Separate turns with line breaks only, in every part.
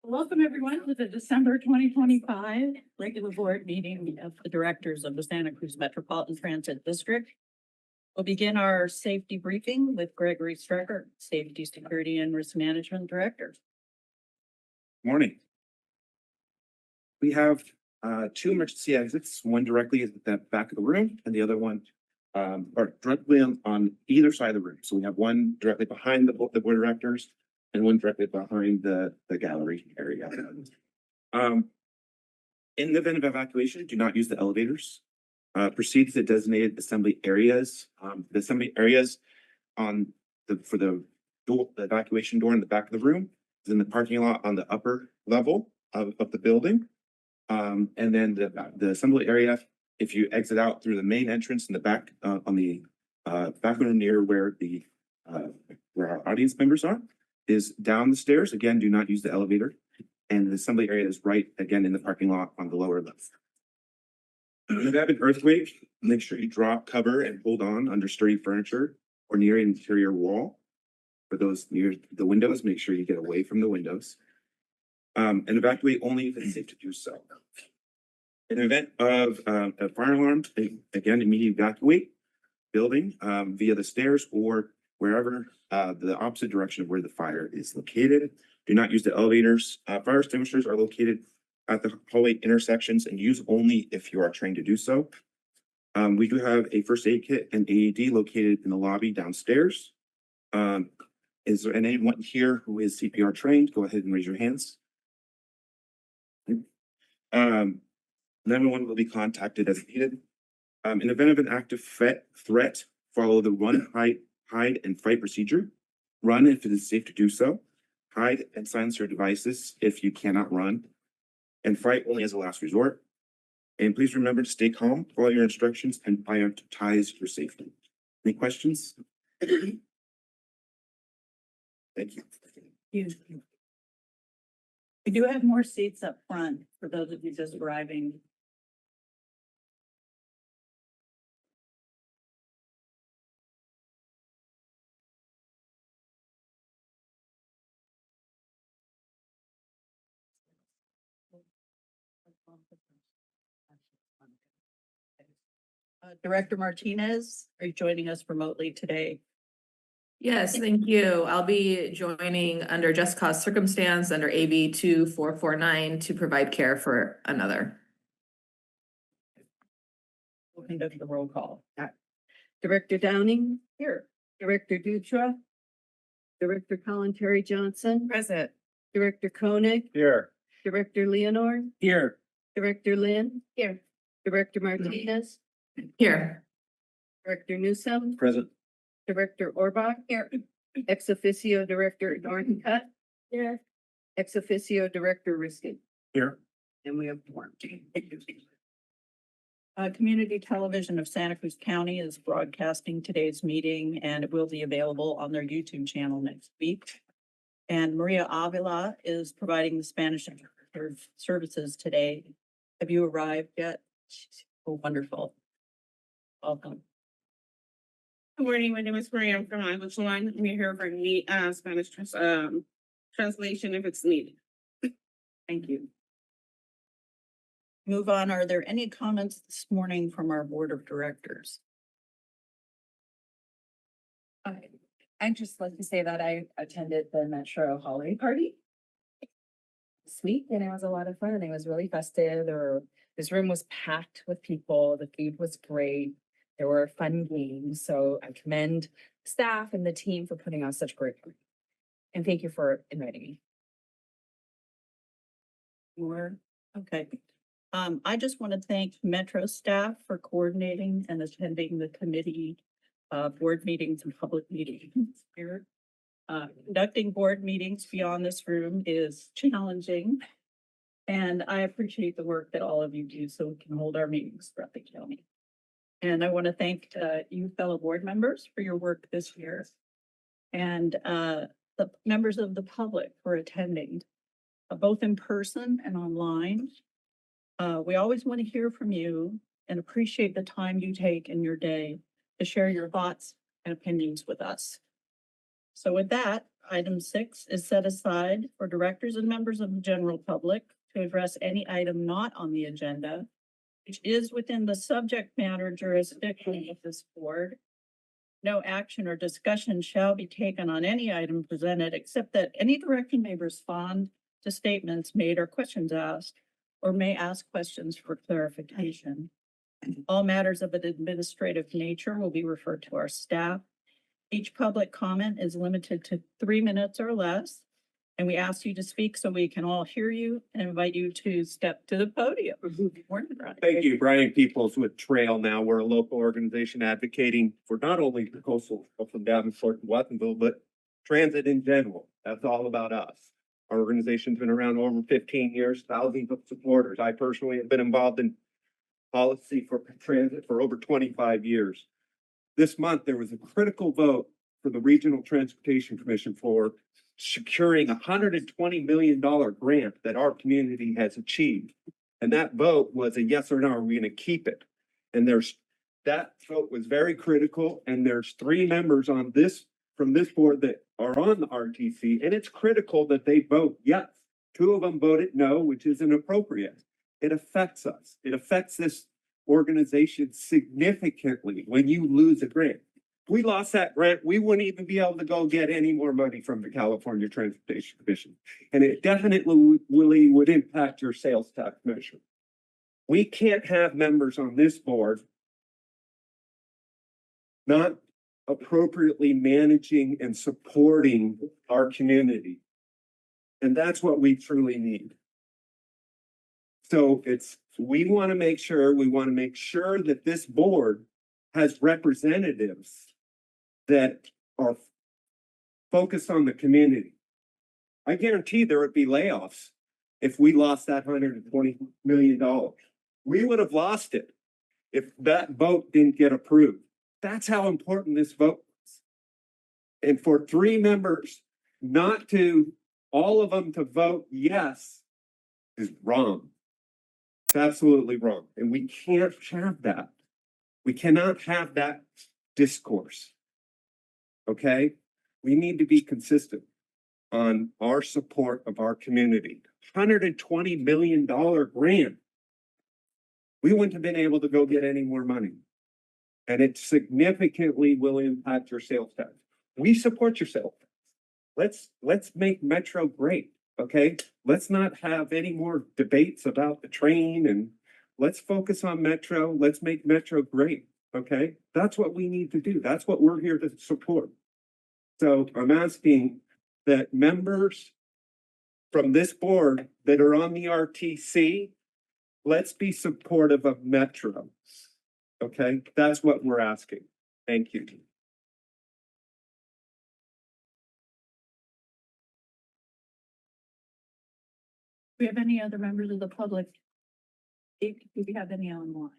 Welcome everyone to the December 2025 regular board meeting of the directors of the Santa Cruz Metropolitan Transit District. We'll begin our safety briefing with Gregory Strecker, Safety, Security, and Risk Management Director.
Morning. We have two emergency exits, one directly at the back of the room and the other one are directly on either side of the room. So we have one directly behind the board of directors and one directly behind the gallery area. In the event of evacuation, do not use the elevators. Proceed to the designated assembly areas. The assembly areas for the evacuation door in the back of the room is in the parking lot on the upper level of the building. And then the assembly area, if you exit out through the main entrance in the back on the back window near where our audience members are, is down the stairs. Again, do not use the elevator. And the assembly area is right again in the parking lot on the lower left. If you have an earthquake, make sure you drop, cover, and hold on under sturdy furniture or near an interior wall. For those near the windows, make sure you get away from the windows. And evacuate only if it's safe to do so. In the event of a fire alarm, again, immediately evacuate building via the stairs or wherever the opposite direction of where the fire is located. Do not use the elevators. Fire extinguishers are located at the hallway intersections and use only if you are trained to do so. We do have a first aid kit and AED located in the lobby downstairs. Is there anyone here who is CPR trained? Go ahead and raise your hands. 911 will be contacted as needed. In event of an active threat, follow the run, hide, and fight procedure. Run if it is safe to do so. Hide and silence your devices if you cannot run. And fight only as a last resort. And please remember to stay calm, follow your instructions, and prioritize your safety. Any questions? Thank you.
We do have more seats up front for those of you just arriving. Director Martinez, are you joining us remotely today?
Yes, thank you. I'll be joining under just cause circumstance under AB 2449 to provide care for another.
We'll conduct the roll call. Director Downing? Here. Director Dutra? Director Colin Terry Johnson?
Present.
Director Koenig?
Here.
Director Leonore?
Here.
Director Lynn? Here. Director Martinez?
Here.
Director Newsome?
Present.
Director Orbach? Here. Ex officio Director Northcutt? Here. Ex officio Director Riskin?
Here.
And we have one. Community Television of Santa Cruz County is broadcasting today's meeting and it will be available on their YouTube channel next week. And Maria Avila is providing the Spanish services today. Have you arrived yet? Oh, wonderful. Welcome.
Good morning. My name is Maria. I'm from Language Line. I'm here for the Spanish translation if it's needed.
Thank you. Move on. Are there any comments this morning from our board of directors?
I'd just like to say that I attended the Metro holiday party this week and it was a lot of fun and it was really festive. This room was packed with people. The food was great. There were fun games. So I commend staff and the team for putting on such great fun. And thank you for inviting me.
More? Okay. I just want to thank Metro staff for coordinating and attending the committee board meetings and public meetings here. Conducting board meetings beyond this room is challenging. And I appreciate the work that all of you do so we can hold our meetings throughout the county. And I want to thank you fellow board members for your work this year and the members of the public for attending both in person and online. We always want to hear from you and appreciate the time you take in your day to share your thoughts and opinions with us. So with that, Item 6 is set aside for directors and members of the general public to address any item not on the agenda, which is within the subject matter jurisdiction of this board. No action or discussion shall be taken on any item presented, except that any director may respond to statements made or questions asked, or may ask questions for clarification. All matters of an administrative nature will be referred to our staff. Each public comment is limited to 3 minutes or less, and we ask you to speak so we can all hear you and invite you to step to the podium. Morning, Brian.
Thank you, Brian Peoples with Trail Now. We're a local organization advocating for not only the coastal from Davenport and Watsonville, but transit in general. That's all about us. Our organization's been around over 15 years, thousands of supporters. I personally have been involved in policy for transit for over 25 years. This month, there was a critical vote for the Regional Transportation Commission for securing a $120 million grant that our community has achieved. And that vote was a yes or no, are we going to keep it? And that vote was very critical. And there's 3 members on this, from this board that are on the RTC, and it's critical that they vote yes. 2 of them voted no, which is inappropriate. It affects us. It affects this organization significantly when you lose a grant. If we lost that grant, we wouldn't even be able to go get any more money from the California Transportation Commission. And it definitely would impact your sales tax measure. We can't have members on this board not appropriately managing and supporting our community. And that's what we truly need. So we want to make sure that this board has representatives that are focused on the community. I guarantee there would be layoffs if we lost that $120 million. We would have lost it if that vote didn't get approved. That's how important this vote was. And for 3 members all of them to vote yes is wrong. It's absolutely wrong. And we can't have that. We cannot have that discourse. Okay? We need to be consistent on our support of our community. $120 million grant. We wouldn't have been able to go get any more money. And it significantly will impact your sales tax. We support your sales tax. Let's make Metro great. Okay, let's not have any more debates about the train, and let's focus on Metro. Let's make Metro great. Okay, that's what we need to do. That's what we're here to support. So I'm asking that members from this board that are on the RTC, let's be supportive of Metro. Okay, that's what we're asking. Thank you.
Do we have any other members of the public? Do we have any online?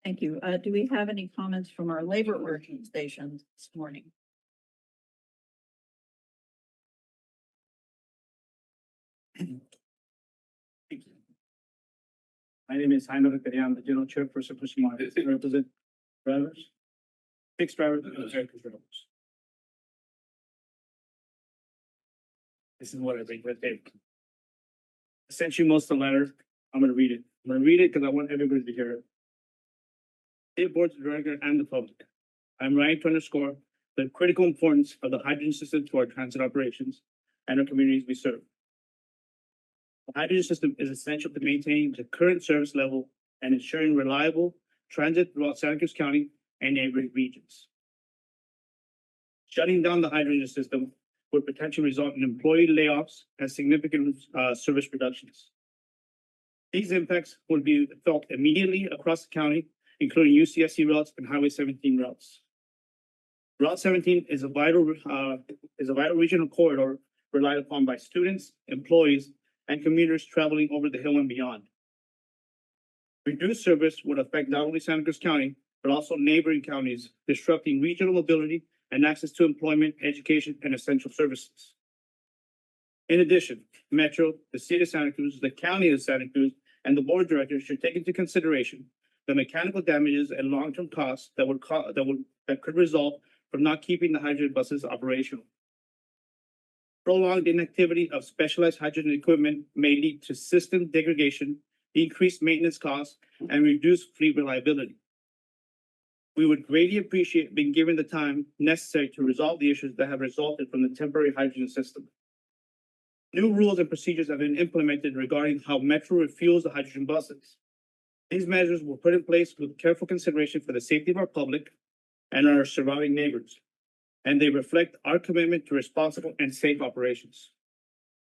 Thank you. Do we have any comments from our labor organizations this morning?
My name is Jaime Requeria. I'm the general chairperson for Smart. I represent drivers, fixed drivers, and air controllers. This is what I bring to the table. I sent you most of the letter. I'm going to read it. I'm going to read it because I want everybody to hear it. Dear board director and the public, I'm writing to underscore the critical importance of the hydrogen system to our transit operations and our communities we serve. The hydrogen system is essential to maintaining the current service level and ensuring reliable transit throughout Santa Cruz County and neighboring regions. Shutting down the hydrogen system would potentially result in employee layoffs and significant service reductions. These impacts would be felt immediately across the county, including UCSC routes and Highway 17 routes. Route 17 is a vital regional corridor relied upon by students, employees, and commuters traveling over the hill and beyond. Reduced service would affect not only Santa Cruz County, but also neighboring counties, disrupting regional mobility and access to employment, education, and essential services. In addition, Metro, the city of Santa Cruz, the county of Santa Cruz, and the board of directors should take into consideration the mechanical damages and long-term costs that could result from not keeping the hydrogen buses operational. Prolonged inactivity of specialized hydrogen equipment may lead to system degradation, increased maintenance costs, and reduced fleet reliability. We would greatly appreciate being given the time necessary to resolve the issues that have resulted from the temporary hydrogen system. New rules and procedures have been implemented regarding how Metro refuels the hydrogen buses. These measures were put in place with careful consideration for the safety of our public and our surrounding neighbors, and they reflect our commitment to responsible and safe operations.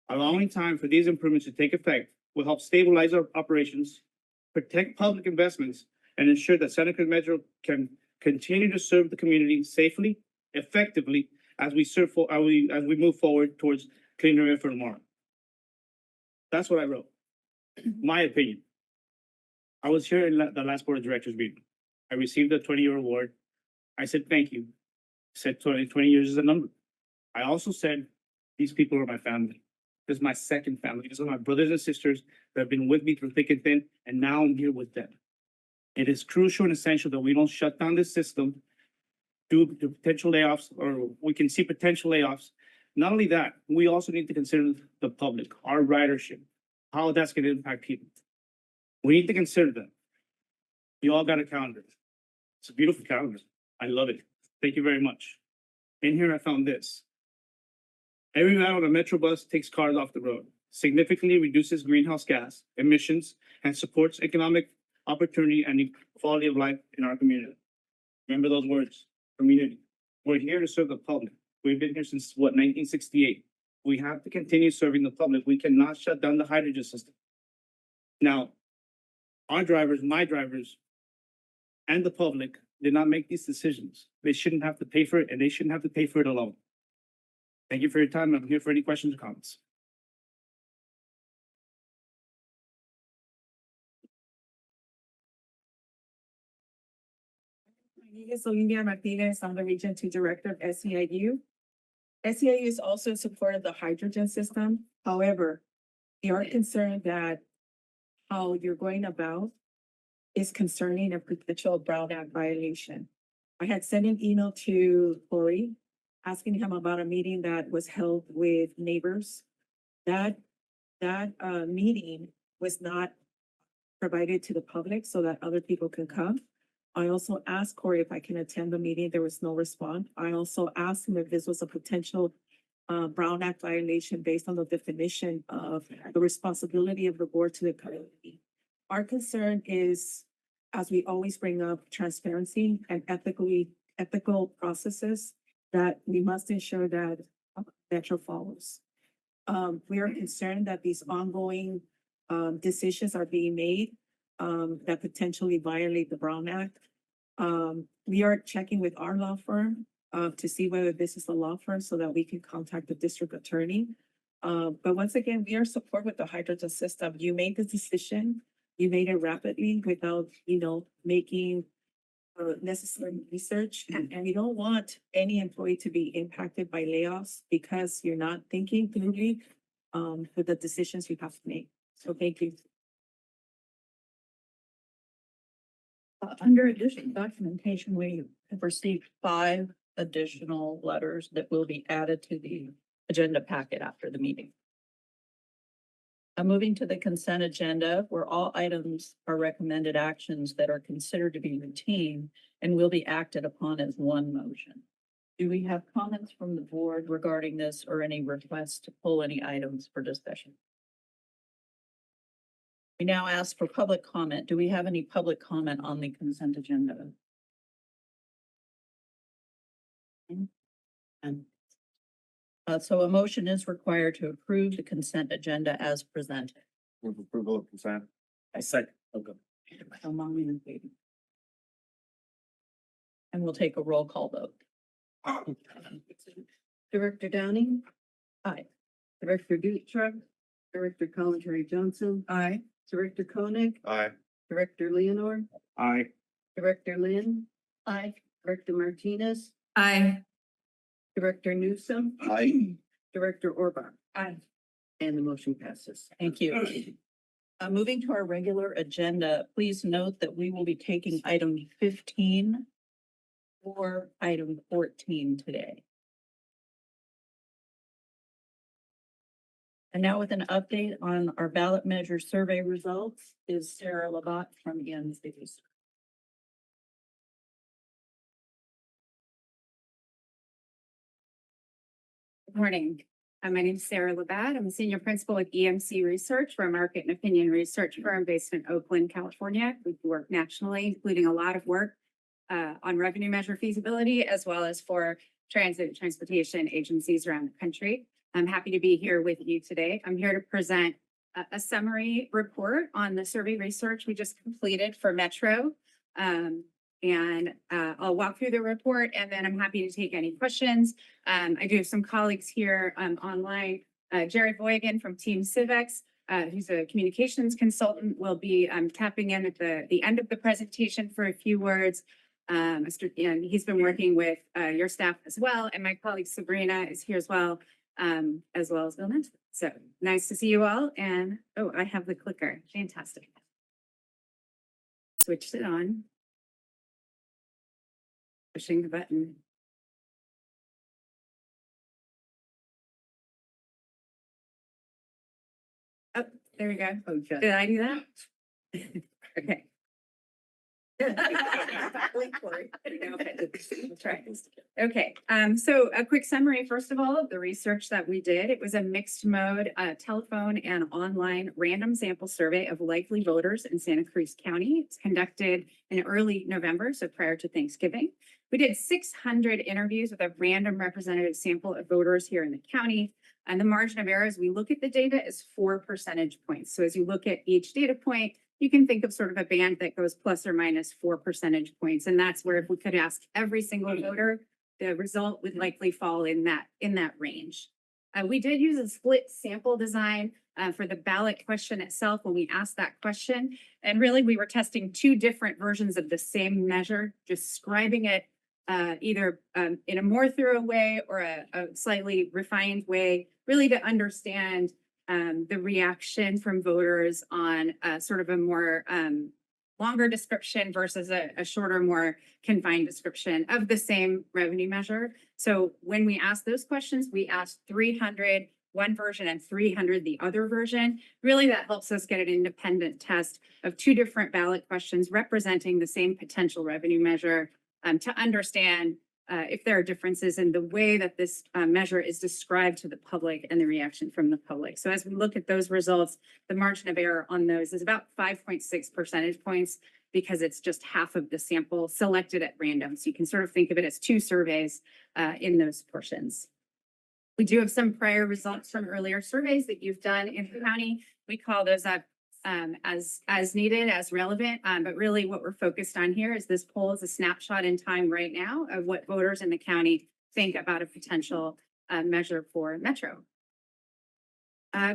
Allowing time for these improvements to take effect will help stabilize our operations, protect public investments, and ensure that Santa Cruz Metro can continue to serve the community safely, effectively, as we move forward towards cleaner air for tomorrow. That's what I wrote. My opinion. I was here in the last board of directors meeting. I received a 20-year award. I said, thank you. I said 20 years is a number. I also said, these people are my family. This is my second family. These are my brothers and sisters that have been with me through thick and thin, and now I'm here with them. It is crucial and essential that we don't shut down this system due to potential layoffs, or we can see potential layoffs. Not only that, we also need to consider the public, our ridership, how that's going to impact people. We need to consider that. You all got a calendar. It's a beautiful calendar. I love it. Thank you very much. In here, I found this. Every route on a Metro bus takes cars off the road, significantly reduces greenhouse gas emissions, and supports economic opportunity and quality of life in our community. Remember those words, community. We're here to serve the public. We've been here since, 1968. We have to continue serving the public. We cannot shut down the hydrogen system. Now, our drivers, my drivers, and the public did not make these decisions. They shouldn't have to pay for it, and they shouldn't have to pay for it alone. Thank you for your time. I'm here for any questions or comments.
My name is Olivia Martinez. I'm the Region 2 Director of SEIU. SEIU is also in support of the hydrogen system. However, they are concerned that how you're going about is concerning a potential Brown Act violation. I had sent an email to Corey asking him about a meeting that was held with neighbors. That meeting was not provided to the public so that other people can come. I also asked Corey if I can attend the meeting. There was no response. I also asked him if this was a potential Brown Act violation based on the definition of the responsibility of the board to the community. Our concern is, as we always bring up, transparency and ethical processes that we must ensure that Metro follows. We are concerned that these ongoing decisions are being made that potentially violate the Brown Act. We are checking with our law firm to see whether this is a law firm so that we can contact the district attorney. But once again, we are support with the hydrogen system. You made the decision, you made it rapidly without, making necessary research. And we don't want any employee to be impacted by layoffs because you're not thinking clearly with the decisions you have to make. So thank you.
Under additional documentation, we have received 5 additional letters that will be added to the agenda packet after the meeting. Moving to the consent agenda, where all items are recommended actions that are considered to be routine and will be acted upon as one motion. Do we have comments from the board regarding this or any requests to pull any items for discussion? We now ask for public comment. Do we have any public comment on the consent agenda? So a motion is required to approve the consent agenda as presented.
Move approval of consent.
I second.
And we'll take a roll call vote.
Director Downing,
Aye.
Director Dutra, Director Colin Johnson,
Aye.
Director Koenig,
Aye.
Director Leonor,
Aye.
Director Lynn,
Aye.
Director Martinez,
Aye.
Director Newsom,
Aye.
Director Orbach,
Aye.
and the motion passes.
Thank you. Moving to our regular agenda, please note that we will be taking item 15 for item 14 today. And now with an update on our ballot measure survey results is Sarah Labatt from ENCs.
Good morning. My name is Sarah Labatt. I'm a senior principal with EMC Research. We're a market and opinion research firm based in Oakland, California. We work nationally, including a lot of work on revenue measure feasibility, as well as for transit and transportation agencies around the country. I'm happy to be here with you today. I'm here to present a summary report on the survey research we just completed for Metro. I'll walk through the report and then I'm happy to take any questions. I do have some colleagues here online. Jared Voigan from Team Civex, who's a communications consultant, will be tapping in at the end of the presentation for a few words. And he's been working with your staff as well. And my colleague Sabrina is here as well as Bill Ness. So nice to see you all. And oh, I have the clicker. Fantastic. Switched it on. Pushing the button. Oh, there we go.
Okay.
Did I do that? Okay. Okay, so a quick summary, first of all, of the research that we did. It was a mixed mode, telephone and online random sample survey of likely voters in Santa Cruz County. It's conducted in early November, so prior to Thanksgiving. We did 600 interviews with a random representative sample of voters here in the county. And the margin of error as we look at the data is 4 percentage points. So as you look at each data point, you can think of sort of a band that goes plus or minus 4 percentage points. And that's where if we could ask every single voter, the result would likely fall in that range. We did use a split sample design for the ballot question itself when we asked that question. And really, we were testing 2 different versions of the same measure, describing it either in a more thorough way or a slightly refined way, really to understand the reaction from voters on sort of a more longer description versus a shorter, more confined description of the same revenue measure. So when we asked those questions, we asked 300 one version and 300 the other version. Really, that helps us get an independent test of 2 different ballot questions representing the same potential revenue measure to understand if there are differences in the way that this measure is described to the public and the reaction from the public. So as we look at those results, the margin of error on those is about 5.6 percentage points because it's just half of the sample selected at random. So you can sort of think of it as 2 surveys in those portions. We do have some prior results from earlier surveys that you've done in the county. We call those up as needed, as relevant. But really what we're focused on here is this poll is a snapshot in time right now of what voters in the county think about a potential measure for Metro.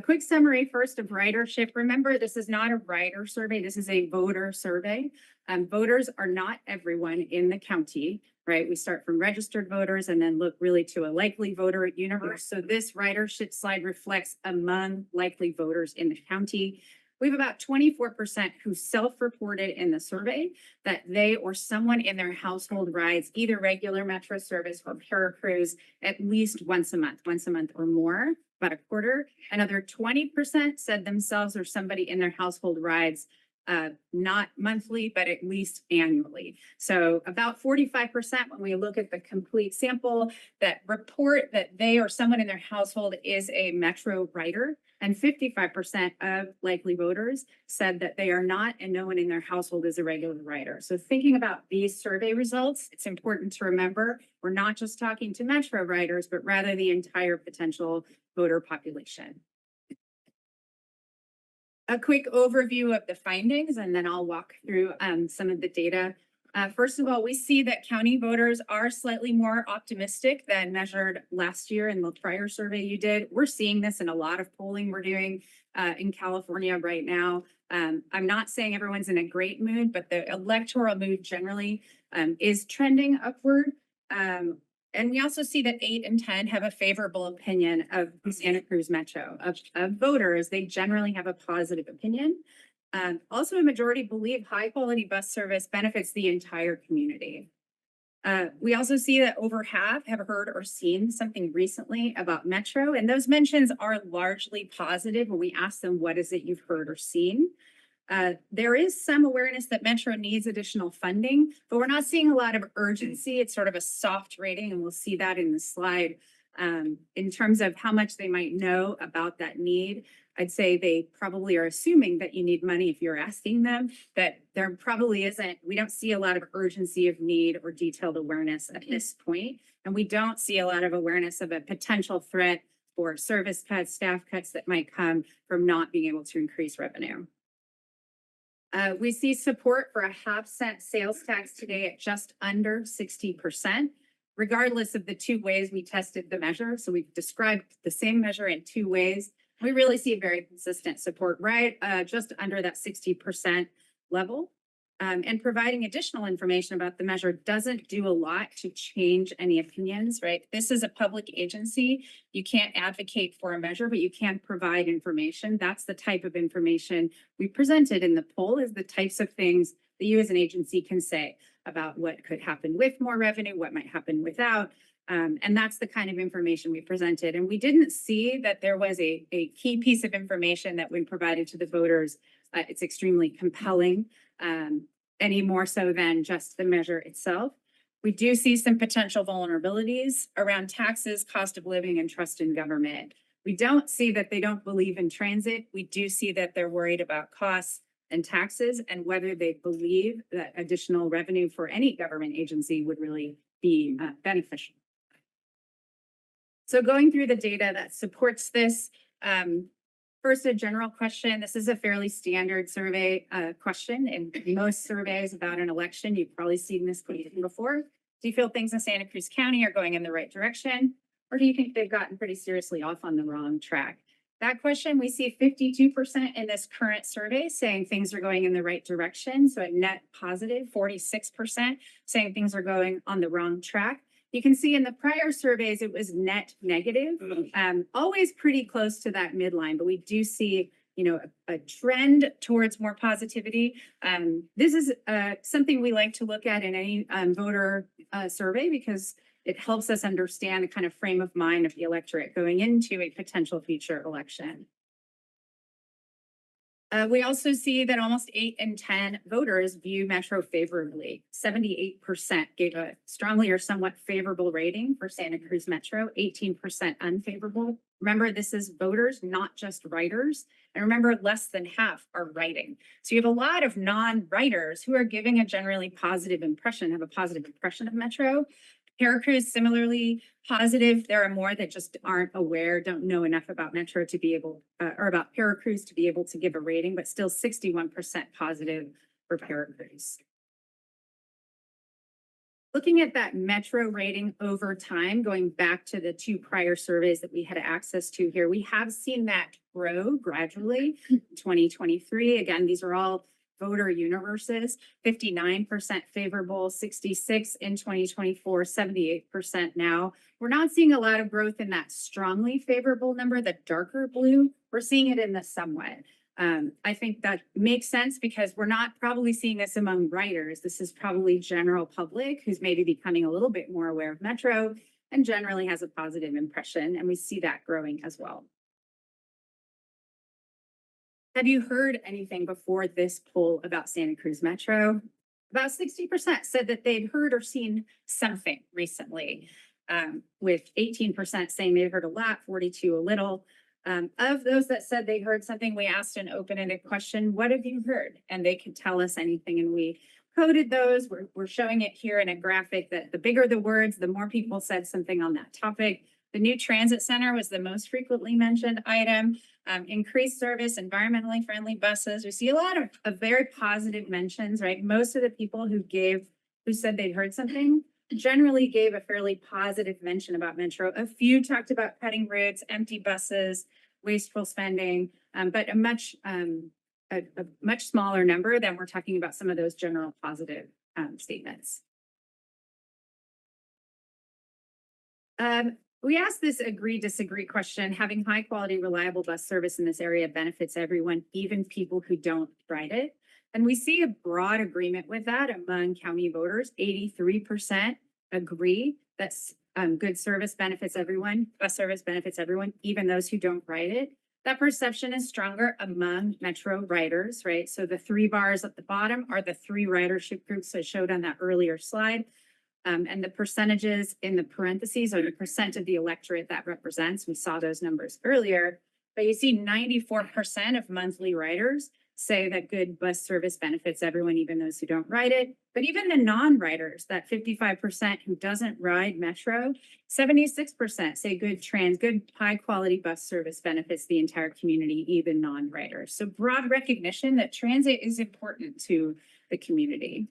Quick summary first of ridership. Remember, this is not a rider survey. This is a voter survey. Voters are not everyone in the county, right? We start from registered voters and then look really to a likely voter universe. So this ridership slide reflects among likely voters in the county. We have about 24% who self-reported in the survey that they or someone in their household rides either regular Metro service or Cruz at least once a month or more, about a quarter. Another 20% said themselves or somebody in their household rides not monthly, but at least annually. So about 45% when we look at the complete sample that report that they or someone in their household is a Metro rider. And 55% of likely voters said that they are not and no one in their household is a regular rider. So thinking about these survey results, it's important to remember we're not just talking to Metro riders, but rather the entire potential voter population. A quick overview of the findings, and then I'll walk through some of the data. First of all, we see that county voters are slightly more optimistic than measured last year in the prior survey you did. We're seeing this in a lot of polling we're doing in California right now. I'm not saying everyone's in a great mood, but the electoral mood generally is trending upward. And we also see that 8 and 10 have a favorable opinion of Santa Cruz Metro. Of voters, they generally have a positive opinion. Also, a majority believe high quality bus service benefits the entire community. We also see that over half have heard or seen something recently about Metro, and those mentions are largely positive when we ask them, what is it you've heard or seen? There is some awareness that Metro needs additional funding, but we're not seeing a lot of urgency. It's sort of a soft rating, and we'll see that in the slide. In terms of how much they might know about that need, I'd say they probably are assuming that you need money if you're asking them, but there probably isn't. We don't see a lot of urgency of need or detailed awareness at this point. And we don't see a lot of awareness of a potential threat for service cuts, staff cuts that might come from not being able to increase revenue. We see support for a 0.5 cent sales tax today at just under 60%, regardless of the two ways we tested the measure. So we've described the same measure in two ways. We really see very consistent support, right? Just under that 60% level. And providing additional information about the measure doesn't do a lot to change any opinions, right? This is a public agency. You can't advocate for a measure, but you can provide information. That's the type of information we presented in the poll, is the types of things that you as an agency can say about what could happen with more revenue, what might happen without. And that's the kind of information we presented. And we didn't see that there was a key piece of information that when provided to the voters, it's extremely compelling, any more so than just the measure itself. We do see some potential vulnerabilities around taxes, cost of living, and trust in government. We don't see that they don't believe in transit. We do see that they're worried about costs and taxes and whether they believe that additional revenue for any government agency would really be beneficial. So going through the data that supports this, first, a general question. This is a fairly standard survey question. In most surveys about an election, you've probably seen this question before. Do you feel things in Santa Cruz County are going in the right direction? Or do you think they've gotten pretty seriously off on the wrong track? That question, we see 52% in this current survey saying things are going in the right direction. So a net positive, 46% saying things are going on the wrong track. You can see in the prior surveys, it was net negative, always pretty close to that midline, but we do see, a trend towards more positivity. This is something we like to look at in any voter survey because it helps us understand the kind of frame of mind of the electorate going into a potential future election. We also see that almost 8 in 10 voters view Metro favorably. 78% gave a strongly or somewhat favorable rating for Santa Cruz Metro, 18% unfavorable. Remember, this is voters, not just writers. And remember, less than half are writing. So you have a lot of non-writers who are giving a generally positive impression, have a positive impression of Metro. Cruz, similarly positive. There are more that just aren't aware, don't know enough about Metro to be able, or about Cruz to be able to give a rating, but still 61% positive for Cruz. Looking at that Metro rating over time, going back to the two prior surveys that we had access to here, we have seen that grow gradually. 2023, again, these are all voter universes, 59% favorable, 66 in 2024, 78% now. We're not seeing a lot of growth in that strongly favorable number, the darker blue. We're seeing it in the somewhat. I think that makes sense because we're not probably seeing this among writers. This is probably general public who's maybe becoming a little bit more aware of Metro and generally has a positive impression. And we see that growing as well. Have you heard anything before this poll about Santa Cruz Metro? About 60% said that they'd heard or seen something recently, with 18% saying they'd heard a lot, 42% a little. Of those that said they heard something, we asked an open-ended question, what have you heard? And they could tell us anything, and we coded those. We're showing it here in a graphic that the bigger the words, the more people said something on that topic. The new transit center was the most frequently mentioned item. Increased service, environmentally friendly buses. We see a lot of very positive mentions, right? Most of the people who said they'd heard something generally gave a fairly positive mention about Metro. A few talked about cutting routes, empty buses, wasteful spending, but a much smaller number than we're talking about some of those general positive statements. We asked this agree-disagree question. Having high-quality, reliable bus service in this area benefits everyone, even people who don't ride it. And we see a broad agreement with that among county voters. 83% agree that good service benefits everyone, bus service benefits everyone, even those who don't ride it. That perception is stronger among Metro riders, right? So the 3 bars at the bottom are the 3 ridership groups I showed on that earlier slide. And the percentages in the parentheses are the percent of the electorate that represents. We saw those numbers earlier, but you see 94% of monthly riders say that good bus service benefits everyone, even those who don't ride it. But even the non-riders, that 55% who doesn't ride Metro, 76% say good high quality bus service benefits the entire community, even non-riders. So broad recognition that transit is important to the community.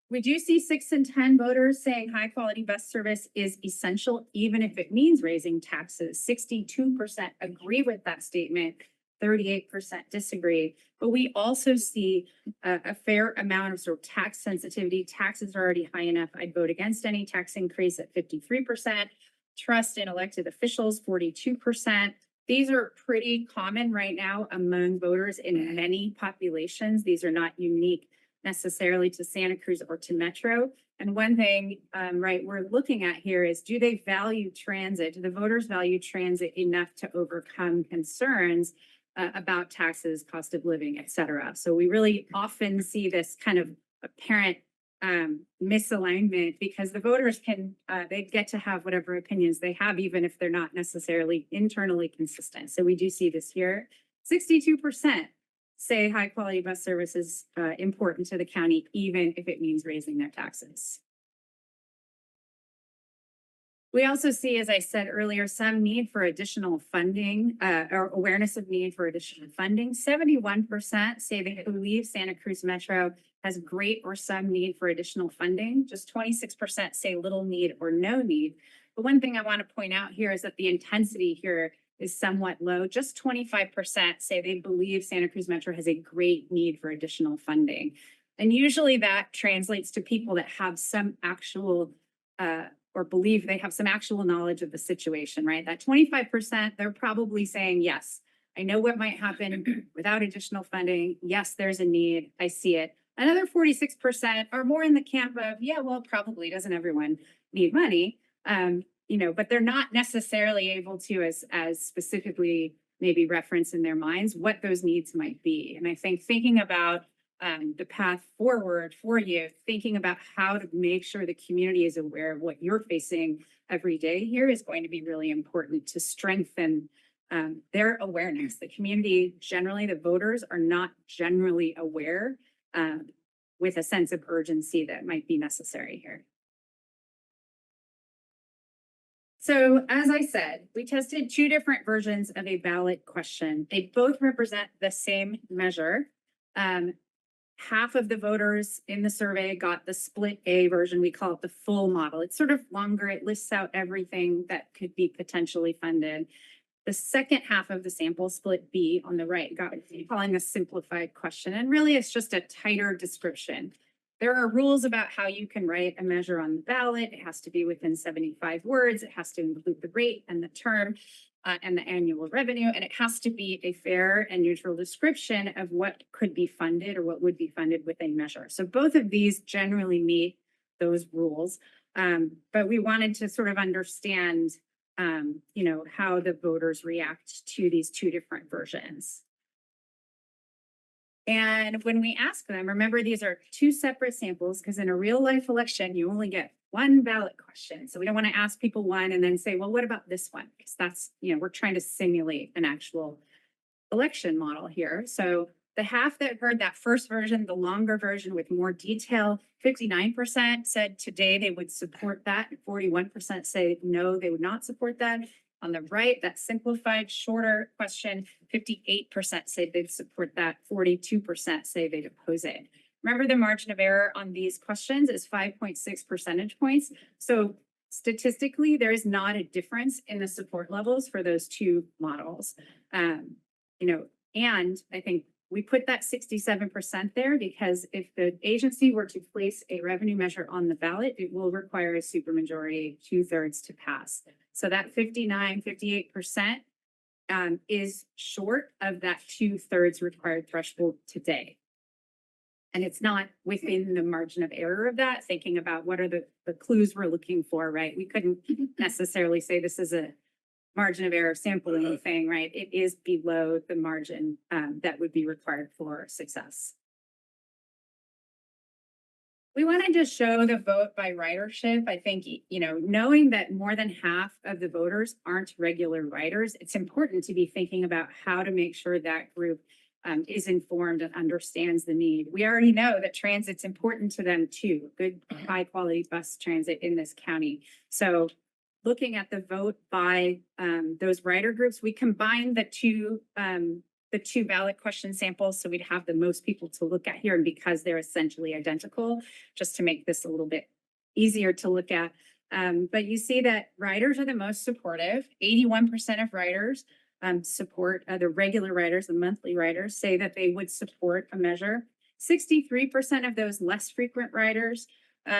We do see 6 in 10 voters saying high quality bus service is essential, even if it means raising taxes. 62% agree with that statement, 38% disagree. But we also see a fair amount of sort of tax sensitivity. Taxes are already high enough. I'd vote against any tax increase at 53%. Trust in elected officials, 42%. These are pretty common right now among voters in many populations. These are not unique necessarily to Santa Cruz or to Metro. And one thing, right, we're looking at here is, do they value transit? Do the voters value transit enough to overcome concerns about taxes, cost of living, et cetera? So we really often see this kind of apparent misalignment because the voters can, they get to have whatever opinions they have, even if they're not necessarily internally consistent. So we do see this here. 62% say high quality bus service is important to the county, even if it means raising their taxes. We also see, as I said earlier, some need for additional funding or awareness of need for additional funding. 71% say they believe Santa Cruz Metro has great or some need for additional funding. Just 26% say little need or no need. But one thing I want to point out here is that the intensity here is somewhat low. Just 25% say they believe Santa Cruz Metro has a great need for additional funding. And usually that translates to people that have some actual or believe they have some actual knowledge of the situation, right? That 25%, they're probably saying, yes, I know what might happen without additional funding. Yes, there's a need. I see it. Another 46% are more in the camp of, yeah, well, probably doesn't everyone need money? You know, but they're not necessarily able to as specifically maybe reference in their minds what those needs might be. And I think thinking about the path forward for you, thinking about how to make sure the community is aware of what you're facing every day here is going to be really important to strengthen their awareness. The community generally, the voters are not generally aware with a sense of urgency that might be necessary here. So as I said, we tested 2 different versions of a ballot question. They both represent the same measure. Half of the voters in the survey got the split A version. We call it the full model. It's sort of longer. It lists out everything that could be potentially funded. The second half of the sample, split B on the right, got calling a simplified question. And really it's just a tighter description. There are rules about how you can write a measure on the ballot. It has to be within 75 words. It has to include the rate and the term and the annual revenue. And it has to be a fair and neutral description of what could be funded or what would be funded with a measure. So both of these generally meet those rules. But we wanted to sort of understand, you know, how the voters react to these 2 different versions. And when we ask them, remember, these are 2 separate samples because in a real life election, you only get 1 ballot question. So we don't want to ask people one and then say, well, what about this one? Because that's, you know, we're trying to simulate an actual election model here. So the half that heard that first version, the longer version with more detail, 59% said today they would support that. 41% say no, they would not support that. On the right, that simplified, shorter question, 58% say they'd support that. 42% say they'd oppose it. Remember, the margin of error on these questions is 5.6 percentage points. So statistically, there is not a difference in the support levels for those 2 models. You know, and I think we put that 67% there because if the agency were to place a revenue measure on the ballot, it will require a supermajority, 2/3 to pass. So that 58% is short of that 2/3 required threshold today. and it's not within the margin of error of that, thinking about what are the clues we're looking for, right? We couldn't necessarily say this is a margin of error sampling thing, right? It is below the margin that would be required for success. We wanted to show the vote by ridership. I think, you know, knowing that more than half of the voters aren't regular riders, it's important to be thinking about how to make sure that group is informed and understands the need. We already know that transit's important to them too, good, high quality bus transit in this county. So looking at the vote by those rider groups, we combined the two ballot question samples. So we'd have the most people to look at here, and because they're essentially identical, just to make this a little bit easier to look at. But you see that riders are the most supportive. 81% of riders support the regular riders, the monthly riders, say that they would support a measure. 63% of those less frequent riders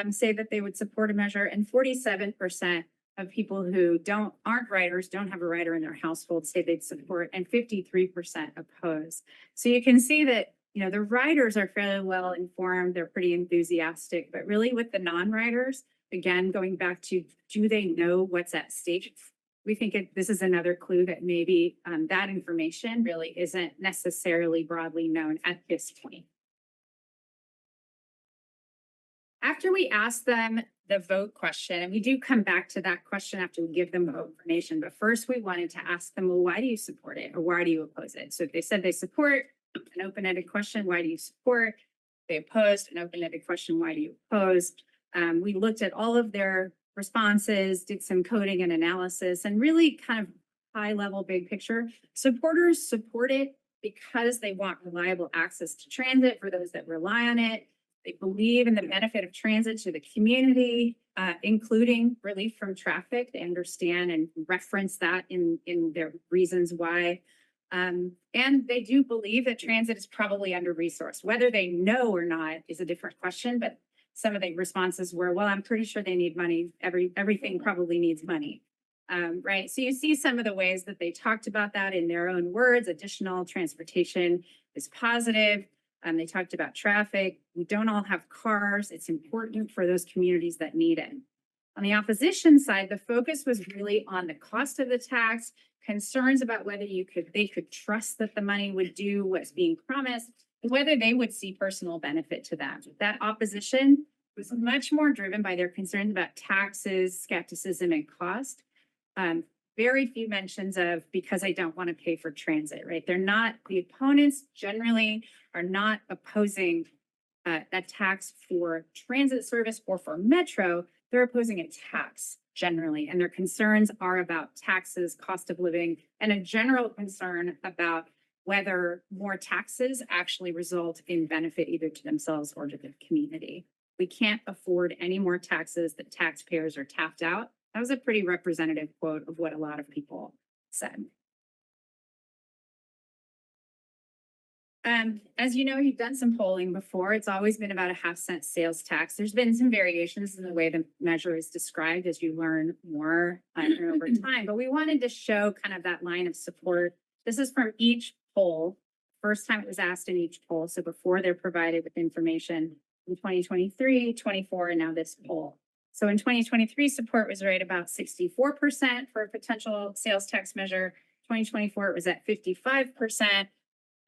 say that they would support a measure, and 47% of people who aren't riders, don't have a rider in their household, say they'd support, and 53% oppose. So you can see that, you know, the riders are fairly well informed, they're pretty enthusiastic, but really with the non-riders, again, going back to, do they know what's at stake? We think this is another clue that maybe that information really isn't necessarily broadly known at this point. After we ask them the vote question, and we do come back to that question after we give them vote information, but first we wanted to ask them, well, why do you support it or why do you oppose it? So if they said they support, an open-ended question, why do you support? They opposed, an open-ended question, why do you oppose? We looked at all of their responses, did some coding and analysis, and really kind of high-level big picture. Supporters support it because they want reliable access to transit for those that rely on it. They believe in the benefit of transit to the community, including relief from traffic. They understand and reference that in their reasons why. And they do believe that transit is probably under-resourced. Whether they know or not is a different question, but some of the responses were, well, I'm pretty sure they need money. Everything probably needs money, right? So you see some of the ways that they talked about that in their own words. Additional transportation is positive. They talked about traffic. We don't all have cars. It's important for those communities that need it. On the opposition side, the focus was really on the cost of the tax, concerns about whether they could trust that the money would do what's being promised, and whether they would see personal benefit to that. That opposition was much more driven by their concerns about taxes, skepticism, and cost. Very few mentions of because I don't want to pay for transit, right? The opponents generally are not opposing a tax for transit service or for Metro. They're opposing a tax generally, and their concerns are about taxes, cost of living, and a general concern about whether more taxes actually result in benefit either to themselves or to the community. We can't afford any more taxes that taxpayers are tapped out. That was a pretty representative quote of what a lot of people said. As you know, you've done some polling before. It's always been about a 0.5-cent sales tax. There's been some variations in the way the measure is described as you learn more over time, but we wanted to show kind of that line of support. This is from each poll. First time it was asked in each poll. So before they're provided with information in 2023, 24, and now this poll. So in 2023, support was right about 64% for a potential sales tax measure. 2024, it was at 55%,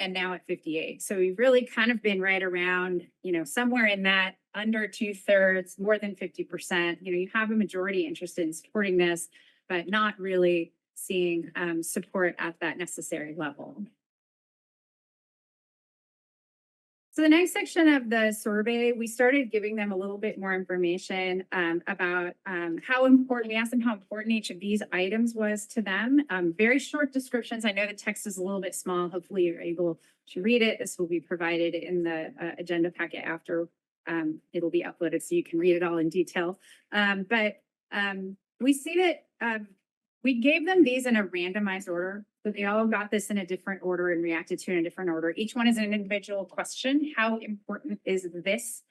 and now at 58%. So we've really kind of been right around, you know, somewhere in that under 2/3, more than 50%. You know, you have a majority interested in supporting this, but not really seeing support at that necessary level. So the next section of the survey, we started giving them a little bit more information about how important, we asked them how important each of these items was to them. Very short descriptions. I know the text is a little bit small. Hopefully you're able to read it. This will be provided in the agenda packet after it'll be uploaded so you can read it all in detail. But we see that we gave them these in a randomized order. So they all got this in a different order and reacted to it in a different order. Each one is an individual question. How important is this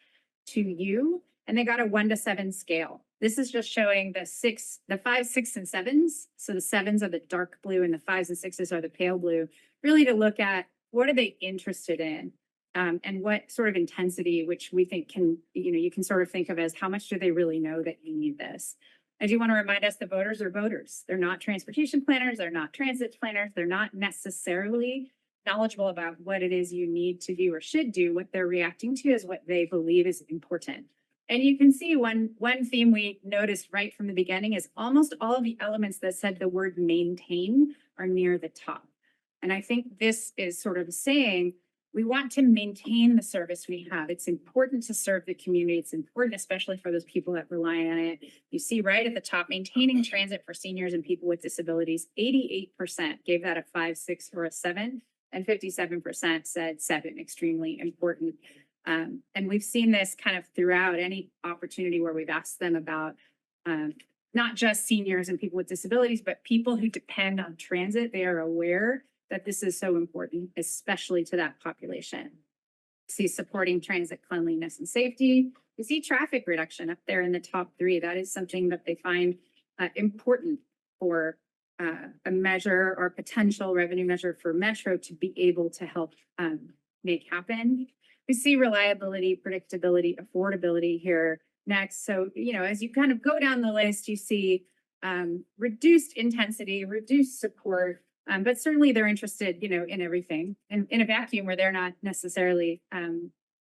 to you? And they got a 1 to 7 scale. This is just showing the 5, 6, and 7s. So the 7s are the dark blue and the 5s and 6s are the pale blue, really to look at what are they interested in? and what sort of intensity, which we think can, you can sort of think of as how much do they really know that you need this? I do want to remind us that voters are voters. They're not transportation planners. They're not transit planners. They're not necessarily knowledgeable about what it is you need to do or should do. What they're reacting to is what they believe is important. And you can see one theme we noticed right from the beginning is almost all of the elements that said the word maintain are near the top. And I think this is sort of saying we want to maintain the service we have. It's important to serve the community. It's important, especially for those people that rely on it. You see right at the top, maintaining transit for seniors and people with disabilities, 88% gave that a 5, 6, or a 7, and 57% said 7, extremely important. And we've seen this kind of throughout any opportunity where we've asked them about not just seniors and people with disabilities, but people who depend on transit. They are aware that this is so important, especially to that population. See supporting transit cleanliness and safety. We see traffic reduction up there in the top 3. That is something that they find important for a measure or potential revenue measure for Metro to be able to help make happen. We see reliability, predictability, affordability here next. So, as you kind of go down the list, you see reduced intensity, reduced support, but certainly they're interested, in everything. And in a vacuum where they're not necessarily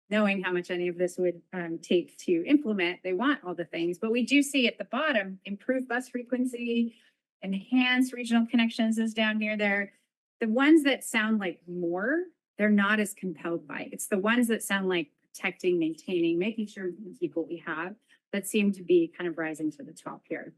knowing how much any of this would take to implement, they want all the things. But we do see at the bottom, improved bus frequency, enhanced regional connections is down near there. The ones that sound like more, they're not as compelled by. It's the ones that sound like protecting, maintaining, making sure we keep what we have that seem to be kind of rising to the top here.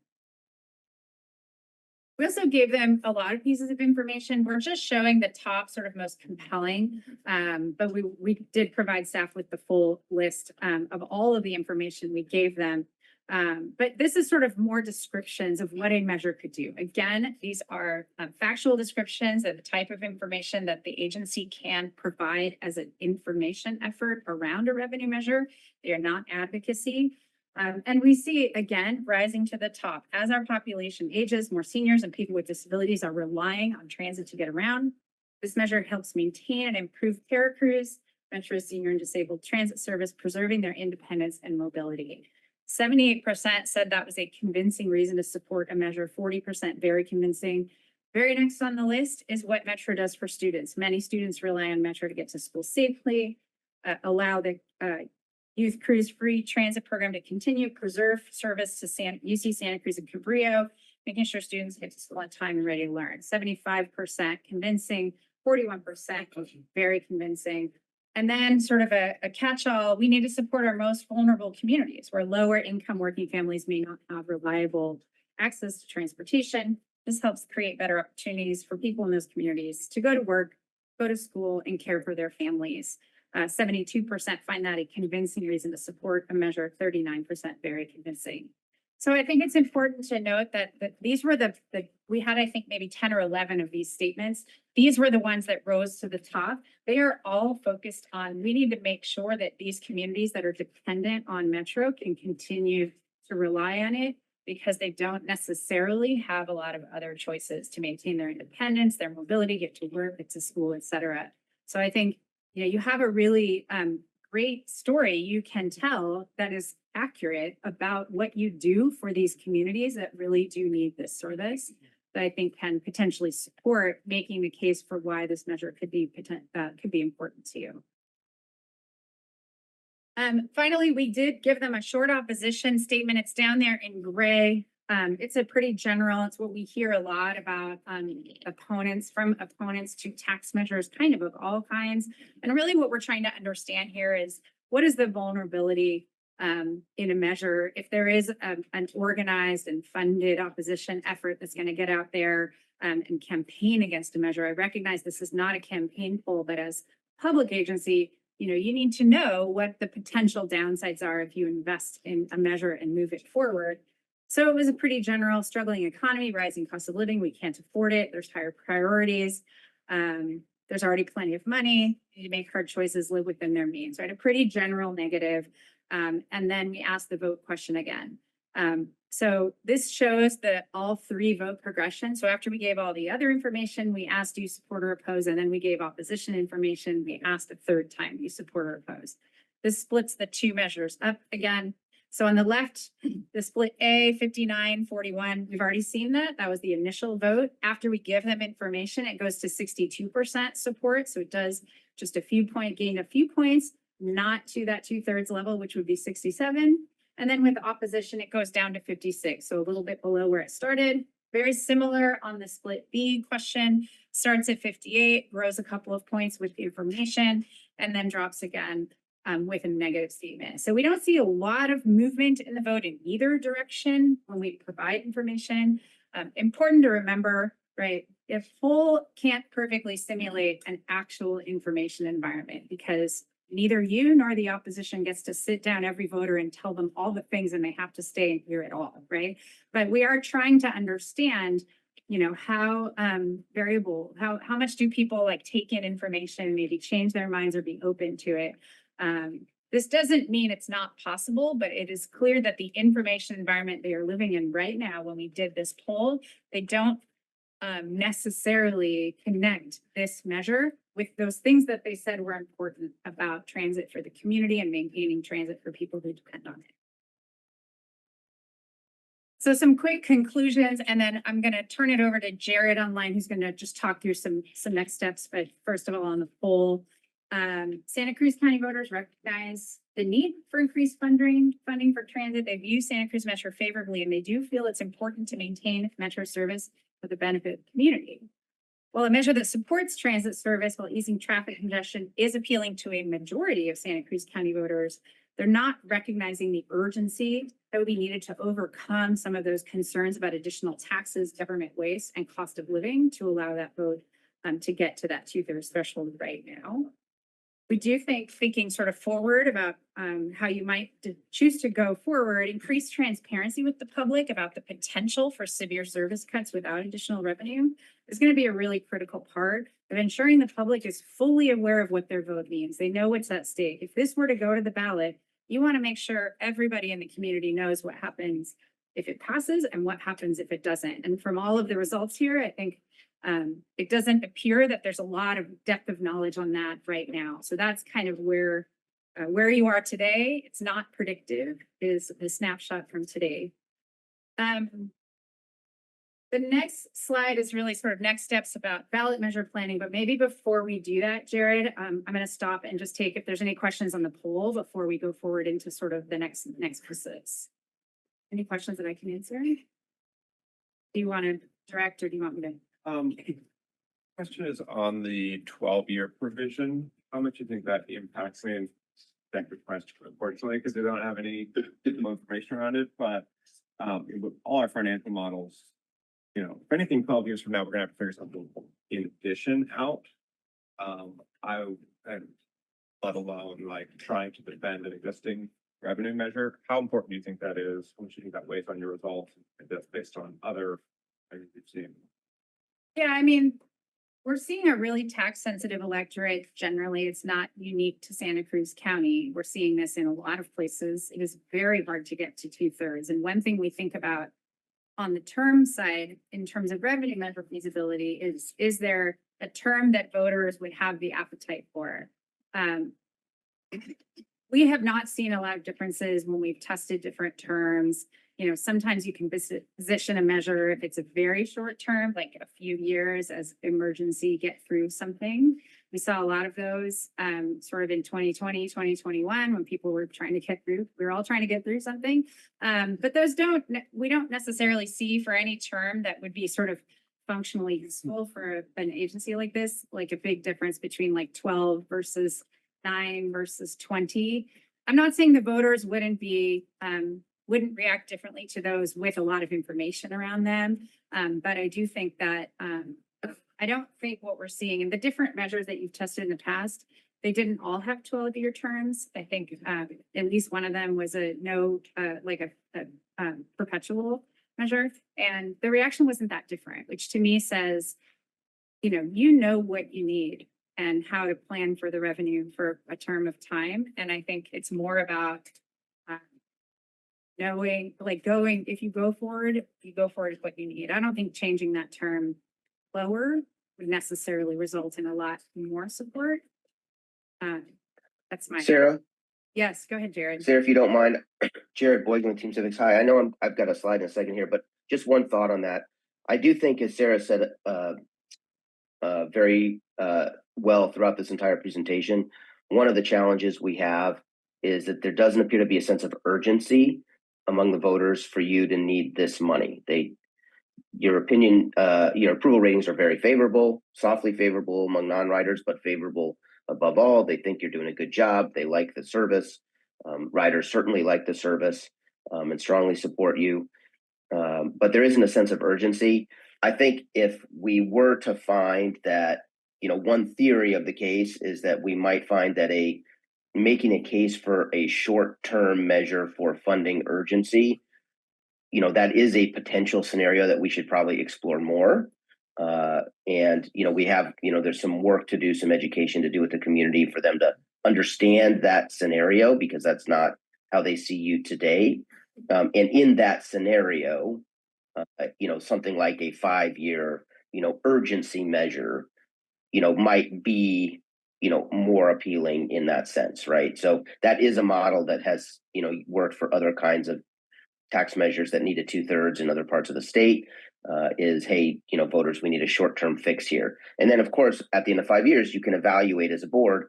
We also gave them a lot of pieces of information. We're just showing the top sort of most compelling, but we did provide staff with the full list of all of the information we gave them. But this is sort of more descriptions of what a measure could do. Again, these are factual descriptions of the type of information that the agency can provide as an information effort around a revenue measure. They are not advocacy. And we see, again, rising to the top. As our population ages, more seniors and people with disabilities are relying on transit to get around. This measure helps maintain and improve Cruz, Metro's senior and disabled transit service, preserving their independence and mobility. 78% said that was a convincing reason to support a measure, 40% very convincing. Very next on the list is what Metro does for students. Many students rely on Metro to get to school safely, allow the Youth Cruz free transit program to continue, preserve service to UC Santa Cruz and Cabrillo, making sure students get to school on time and ready to learn. 75% convincing, 41% very convincing. And then sort of a catch-all, we need to support our most vulnerable communities where lower income working families may not have reliable access to transportation. This helps create better opportunities for people in those communities to go to work, go to school, and care for their families. 72% find that a convincing reason to support a measure, 39% very convincing. So I think it's important to note that these were we had, I think, maybe 10 or 11 of these statements. These were the ones that rose to the top. They are all focused on, we need to make sure that these communities that are dependent on Metro can continue to rely on it because they don't necessarily have a lot of other choices to maintain their independence, their mobility, get to work, get to school, et cetera. So I think, you have a really great story you can tell that is accurate about what you do for these communities that really do need this service that I think can potentially support making the case for why this measure could be important to you. Finally, we did give them a short opposition statement. It's down there in gray. It's a pretty general, it's what we hear a lot about opponents to tax measures, kind of all kinds. And really what we're trying to understand here is what is the vulnerability in a measure if there is an organized and funded opposition effort that's going to get out there and campaign against a measure. I recognize this is not a campaign poll, but as public agency, you need to know what the potential downsides are if you invest in a measure and move it forward. So it was a pretty general struggling economy, rising cost of living. We can't afford it. There's higher priorities. There's already plenty of money. You make hard choices, live within their means, right? A pretty general negative. And then we asked the vote question again. So this shows the all three vote progression. So after we gave all the other information, we asked, do you support or oppose? And then we gave opposition information. We asked a third time, do you support or oppose? This splits the two measures up again. So on the left, the split A 59-41, we've already seen that. That was the initial vote. After we give them information, it goes to 62% support. So it does just gain a few points, not to that 2/3 level, which would be 67. And then with opposition, it goes down to 56. So a little bit below where it started. Very similar on the split B question, starts at 58, grows a couple of points with the information, and then drops again with a negative statement. So we don't see a lot of movement in the vote in either direction when we provide information. Important to remember, right? If poll can't perfectly simulate an actual information environment because neither you nor the opposition gets to sit down every voter and tell them all the things and they have to stay and hear it all, right? But we are trying to understand, how variable, how much do people like take in information, maybe change their minds or be open to it. This doesn't mean it's not possible, but it is clear that the information environment they are living in right now, when we did this poll, they don't necessarily connect this measure with those things that they said were important about transit for the community and maintaining transit for people who depend on it. So some quick conclusions, and then I'm going to turn it over to Jared online, who's going to just talk through some next steps. But first of all, on the poll, Santa Cruz County voters recognize the need for increased funding for transit. They view Santa Cruz Metro favorably, and they do feel it's important to maintain Metro service for the benefit of the community. While a measure that supports transit service while easing traffic congestion is appealing to a majority of Santa Cruz County voters, they're not recognizing the urgency that would be needed to overcome some of those concerns about additional taxes, government waste, and cost of living to allow that vote to get to that 2/3 threshold right now. We do thinking sort of forward about how you might choose to go forward, increase transparency with the public about the potential for severe service cuts without additional revenue is going to be a really critical part of ensuring the public is fully aware of what their vote means. They know what's at stake. If this were to go to the ballot, you want to make sure everybody in the community knows what happens if it passes and what happens if it doesn't. And from all of the results here, I think it doesn't appear that there's a lot of depth of knowledge on that right now. So that's kind of where you are today. It's not predictive, is the snapshot from today. The next slide is really sort of next steps about ballot measure planning, but maybe before we do that, Jared, I'm going to stop and just take if there's any questions on the poll before we go forward into sort of the next process. Any questions that I can answer? Do you want to direct or do you want me to?
Question is on the 12-year provision. How much do you think that impacts me? That request, unfortunately, because they don't have any information around it. But with all our financial models, if anything, 12 years from now, we're gonna have to figure something in addition out. Let alone like trying to defend an existing revenue measure. How important do you think that is? How much do you think that weighs on your results? And that's based on other things you've seen.
Yeah, I mean, we're seeing a really tax sensitive electorate. Generally, it's not unique to Santa Cruz County. We're seeing this in a lot of places. It is very hard to get to 2/3. And one thing we think about on the term side, in terms of revenue measure feasibility, is there a term that voters would have the appetite for? We have not seen a lot of differences when we've tested different terms. Sometimes you can position a measure if it's a very short term, like a few years as emergency get through something. We saw a lot of those sort of in 2020, 2021, when people were trying to get through, we were all trying to get through something. But those we don't necessarily see for any term that would be sort of functionally useful for an agency like this, like a big difference between like 12 versus 9 versus 20. I'm not saying the voters wouldn't react differently to those with a lot of information around them. But I do think that I don't think what we're seeing in the different measures that you've tested in the past, they didn't all have 12-year terms. I think at least one of them was a perpetual measure. And the reaction wasn't that different, which to me says, you know what you need and how to plan for the revenue for a term of time. And I think it's more about knowing, like going, if you go forward, you go forward with what you need. I don't think changing that term lower would necessarily result in a lot more support. That's my.
Sarah,
Yes, go ahead, Jared.
Sarah, if you don't mind, Jared Boyd with Team Civics. Hi, I know I've got a slide in a second here, but just one thought on that. I do think, as Sarah said, very well throughout this entire presentation, one of the challenges we have is that there doesn't appear to be a sense of urgency among the voters for you to need this money. Your opinion, your approval ratings are very favorable, softly favorable among non-riders, but favorable above all. They think you're doing a good job. They like the service. Riders certainly like the service and strongly support you. But there isn't a sense of urgency. I think if we were to find that, one theory of the case is that we might find that making a case for a short-term measure for funding urgency, that is a potential scenario that we should probably explore more. And we have, there's some work to do, some education to do with the community for them to understand that scenario, because that's not how they see you today. And in that scenario, something like a 5-year, urgency measure, might be, more appealing in that sense, right? So that is a model that has, worked for other kinds of tax measures that need a 2/3 in other parts of the state. Is, hey, voters, we need a short-term fix here. And then, of course, at the end of 5 years, you can evaluate as a board,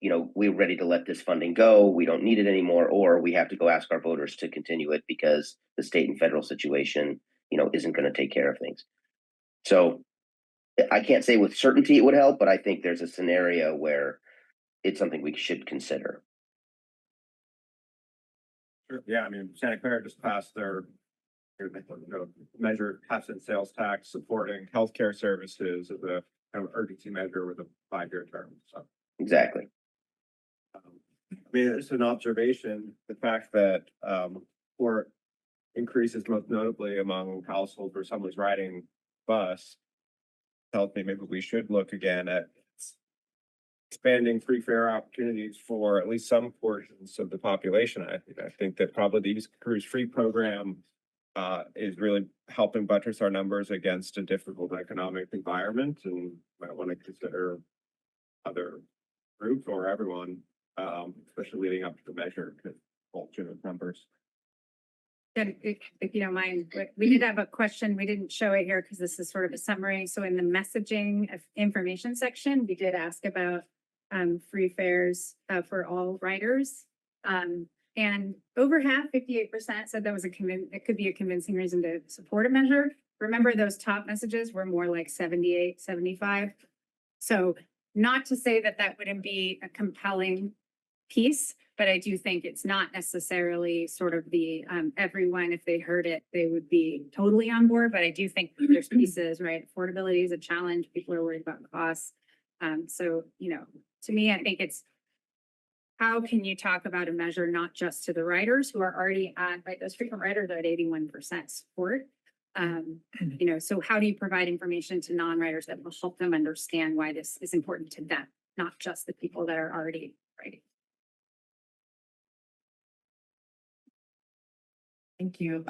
we're ready to let this funding go. We don't need it anymore, or we have to go ask our voters to continue it because the state and federal situation, isn't going to take care of things. So I can't say with certainty it would help, but I think there's a scenario where it's something we should consider.
Sure. Yeah, I mean, Santa Clara just passed their measure absent sales tax supporting healthcare services as a kind of urgency measure with a 5-year term. So
Exactly.
I mean, it's an observation, the fact that for increases most notably among households where someone's riding bus tells me maybe we should look again at expanding free fare opportunities for at least some portions of the population. I think that probably the Cruz free program is really helping buttress our numbers against a difficult economic environment, and might want to consider other groups or everyone, especially leading up to the measure, to bolster those numbers.
And if you don't mind, we did have a question. We didn't show it here because this is sort of a summary. So in the messaging of information section, we did ask about free fares for all riders. And over half, 58% said that was it could be a convincing reason to support a measure. Remember, those top messages were more like 78, 75. So not to say that that wouldn't be a compelling piece, but I do think it's not necessarily sort of the everyone, if they heard it, they would be totally on board. But I do think there's pieces, right? Affordability is a challenge. People are worried about costs. So, to me, I think it's how can you talk about a measure not just to the riders who are already at, right? Those frequent riders are at 81% support. So how do you provide information to non-riders that will help them understand why this is important to them, not just the people that are already riding?
Thank you.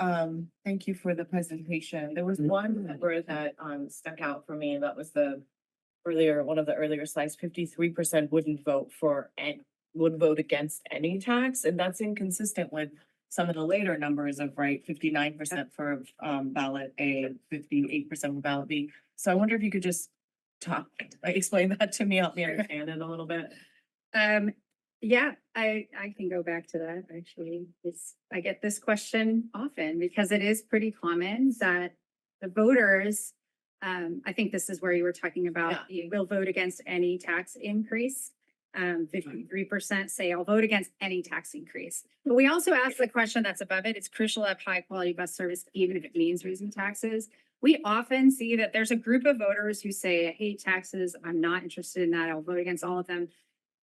Thank you for the presentation. There was one number that stuck out for me, and that was one of the earlier slides. 53% would vote against any tax, and that's inconsistent with some of the later numbers of 59% for ballot A, 58% for ballot B. So I wonder if you could just explain that to me, help me understand it a little bit.
Yeah, I can go back to that actually. I get this question often because it is pretty common that the voters, I think this is where you were talking about, you will vote against any tax increase. 53% say I'll vote against any tax increase. But we also ask the question that's above it. It's crucial to have high quality bus service, even if it means raising taxes. We often see that there's a group of voters who say, I hate taxes. I'm not interested in that. I'll vote against all of them.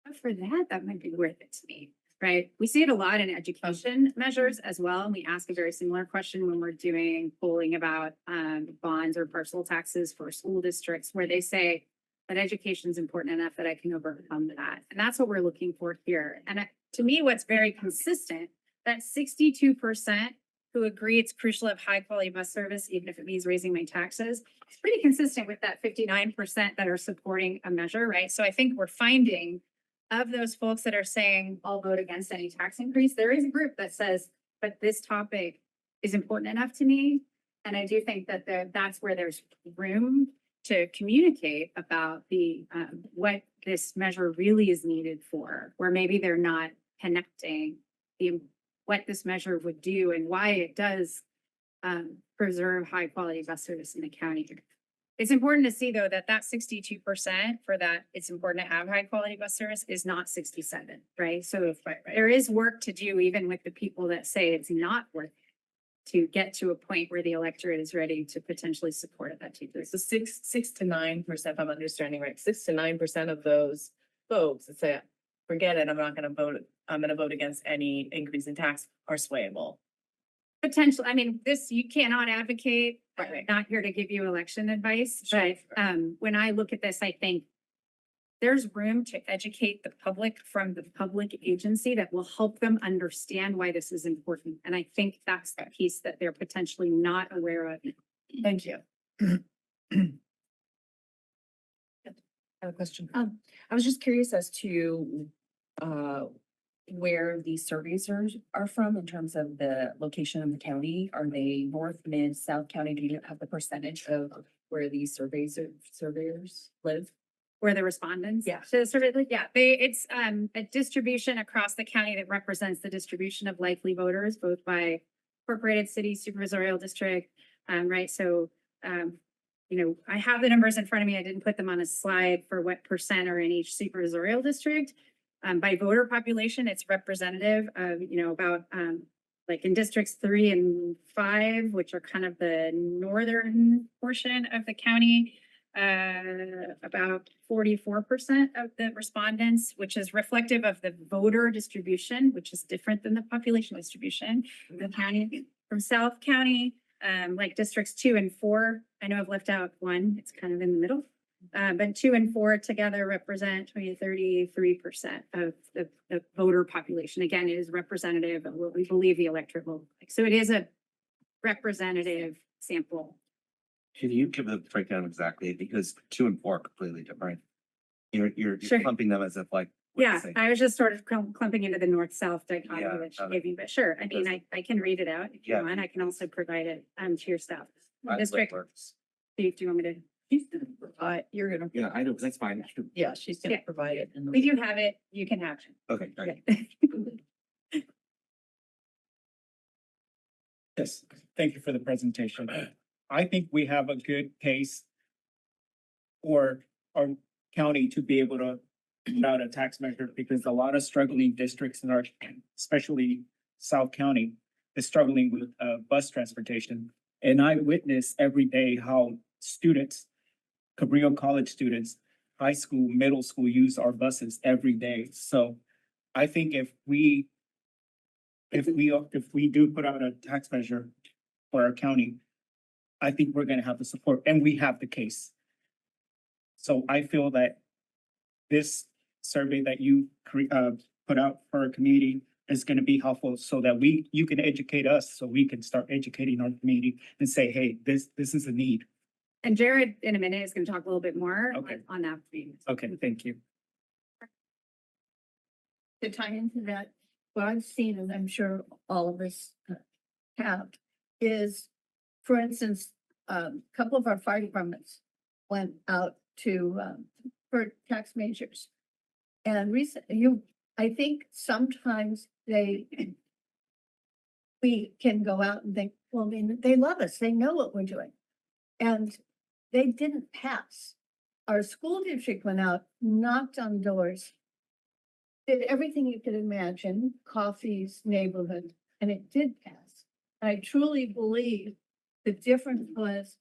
But for that might be worth it to me, right? We see it a lot in education measures as well. And we ask a very similar question when we're doing polling about bonds or parcel taxes for school districts, where they say that education is important enough that I can overcome that. And that's what we're looking for here. And to me, what's very consistent that 62% who agree it's crucial to have high quality bus service, even if it means raising my taxes, it's pretty consistent with that 59% that are supporting a measure, right? So I think we're finding of those folks that are saying, I'll vote against any tax increase, there is a group that says, but this topic is important enough to me. And I do think that that's where there's room to communicate about the, what this measure really is needed for, where maybe they're not connecting what this measure would do and why it does preserve high quality bus service in the county. It's important to see though that 62% for that it's important to have high quality bus service is not 67, right? So there is work to do even with the people that say it's not worth it to get to a point where the electorate is ready to potentially support it that 2%.
So 6 to 9%, if I'm understanding right, 6 to 9% of those folks that say, forget it, I'm not gonna vote, I'm gonna vote against any increase in tax are swayable.
Potential, I mean, this, you cannot advocate,
Right.
not here to give you election advice,
Sure,
but when I look at this, I think there's room to educate the public from the public agency that will help them understand why this is important. And I think that's the piece that they're potentially not aware of.
Thank you. I have a question. I was just curious as to where these surveys are from in terms of the location of the county. Are they North, Mid, South County? Do you have the percentage of where these surveyors live?
Where the respondents?
Yeah.
So sort of, yeah, it's a distribution across the county that represents the distribution of likely voters, both by incorporated city, supervisorial district, right? So, you know, I have the numbers in front of me. I didn't put them on a slide for what percent are in each supervisorial district. By voter population, it's representative of, you know, about, like in districts 3 and 5, which are kind of the northern portion of the county. About 44% of the respondents, which is reflective of the voter distribution, which is different than the population distribution in the county. From South County, like districts 2 and 4, I know I've left out 1, it's kind of in the middle. But 2 and 4 together represent 33% of the voter population. Again, it is representative of what we believe the electorate will look like. So it is a representative sample.
Can you give a breakdown exactly? Because 2 and 4 are completely different. You're
Sure.
clumping them as if like. what to
Yeah,
say.
I was just sort of clumping into the north-south dichotomy
Yeah,
that she
okay.
gave you, but sure, I mean, I can read it out if you
Yeah.
want. I can also provide it to your staff.
That
District,
works.
do you want me to?
She's gonna provide, you're gonna,
Yeah, I know, that's fine.
yeah, she's gonna
Yeah.
provide it. in the-
We do have it, you can have it.
Okay, all right.
Okay.
Yes, thank you for the presentation. I think we have a good case for our county to be able to put out a tax measure because a lot of struggling districts in our, especially South County, is struggling with bus transportation. And I witness every day how students, Cabrillo College students, high school, middle school use our buses every day. So I think if we do put out a tax measure for our county, I think we're gonna have the support and we have the case. So I feel that this survey that you put out for our community is gonna be helpful so that you can educate us, so we can start educating our community and say, hey, this is a need.
And Jared, in a minute, is gonna talk a little bit more
Okay.
on that.
Okay, thank you.
To tie into that, what I've seen, and I'm sure all of us have, is, for instance, a couple of our fire departments went out to, for tax measures. And I think sometimes we can go out and think, well, they love us, they know what we're doing. And they didn't pass. Our school district went out, knocked on doors, did everything you could imagine, Coffee's neighborhood, and it did pass. I truly believe the difference was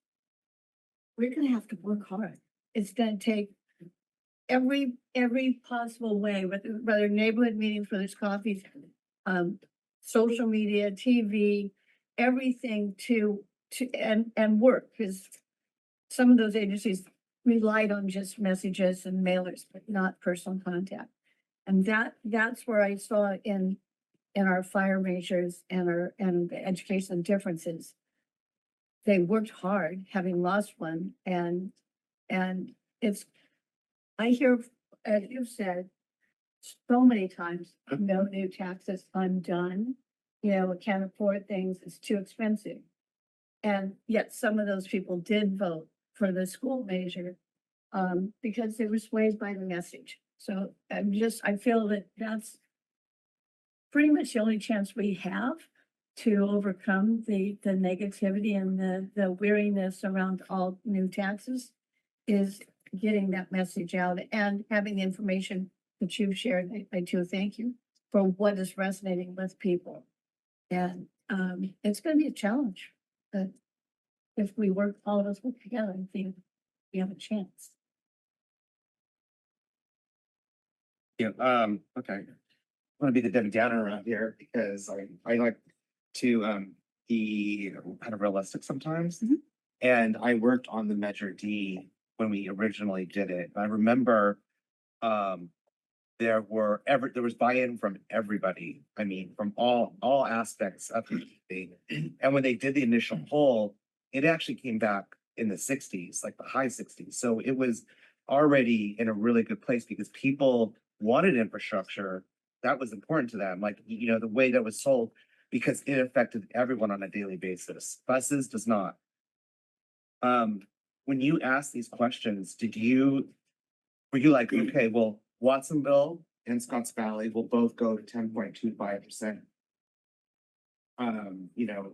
we're gonna have to work hard. It's gonna take every possible way, whether neighborhood meetings, whether it's coffees, social media, TV, everything and work, because some of those agencies relied on just messages and mailers, but not personal contact. And that's where I saw in and our fire measures and the education differences. They worked hard, having lost one, and it's, I hear, as you've said, so many times, no new taxes, undone. You know, we can't afford things, it's too expensive. And yet some of those people did vote for the school measure because they were swayed by the message. So I feel that that's pretty much the only chance we have to overcome the negativity and the weariness around all new taxes is getting that message out and having the information that you've shared. I do thank you for what is resonating with people. And it's gonna be a challenge, but if we work, all of us work together, I think we have a chance.
Yeah, okay. I'm gonna be the Debbie Downer around here because I like to be kind of realistic sometimes. And I worked on the Measure D when we originally did it. I remember there was buy-in from everybody. I mean, from all aspects of the thing. And when they did the initial poll, it actually came back in the 60s, like the high 60s. So it was already in a really good place because people wanted infrastructure that was important to them. Like, you know, the way that was sold, because it affected everyone on a daily basis. Buses does not. When you asked these questions, were you like, okay, well, Watsonville and Scotts Valley will both go to 10.25%. You know,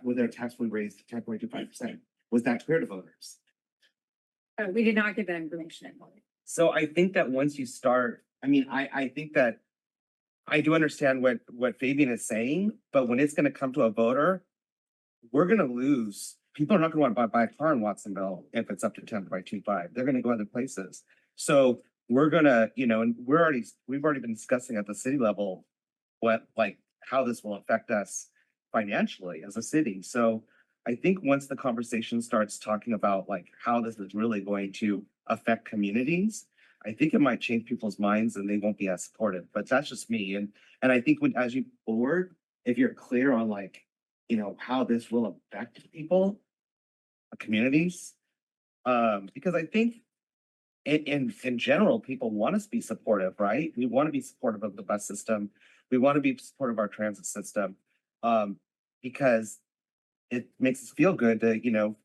with their tax will raise to 10.25%. Was that clear to voters?
We did not get that information.
So I think that once you start, I mean, I think that I do understand what Fabian is saying, but when it's gonna come to a voter, we're gonna lose. People are not gonna want to buy a car in Watsonville if it's up to 10.25. They're gonna go other places. So we're gonna, you know, and we've already been discussing at the city level how this will affect us financially as a city. So I think once the conversation starts talking about like how this is really going to affect communities, I think it might change people's minds and they won't be as supportive. But that's just me. And I think as you move forward, if you're clear on like, you know, how this will affect people, communities, because I think in general, people want us to be supportive, right? We want to be supportive of the bus system. We want to be supportive of our transit system, because it makes us feel good to, you know,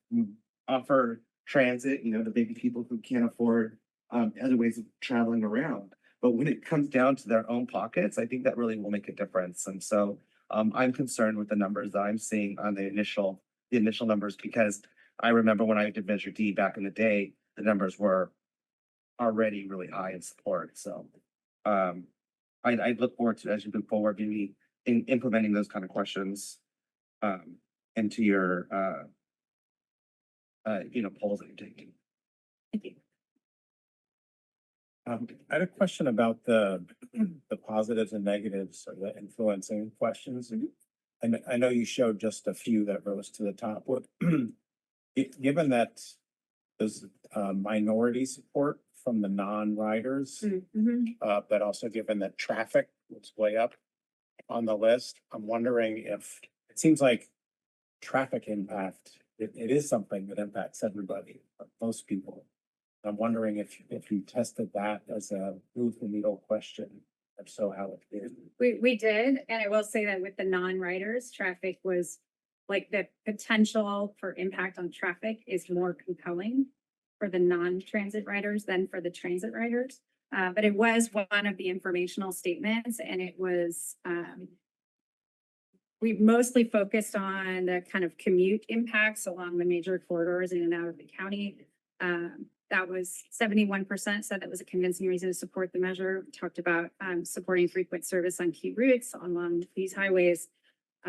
offer transit, you know, to maybe people who can't afford other ways of traveling around. But when it comes down to their own pockets, I think that really will make a difference. And so I'm concerned with the numbers that I'm seeing on the initial numbers, because I remember when I did Measure D back in the day, the numbers were already really high in support. So I look forward to, as you move forward, maybe in implementing those kind of questions into your you know, polls that you're taking.
Thank you.
I had a question about the positives and negatives of the influencing questions. And I know you showed just a few that rose to the top. What, given that there's minority support from the non-riders, but also given that traffic was way up on the list, I'm wondering if it seems like traffic impact, it is something that impacts everybody, most people. I'm wondering if you tested that as a move the needle question, if so, how it did.
We did, and I will say that with the non-riders, traffic was like the potential for impact on traffic is more compelling for the non-transit riders than for the transit riders. But it was one of the informational statements, and it was we mostly focused on the kind of commute impacts along the major corridors in and out of the county. That was 71% said that was a convincing reason to support the measure. We talked about supporting frequent service on key routes along these highways,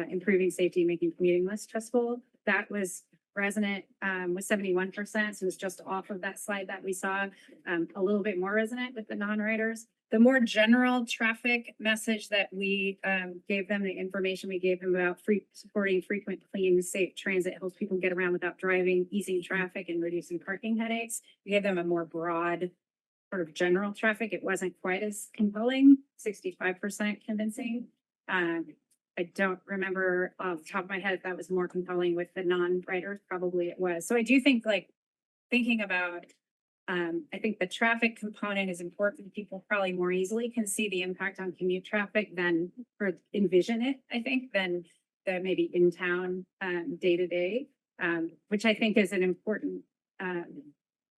improving safety, making commuting less stressful. That was resonant with 71%. So it was just off of that slide that we saw, a little bit more resonant with the non-riders. The more general traffic message that we gave them, the information we gave them about supporting frequent, clean, safe transit helps people get around without driving, easing traffic and reducing parking headaches. We gave them a more broad sort of general traffic, it wasn't quite as compelling, 65% convincing. I don't remember off the top of my head if that was more compelling with the non-writers, probably it was. So I do think like thinking about, I think the traffic component is important. People probably more easily can see the impact on commute traffic than or envision it, I think, than the maybe in town day to day, which I think is an important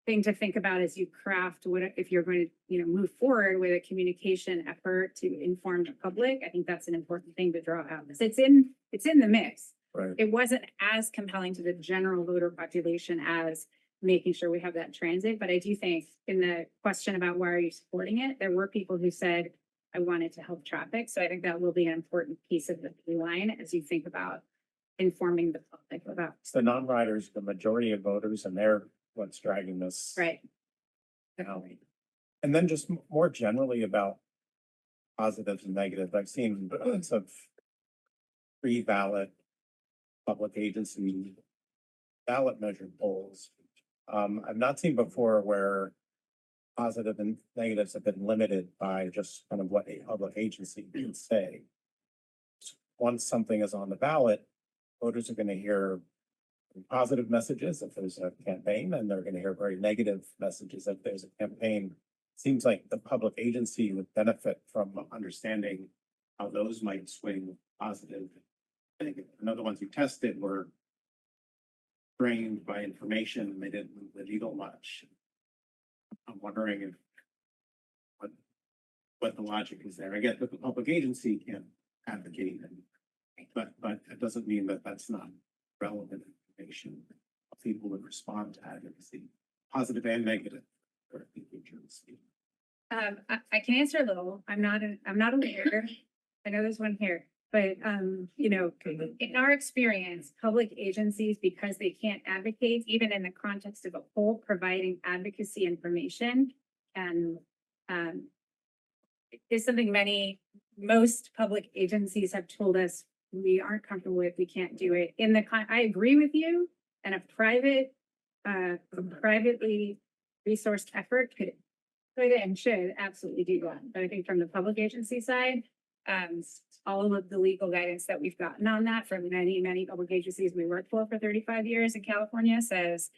thing to think about as you craft what if you're going to move forward with a communication effort to inform the public. I think that's an important thing to draw out. It's in the mix.
Right.
It wasn't as compelling to the general voter population as making sure we have that transit, but I do think in the question about why are you supporting it, there were people who said I wanted to help traffic. So I think that will be an important piece of the through line as you think about informing the public about.
It's the non-riders, the majority of voters, and they're what's dragging this.
Right.
out. And then just more generally about positives and negatives, I've seen lots of pre-ballot public agency ballot measure polls. I've not seen before where positive and negatives have been limited by just kind of what a public agency can say. Once something is on the ballot, voters are going to hear positive messages if there's a campaign, and they're going to hear very negative messages if there's a campaign. Seems like the public agency would benefit from understanding how those might swing positive. Negative. And other ones you tested were drained by information and they didn't move the needle much. I'm wondering if what the logic is there. I get that the public agency can advocate, but it doesn't mean that that's not relevant information. People would respond to advocacy, positive and negative.
I can answer a little. I'm not a lawyer. I know there's one here, but in our experience, public agencies, because they can't advocate, even in the context of a poll, providing advocacy information and is something most public agencies have told us we aren't comfortable with, we can't do it. I agree with you, and a privately resourced effort could and should absolutely do that. But I think from the public agency side, all of the legal guidance that we've gotten on that from many public agencies we worked for 35 years in California says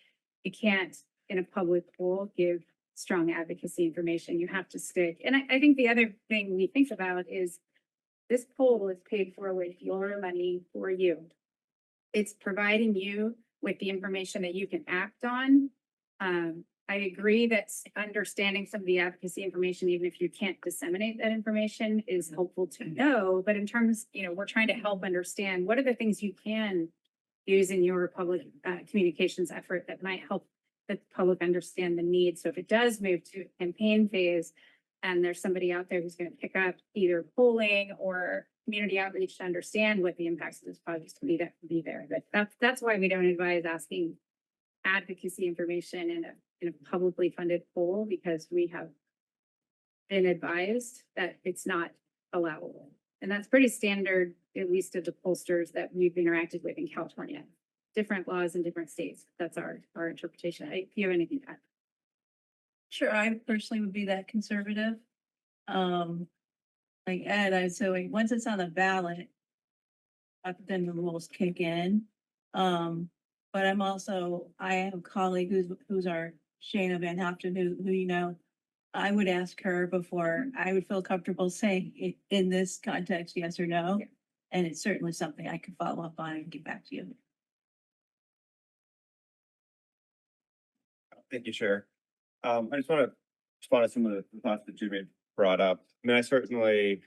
you can't, in a public poll, give strong advocacy information. You have to stick. And I think the other thing we think about is this poll is paid for with your money for you. It's providing you with the information that you can act on. I agree that understanding some of the advocacy information, even if you can't disseminate that information, is helpful to know. But in terms, we're trying to help understand what are the things you can use in your public communications effort that might help the public understand the need. So if it does move to a campaign phase and there's somebody out there who's going to pick up either polling or community outreach to understand what the impacts of this project will be there. But that's why we don't advise asking advocacy information in a publicly funded poll, because we have been advised that it's not allowable. And that's pretty standard, at least of the pollsters that we've interacted with in California. Different laws in different states. That's our interpretation. If you have anything to add.
Sure, I personally would be that conservative. Like Ed, I'd say like, once it's on the ballot, then the rules kick in. But I have a colleague who's our Shayna Van Hopton, who I would ask her before I would feel comfortable saying it in this context, yes or no.
Yeah.
And it's certainly something I could follow up on and get back to you.
Thank you, Chair. I just want to respond to some of the thoughts that Jimmy brought up. I mean, I certainly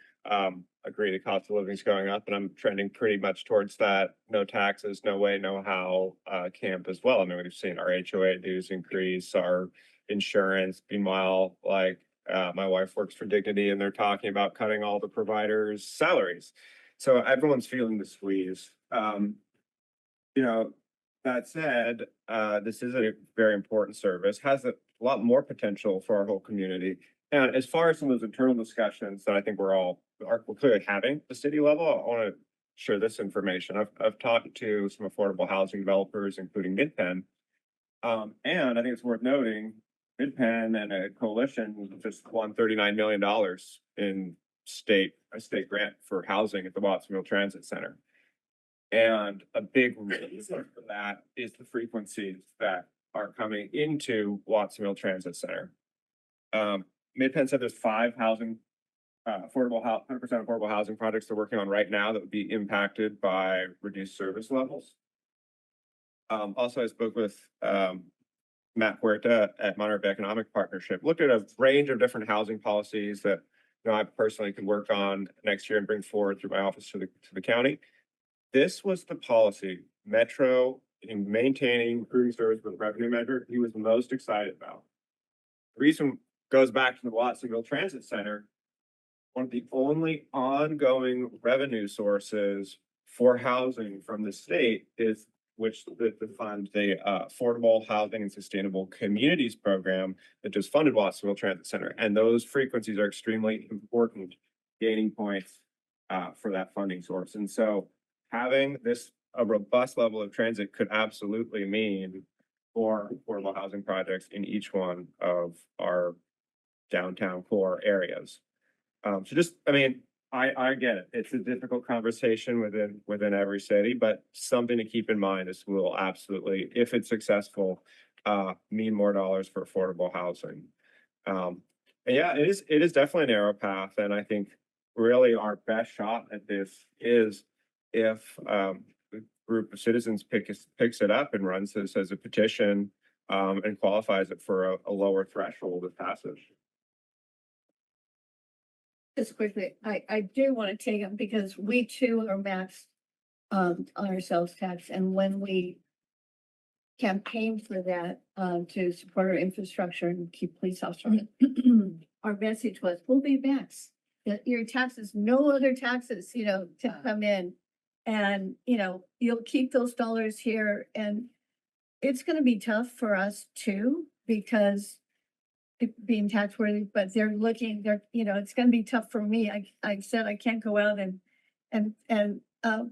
agree the cost of living is going up, and I'm trending pretty much towards that. No taxes, no way, no how camp as well. I mean, we've seen our HOA dues increase, our insurance. Meanwhile, my wife works for Dignity, and they're talking about cutting all the providers' salaries. So everyone's feeling the squeeze. That said, this is a very important service, has a lot more potential for our whole community. And as far as some of those internal discussions that I think we're clearly having at the city level, I want to share this information. I've talked to some affordable housing developers, including Midpen. And I think it's worth noting, Midpen and a coalition just won $39 million in a state grant for housing at the Watsonville Transit Center. And a big reason for that is the frequencies that are coming into Watsonville Transit Center. Midpen said there's 5 housing, 100% affordable housing projects they're working on right now that would be impacted by reduced service levels. Also, I spoke with Matt Huerta at Monterey Economic Partnership, looked at a range of different housing policies that I personally can work on next year and bring forward through my office to the county. This was the policy Metro in maintaining recruiting service with revenue measure he was most excited about. The reason goes back to the Watsonville Transit Center. One of the only ongoing revenue sources for housing from the state is the fund, the Affordable Housing and Sustainable Communities Program that just funded Watsonville Transit Center. And those frequencies are extremely important gaining points for that funding source. And so having a robust level of transit could absolutely mean more affordable housing projects in each one of our downtown core areas. I get it. It's a difficult conversation within every city, but something to keep in mind is will absolutely, if it's successful, mean more dollars for affordable housing. And yeah, it is definitely a narrow path, and I think really our best shot at this is if a group of citizens picks it up and runs this as a petition and qualifies it for a lower threshold of passage.
Just quickly, I do want to take them because we too are maxed on our sales tax, and when we campaign for that to support our infrastructure and keep police officers, our message was, we'll be maxed. Your taxes, no other taxes, to come in, and you'll keep those dollars here, and it's going to be tough for us too because being tax worthy, but it's going to be tough for me. I said I can't go out and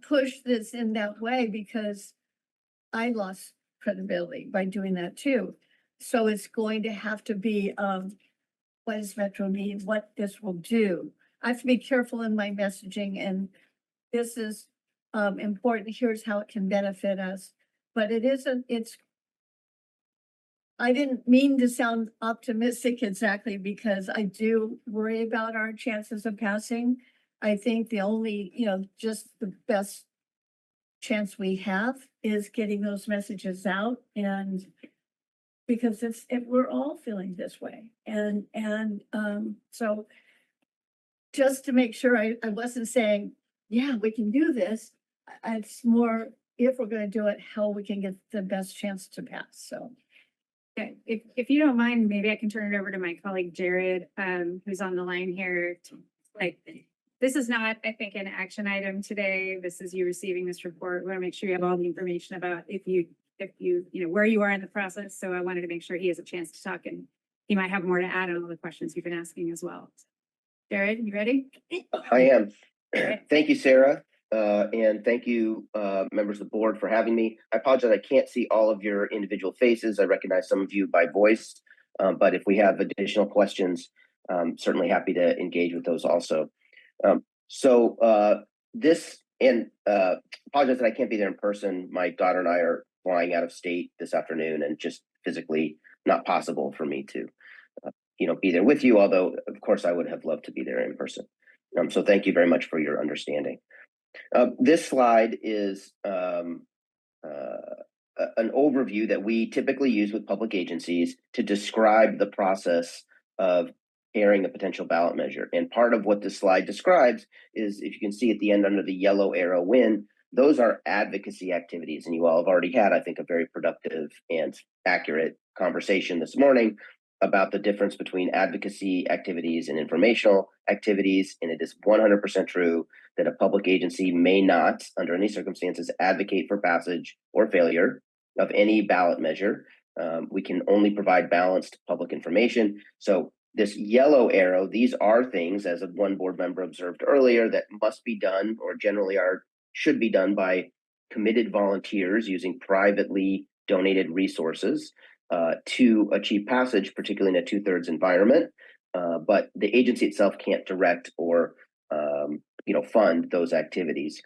push this in that way because I lost credibility by doing that too. So it's going to have to be, what does Metro need? What this will do? I have to be careful in my messaging, and this is important. Here's how it can benefit us, but I didn't mean to sound optimistic exactly because I do worry about our chances of passing. I think the only, just the best chance we have is getting those messages out, and because we're all feeling this way. And so just to make sure I wasn't saying, yeah, we can do this. It's more, if we're going to do it, how we can get the best chance to pass. So.
Okay, if you don't mind, maybe I can turn it over to my colleague Jared, who's on the line here. This is not, I think, an action item today. This is you receiving this report. We want to make sure you have all the information about if you where you are in the process. So I wanted to make sure he has a chance to talk, and he might have more to add on all the questions you've been asking as well. Jared, you ready?
I am. Thank you, Sarah. And thank you, members of the board, for having me. I apologize, I can't see all of your individual faces. I recognize some of you by voice, but if we have additional questions, certainly happy to engage with those also. Apologize that I can't be there in person. My daughter and I are flying out of state this afternoon, and just physically not possible for me to, be there with you, although, of course, I would have loved to be there in person. So thank you very much for your understanding. This slide is an overview that we typically use with public agencies to describe the process of carrying a potential ballot measure. And part of what this slide describes is, if you can see at the end under the yellow arrow win, those are advocacy activities. And you all have already had, I think, a very productive and accurate conversation this morning about the difference between advocacy activities and informational activities. And it is 100% true that a public agency may not, under any circumstances, advocate for passage or failure of any ballot measure. We can only provide balanced public information. So this yellow arrow, these are things, as one board member observed earlier, that must be done, or generally should be done by committed volunteers using privately donated resources. to achieve passage, particularly in a 2/3 environment. But the agency itself can't direct or fund those activities.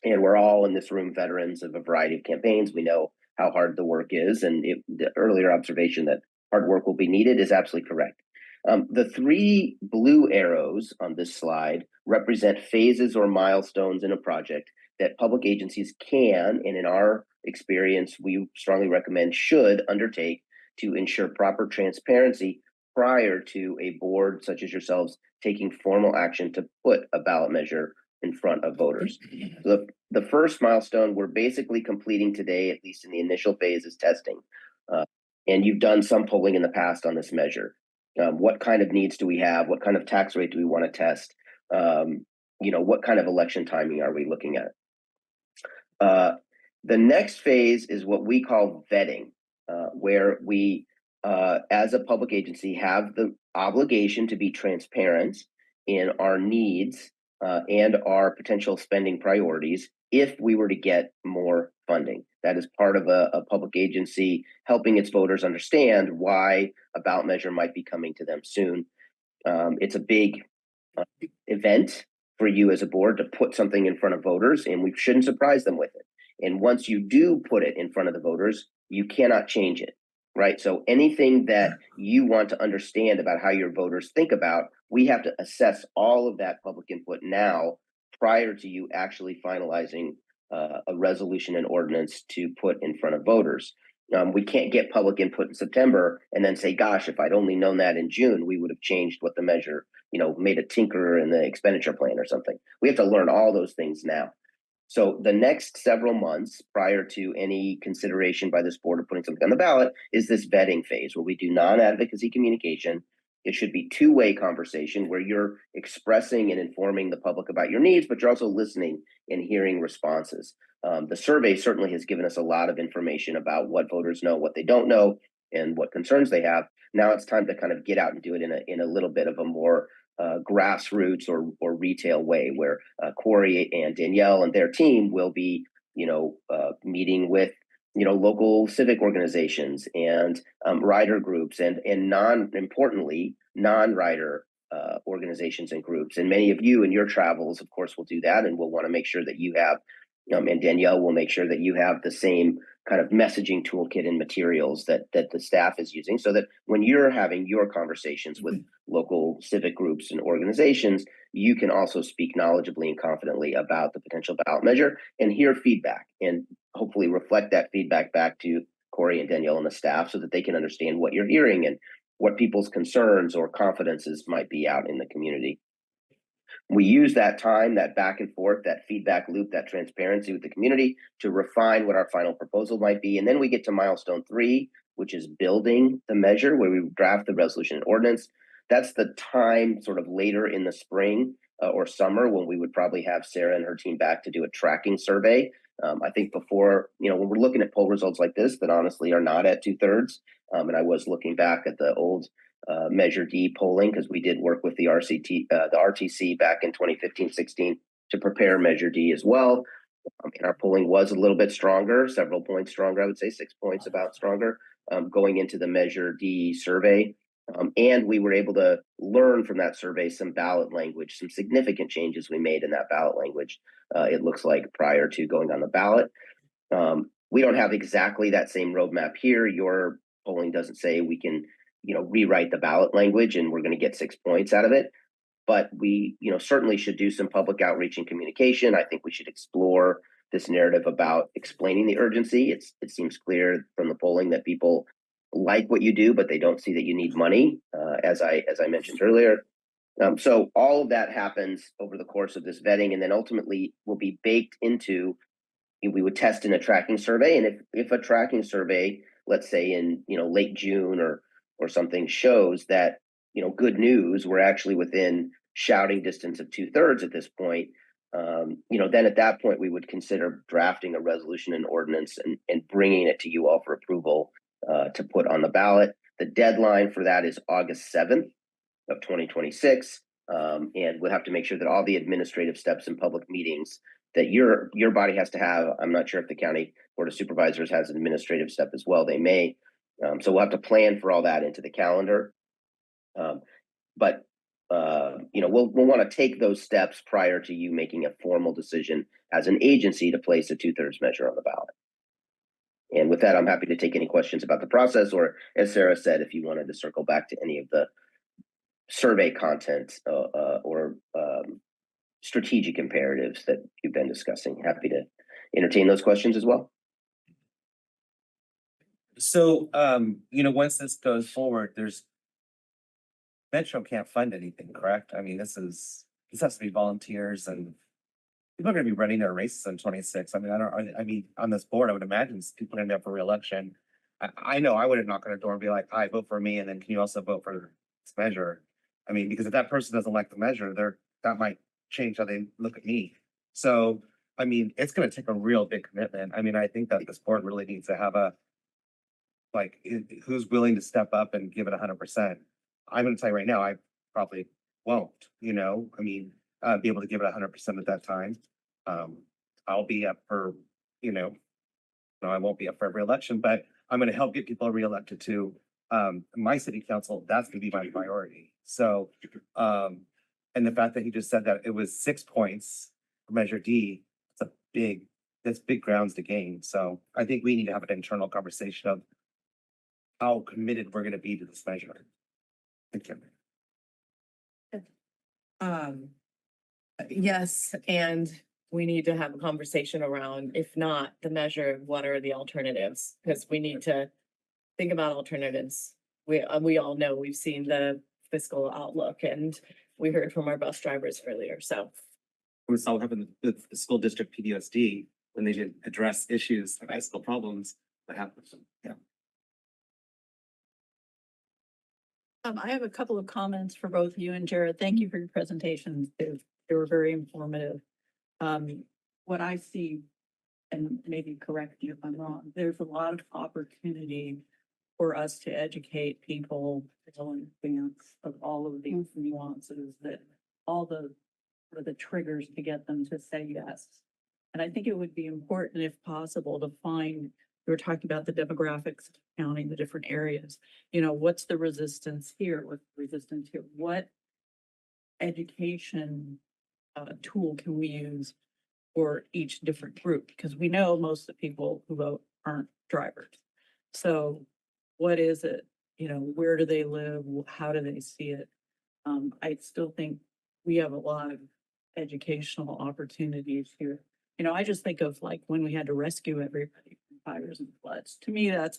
And we're all in this room veterans of a variety of campaigns. We know how hard the work is, and the earlier observation that hard work will be needed is absolutely correct. The 3 blue arrows on this slide represent phases or milestones in a project that public agencies can, and in our experience, we strongly recommend should undertake to ensure proper transparency prior to a board such as yourselves taking formal action to put a ballot measure in front of voters. So the first milestone we're basically completing today, at least in the initial phase, is testing. And you've done some polling in the past on this measure. What kind of needs do we have? What kind of tax rate do we want to test? What kind of election timing are we looking at? The next phase is what we call vetting, where we, as a public agency, have the obligation to be transparent in our needs and our potential spending priorities if we were to get more funding. That is part of a public agency helping its voters understand why a ballot measure might be coming to them soon. It's a big event for you as a board to put something in front of voters, and we shouldn't surprise them with it. And once you do put it in front of the voters, you cannot change it, right? So anything that you want to understand about how your voters think about, we have to assess all of that public input now prior to you actually finalizing a resolution and ordinance to put in front of voters. We can't get public input in September and then say, gosh, if I'd only known that in June, we would have changed what the measure, made a tinker in the expenditure plan or something. We have to learn all those things now. So the next several months prior to any consideration by this board of putting something on the ballot is this vetting phase where we do non-advocacy communication. It should be two-way conversation where you're expressing and informing the public about your needs, but you're also listening and hearing responses. The survey certainly has given us a lot of information about what voters know, what they don't know, and what concerns they have. Now it's time to kind of get out and do it in a little bit of a more grassroots or retail way, where Corey and Danielle and their team will be, meeting with local civic organizations and rider groups and non-rider organizations and groups. And many of you in your travels, of course, will do that, and we'll want to make sure that you have, and Danielle will make sure that you have the same kind of messaging toolkit and materials that the staff is using, so that when you're having your conversations with local civic groups and organizations, you can also speak knowledgeably and confidently about the potential ballot measure and hear feedback and hopefully reflect that feedback back to Corey and Danielle and the staff so that they can understand what you're hearing and what people's concerns or confidences might be out in the community. We use that time, that back and forth, that feedback loop, that transparency with the community to refine what our final proposal might be. And then we get to milestone 3, which is building the measure, where we draft the resolution and ordinance. That's the time sort of later in the spring or summer when we would probably have Sarah and her team back to do a tracking survey. I think before, when we're looking at poll results like this that honestly are not at 2/3, and I was looking back at the old Measure D polling, because we did work with the RTC back in 2015-16 to prepare Measure D as well. And our polling was a little bit stronger, several points stronger, I would say 6 points about stronger, going into the Measure D survey. And we were able to learn from that survey some ballot language, some significant changes we made in that ballot language, it looks like, prior to going on the ballot. We don't have exactly that same roadmap here. Your polling doesn't say we can rewrite the ballot language and we're going to get 6 points out of it. But we, certainly should do some public outreach and communication. I think we should explore this narrative about explaining the urgency. It seems clear from the polling that people like what you do, but they don't see that you need money, as I mentioned earlier. So all of that happens over the course of this vetting, and then ultimately will be baked into. We would test in a tracking survey, and if a tracking survey, let's say in late June or something, shows that good news, we're actually within shouting distance of 2/3 at this point, then at that point we would consider drafting a resolution and ordinance and bringing it to you all for approval to put on the ballot. The deadline for that is August 7th of 2026, and we'll have to make sure that all the administrative steps in public meetings that your body has to have. I'm not sure if the county board of supervisors has an administrative step as well. They may. So we'll have to plan for all that into the calendar. But we'll want to take those steps prior to you making a formal decision as an agency to place a 2/3 measure on the ballot. And with that, I'm happy to take any questions about the process, or as Sarah said, if you wanted to circle back to any of the survey content or strategic imperatives that you've been discussing, happy to entertain those questions as well.
So, once this goes forward, Metro can't fund anything, correct? I mean, this has to be volunteers and people are gonna be running their races in 26. I mean, on this board, I would imagine people are gonna be up for reelection. I know I wouldn't knock on a door and be like, hi, vote for me, and then can you also vote for this measure? I mean, because if that person doesn't like the measure, that might change how they look at me. So, I mean, it's gonna take a real big commitment. I mean, I think that this board really needs to have who's willing to step up and give it 100%. I'm gonna tell you right now, I probably won't, I mean, be able to give it 100% at that time. I'll be up for, no, I won't be up for every election, but I'm gonna help get people reelected to my city council. That's gonna be my priority. So, and the fact that he just said that it was 6 points for Measure D, that's big grounds to gain. So I think we need to have an internal conversation of how committed we're gonna be to this measure. Thank you.
Yes, and we need to have a conversation around, if not the measure, what are the alternatives? Because we need to think about alternatives. We all know, we've seen the fiscal outlook and we heard from our bus drivers earlier, so.
We saw what happened with the school district PDSD when they didn't address issues like bicycle problems that happened. Yeah.
I have a couple of comments for both you and Jared. Thank you for your presentations. They were very informative. What I see, and maybe correct me if I'm wrong, there's a lot of opportunity for us to educate people in advance of all of these nuances, that all the triggers to get them to say yes. And I think it would be important, if possible, to find, we were talking about the demographics of the county, the different areas. What's the resistance here? What's the resistance here? What education tool can we use for each different group? Because we know most of the people who vote aren't drivers. So what is it? Where do they live? How do they see it? I still think we have a lot of educational opportunities here. I just think of when we had to rescue everybody from fires and floods. To me, that's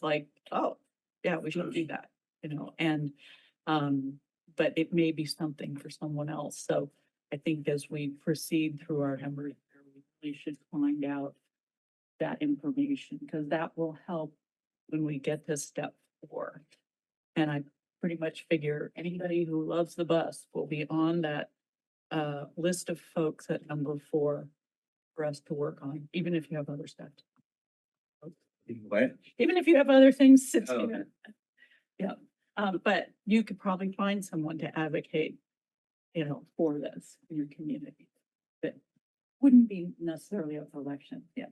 oh, yeah, we should do that, and but it may be something for someone else. So I think as we proceed through our numbers, we really should find out that information, because that will help when we get to step 4. And I pretty much figure anybody who loves the bus will be on that list of folks at number 4 for us to work on, even if you have other stuff.
What?
Even if you have other things to
Oh.
do. Yeah. But you could probably find someone to advocate, for this in your community that wouldn't be necessarily up for election. Yeah.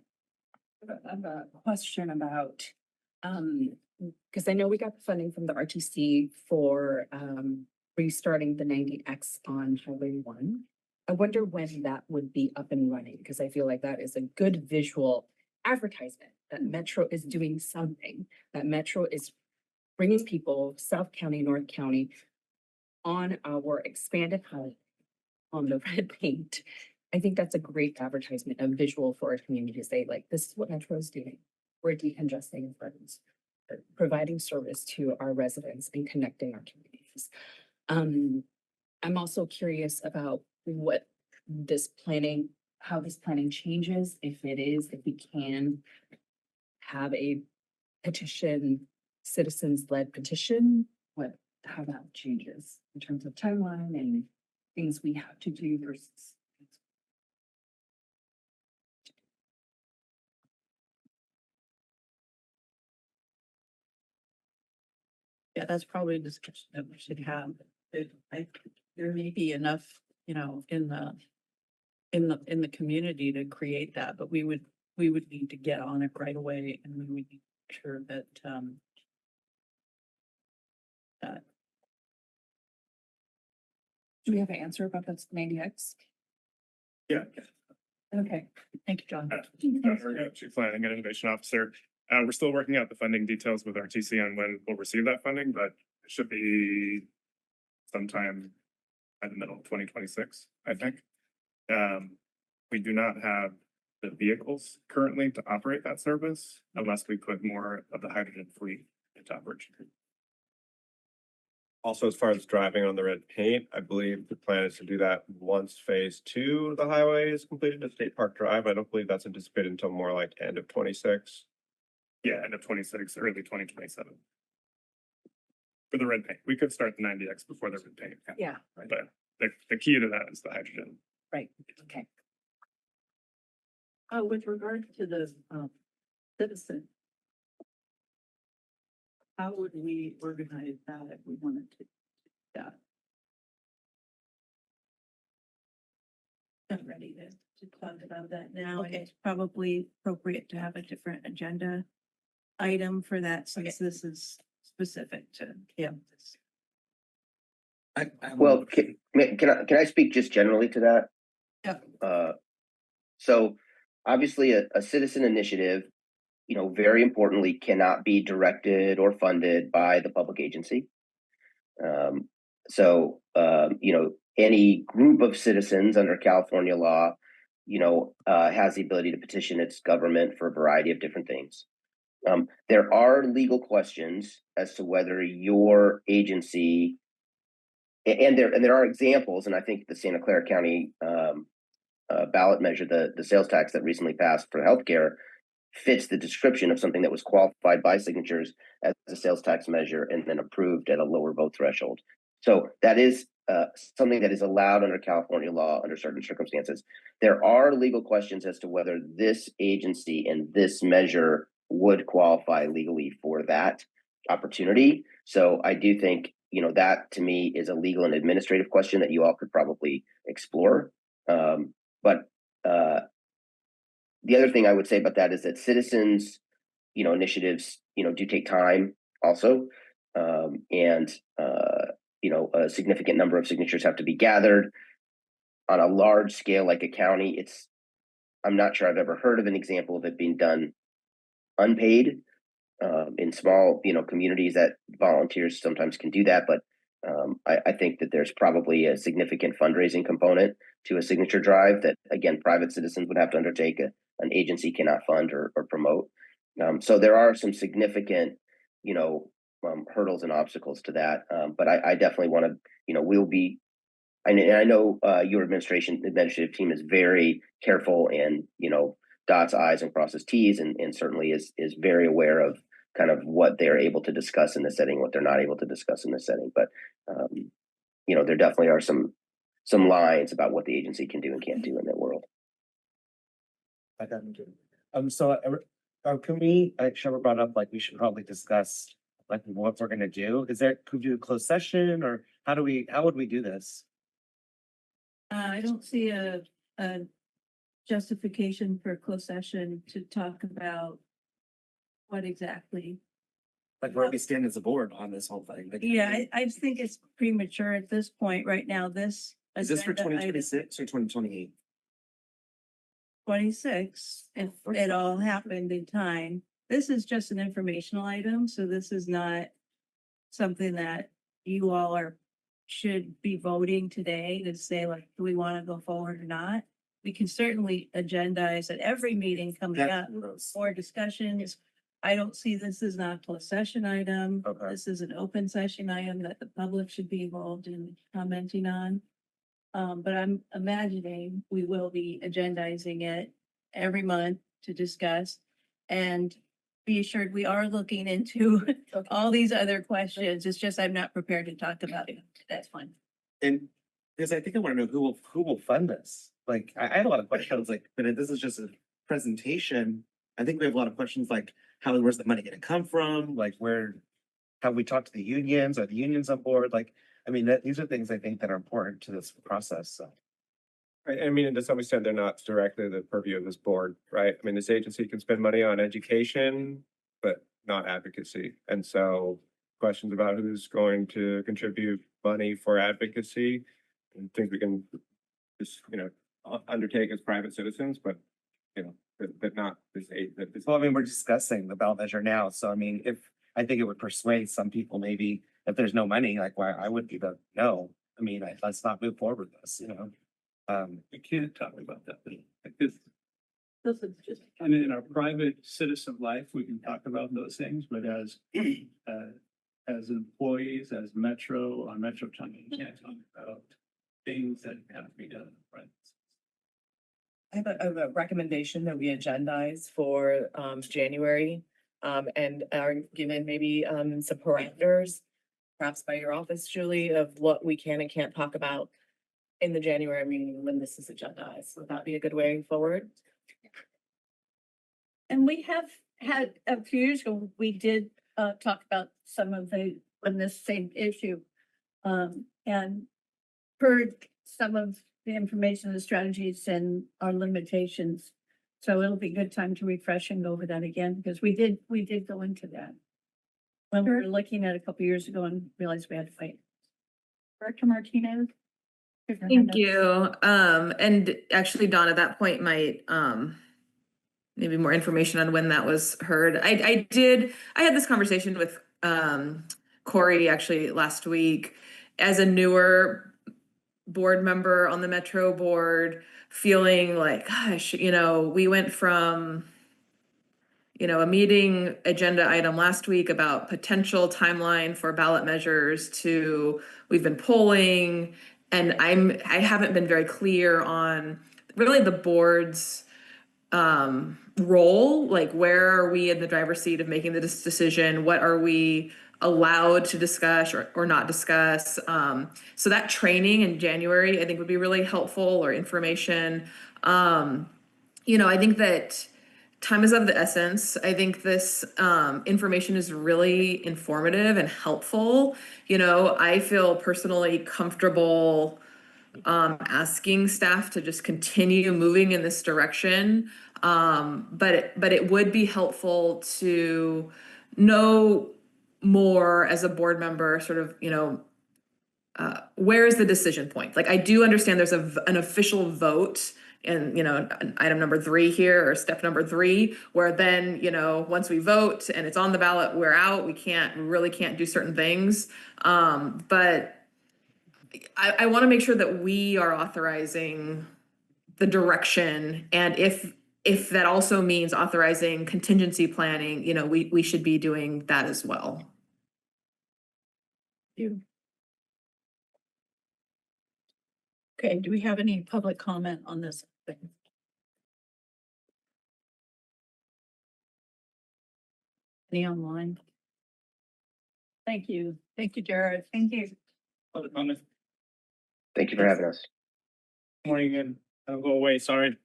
I have a question about, because I know we got funding from the RTC for restarting the 90X on Highway 1. I wonder when that would be up and running, because I feel like that is a good visual advertisement that Metro is doing something, that Metro is bringing people, South County, North County, on our expanded highway on the red paint. I think that's a great advertisement, a visual for our community to say, this is what Metro is doing. We're decongesting roads, providing service to our residents and connecting our communities. I'm also curious about how this planning changes, if we can have a petition, citizens-led petition, how that changes in terms of timeline and things we have to do versus.
Yeah, that's probably a discussion that we should have. There may be enough, in the community to create that, but we would need to get on it right away, and we would need to make sure that that.
Do we have an answer about this 90X?
Yeah.
Okay.
Thank you, John.
Chief Planning and Innovation Officer. We're still working out the funding details with RTC on when we'll receive that funding, but it should be sometime in the middle of 2026, I think. We do not have the vehicles currently to operate that service unless we put more of the hydrogen fleet into operation.
Also, as far as driving on the red paint, I believe the plan is to do that once phase 2 of the highway is completed at State Park Drive. I don't believe that's anticipated until more like end of 26.
Yeah, end of 26, early 2027. For the red paint, we could start the 90X before the red paint.
Yeah.
But the key to that is the hydrogen.
Right, okay.
With regard to the citizen, how would we organize that if we wanted to do that?
I'm ready to talk about that now. And
Okay.
it's probably appropriate to have a different agenda item for that since this is specific to.
Yeah.
Well, can I speak just generally to that?
Yeah.
So obviously a citizen initiative, you know, very importantly, cannot be directed or funded by the public agency. You know, any group of citizens under California law, you know, has the ability to petition its government for a variety of different things. There are legal questions as to whether your agency, and there are examples, and I think the Santa Clara County ballot measure, the sales tax that recently passed for healthcare, fits the description of something that was qualified by signatures as a sales tax measure and then approved at a lower vote threshold. So that is something that is allowed under California law under certain circumstances. There are legal questions as to whether this agency and this measure would qualify legally for that opportunity. So I do think, you know, that to me is a legal and administrative question that you all could probably explore. But the other thing I would say about that is that citizens, you know, initiatives, you know, do take time also. You know, a significant number of signatures have to be gathered on a large scale, like a county. I'm not sure I've ever heard of an example of it being done unpaid. In small, you know, communities that volunteers sometimes can do that. But I think that there's probably a significant fundraising component to a signature drive that, again, private citizens would have to undertake. An agency cannot fund or promote. So there are some significant, you know, hurdles and obstacles to that. But I definitely want to, you know, we'll be, and I know your administrative team is very careful and, you know, dots I's and crosses T's and certainly is very aware of kind of what they're able to discuss in this setting, what they're not able to discuss in this setting. But, you know, there definitely are some lines about what the agency can do and can't do in that world.
I got into can we, Trevor brought up, like, we should probably discuss like what we're gonna do. Could we do a closed session or how would we do this?
I don't see a justification for closed session to talk about what exactly.
Like where we stand as a board on this whole thing? Like,
Yeah, I think it's premature at this point right now.
Is this for
agenda item-
2026 or 2028?
26, if it all happened in time. This is just an informational item, so this is not something that you all should be voting today to say like, do we want to go forward or not? We can certainly agendize at every meeting coming up for discussions. I don't see this as not a closed session item.
Okay.
This is an open session item that the public should be involved in commenting on. But I'm imagining we will be agendizing it every month to discuss and be assured we are looking into all these other questions. It's just I'm not prepared to talk about it. That's fine.
And because I think I want to know who will fund this. Like I had a lot of questions, like, but if this is just a presentation, I think we have a lot of questions like where's the money gonna come from? Like have we talked to the unions? Are the unions on board? Like, I mean, these are things I think that are important to this process, so.
I mean, and to some extent, they're not directly the purview of this board, right? I mean, this agency can spend money on education, but not advocacy. And so questions about who's going to contribute money for advocacy. And things we can just, undertake as private citizens, but, but not this aid, that this.
Well, I mean, we're discussing the ballot measure now, so I mean, if, I think it would persuade some people maybe if there's no money, like why I would be the no. I mean, let's not move forward with this,
We can't talk about that, because
This is just.
I mean, in our private citizen life, we can talk about those things, but as employees, as Metro, on Metro time, you can't talk about things that have to be done, right?
I have a recommendation that we agendize for January. And are given maybe some parameters, perhaps by your office, Julie, of what we can and can't talk about in the January meeting when this is agendized. Would that be a good way forward?
And we have had, a few years ago, we did talk about some of on this same issue. And heard some of the information, the strategies and our limitations. So it'll be a good time to refresh and go over that again, because we did go into that. When we were looking at a couple years ago and realized we had to fight. Director Martinez?
Thank you. And actually, Dawn, at that point might, maybe more information on when that was heard. I had this conversation with, Corey actually last week as a newer board member on the Metro board, feeling like, gosh, we went from, a meeting agenda item last week about potential timeline for ballot measures to we've been polling, and I haven't been very clear on really the board's role, like where are we in the driver's seat of making this decision? What are we allowed to discuss or not discuss? So that training in January, I think would be really helpful, or information. I think that time is of the essence. I think this information is really informative and helpful. I feel personally comfortable asking staff to just continue moving in this direction. But it would be helpful to know more as a board member, sort of, where is the decision point? Like, I do understand there's an official vote in, item number 3 here, or step number 3, where then, once we vote and it's on the ballot, we're out. We really can't do certain things. But I want to make sure that we are authorizing the direction, and if that also means authorizing contingency planning, we should be doing that as well.
Okay, do we have any public comment on this thing? Any online? Thank you. Thank you, Jared.
Thank you.
Other comments?
Thank you for having us.
Morning again. I'll go away, sorry.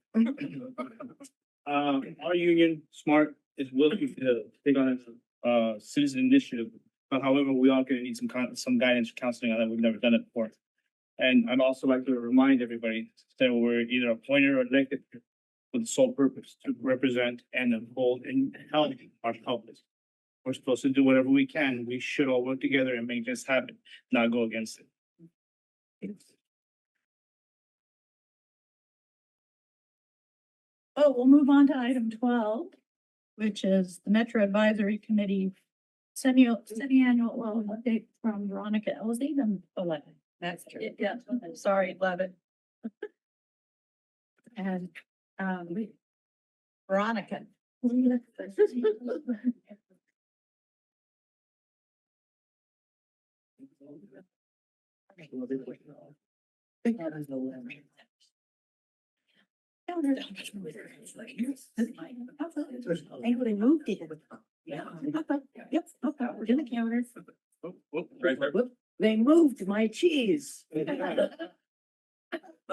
Our union, SMART, is willing to take on a citizen initiative, but however, we all gonna need some guidance or counseling on that. We've never done it before. And I'd also like to remind everybody that we're either appointed or elected with the sole purpose to represent and uphold and help our public. We're supposed to do whatever we can. We should all work together and make this happen, not go against it.
Oh, we'll move on to item 12, which is the Metro Advisory Committee semi-annual update from Veronica Elsie and 11.
That's true.
Yeah, sorry, 11. And Veronica.
They moved it.
Yeah. Yep, in the counter.
Right.
They moved my cheese.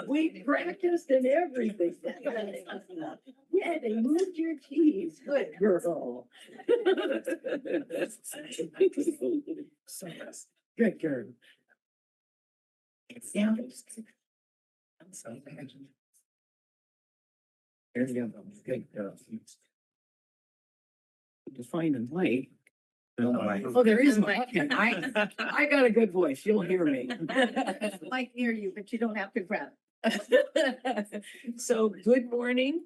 We practiced and everything. Yeah, they moved your cheese. Good girl. Good girl. Yeah.
There you go. Good. Defined in light. Oh,
there is one.
Okay, I got a good voice. You'll hear me.
Might hear you, but you don't have to grab.
So, good morning,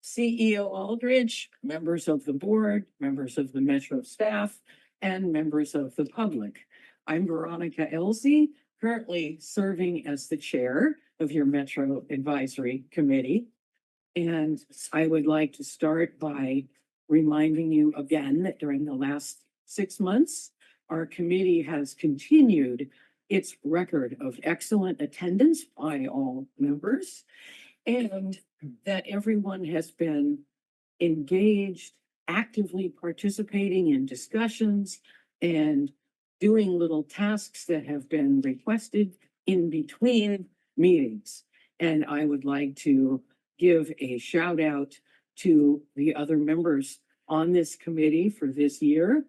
CEO Aldridge, members of the board, members of the Metro staff, and members of the public. I'm Veronica Elzey, currently serving as the chair of your Metro Advisory Committee. And I would like to start by reminding you again that during the last 6 months, our committee has continued its record of excellent attendance by all members, and that everyone has been engaged, actively participating in discussions and doing little tasks that have been requested in between meetings. And I would like to give a shout out to the other members on this committee for this year.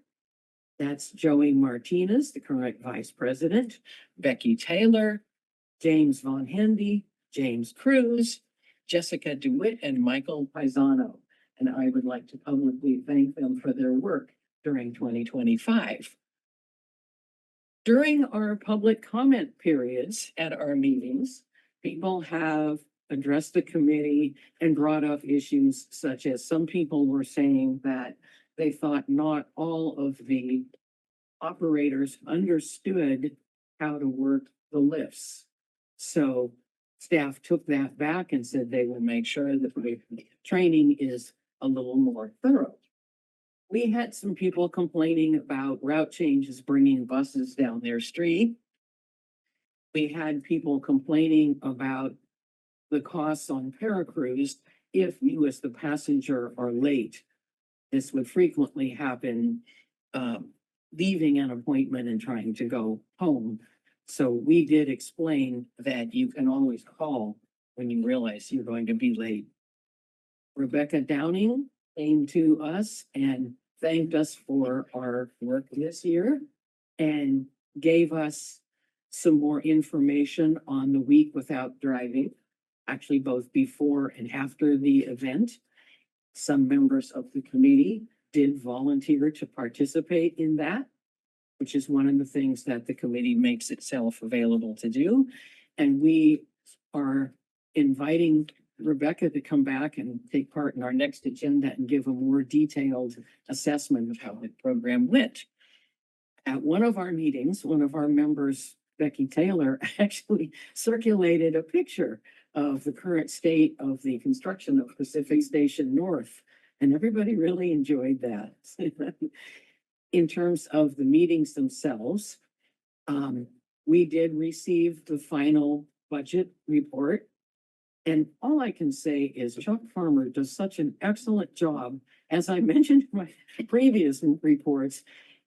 That's Joey Martinez, the current vice president, Becky Taylor, James Von Hendy, James Cruz, Jessica DeWitt, and Michael Paisano. And I would like to publicly thank them for their work during 2025. During our public comment periods at our meetings, people have addressed the committee and brought up issues such as some people were saying that they thought not all of the operators understood how to work the lifts. So staff took that back and said they will make sure that the training is a little more thorough. We had some people complaining about route changes bringing buses down their street. We had people complaining about the costs on Paracruz if you as the passenger are late. This would frequently happen, leaving an appointment and trying to go home. So we did explain that you can always call when you realize you're going to be late. Rebecca Downing came to us and thanked us for our work this year and gave us some more information on the week without driving, actually both before and after the event. Some members of the committee did volunteer to participate in that, which is one of the things that the committee makes itself available to do. And we are inviting Rebecca to come back and take part in our next agenda and give a more detailed assessment of how the program went. At one of our meetings, one of our members, Becky Taylor, actually circulated a picture of the current state of the construction of Pacific Station North, and everybody really enjoyed that. In terms of the meetings themselves, we did receive the final budget report. And all I can say is Chuck Farmer does such an excellent job. As I mentioned in my previous reports,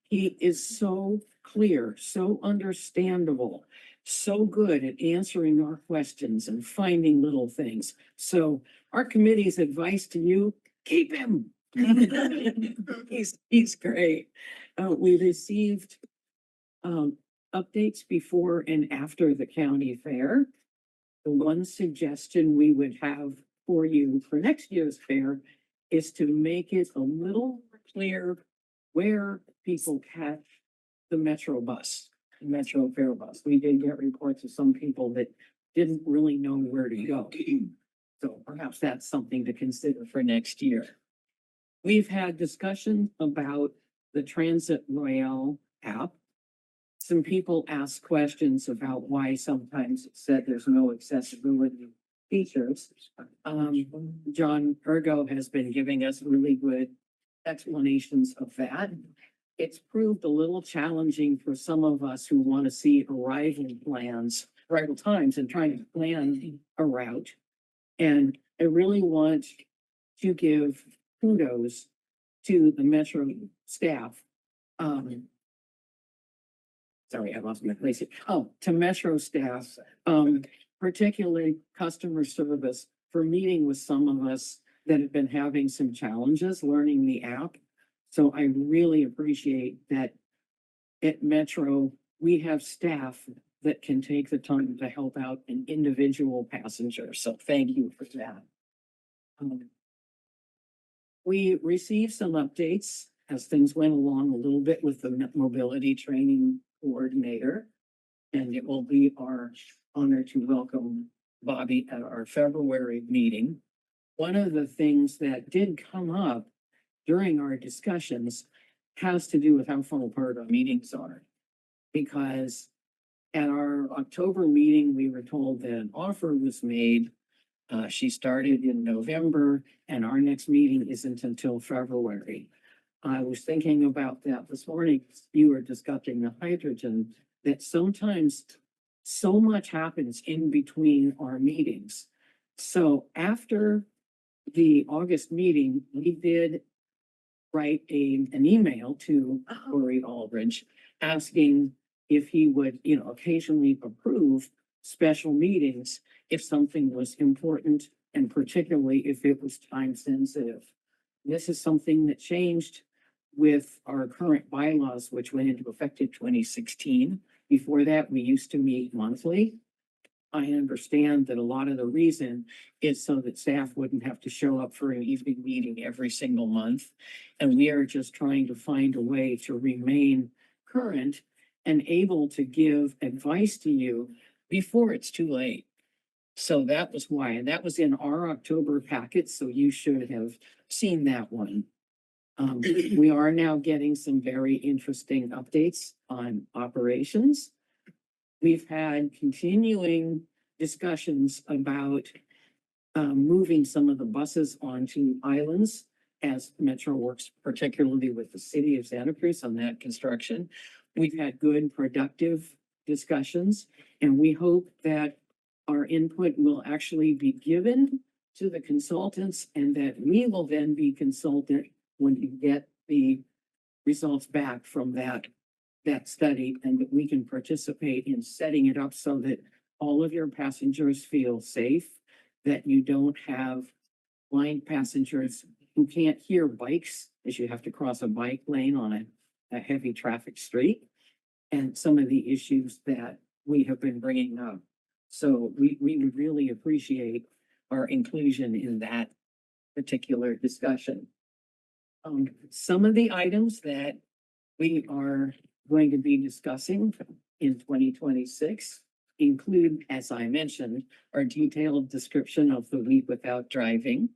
he is so clear, so understandable, so good at answering our questions and finding little things. So our committee's advice to you, keep him. He's great. We received updates before and after the county fair. The one suggestion we would have for you for next year's fair is to make it a little clear where people catch the Metro bus, the Metro Fair bus. We did get reports of some people that didn't really know where to go. So perhaps that's something to consider for next year. We've had discussion about the Transit Royale app. Some people ask questions about why sometimes it said there's no accessibility features. John Ergo has been giving us really good explanations of that. It's proved a little challenging for some of us who want to see arrival times and trying to plan a route. And I really want to give kudos to the Metro staff. Sorry, I lost my place here. Oh, to Metro staff, particularly customer service, for meeting with some of us that have been having some challenges learning the app. So I really appreciate that at Metro, we have staff that can take the time to help out an individual passenger. So thank you for that. We received some updates
as things went along a little bit with the mobility training coordinator. And it will be our honor to welcome Bobby at our February meeting. One of the things that did come up during our discussions has to do with how far apart our meetings are. Because at our October meeting, we were told that an offer was made. She started in November and our next meeting isn't until February. I was thinking about that this morning. You were discussing the hydrogen, that sometimes so much happens in between our meetings. So after the August meeting, we did write an email to Corey Aldridge asking if he would, occasionally approve special meetings if something was important and particularly if it was time sensitive. This is something that changed with our current bylaws, which went into effect in 2016. Before that, we used to meet monthly. I understand that a lot of the reason is so that staff wouldn't have to show up for an evening meeting every single month. And we are just trying to find a way to remain current and able to give advice to you before it's too late. So that was why, and that was in our October packet, so you should have seen that one. We are now getting some very interesting updates on operations. We've had continuing discussions about moving some of the buses onto islands as Metro works particularly with the city of Santa Cruz on that construction. We've had good, productive discussions, and we hope that our input will actually be given to the consultants and that we will then be consulted when you get the results back from that study, and that we can participate in setting it up so that all of your passengers feel safe, that you don't have blind passengers who can't hear bikes as you have to cross a bike lane on a heavy traffic street, and some of the issues that we have been bringing up. So we would really appreciate our inclusion in that particular discussion. Some of the items that we are going to be discussing in 2026 include, as I mentioned, our detailed description of the week without driving.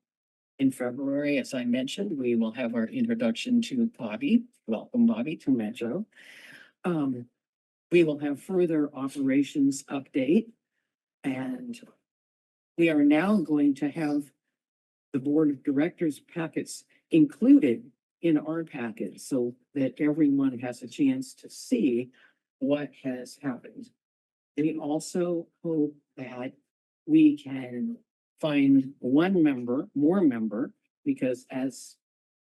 In February, as I mentioned, we will have our introduction to Bobby. Welcome, Bobby, to Metro. We will have further operations update, and we are now going to have the board of directors packets included in our packet so that everyone has a chance to see what has happened. We also hope that we can find more member, because as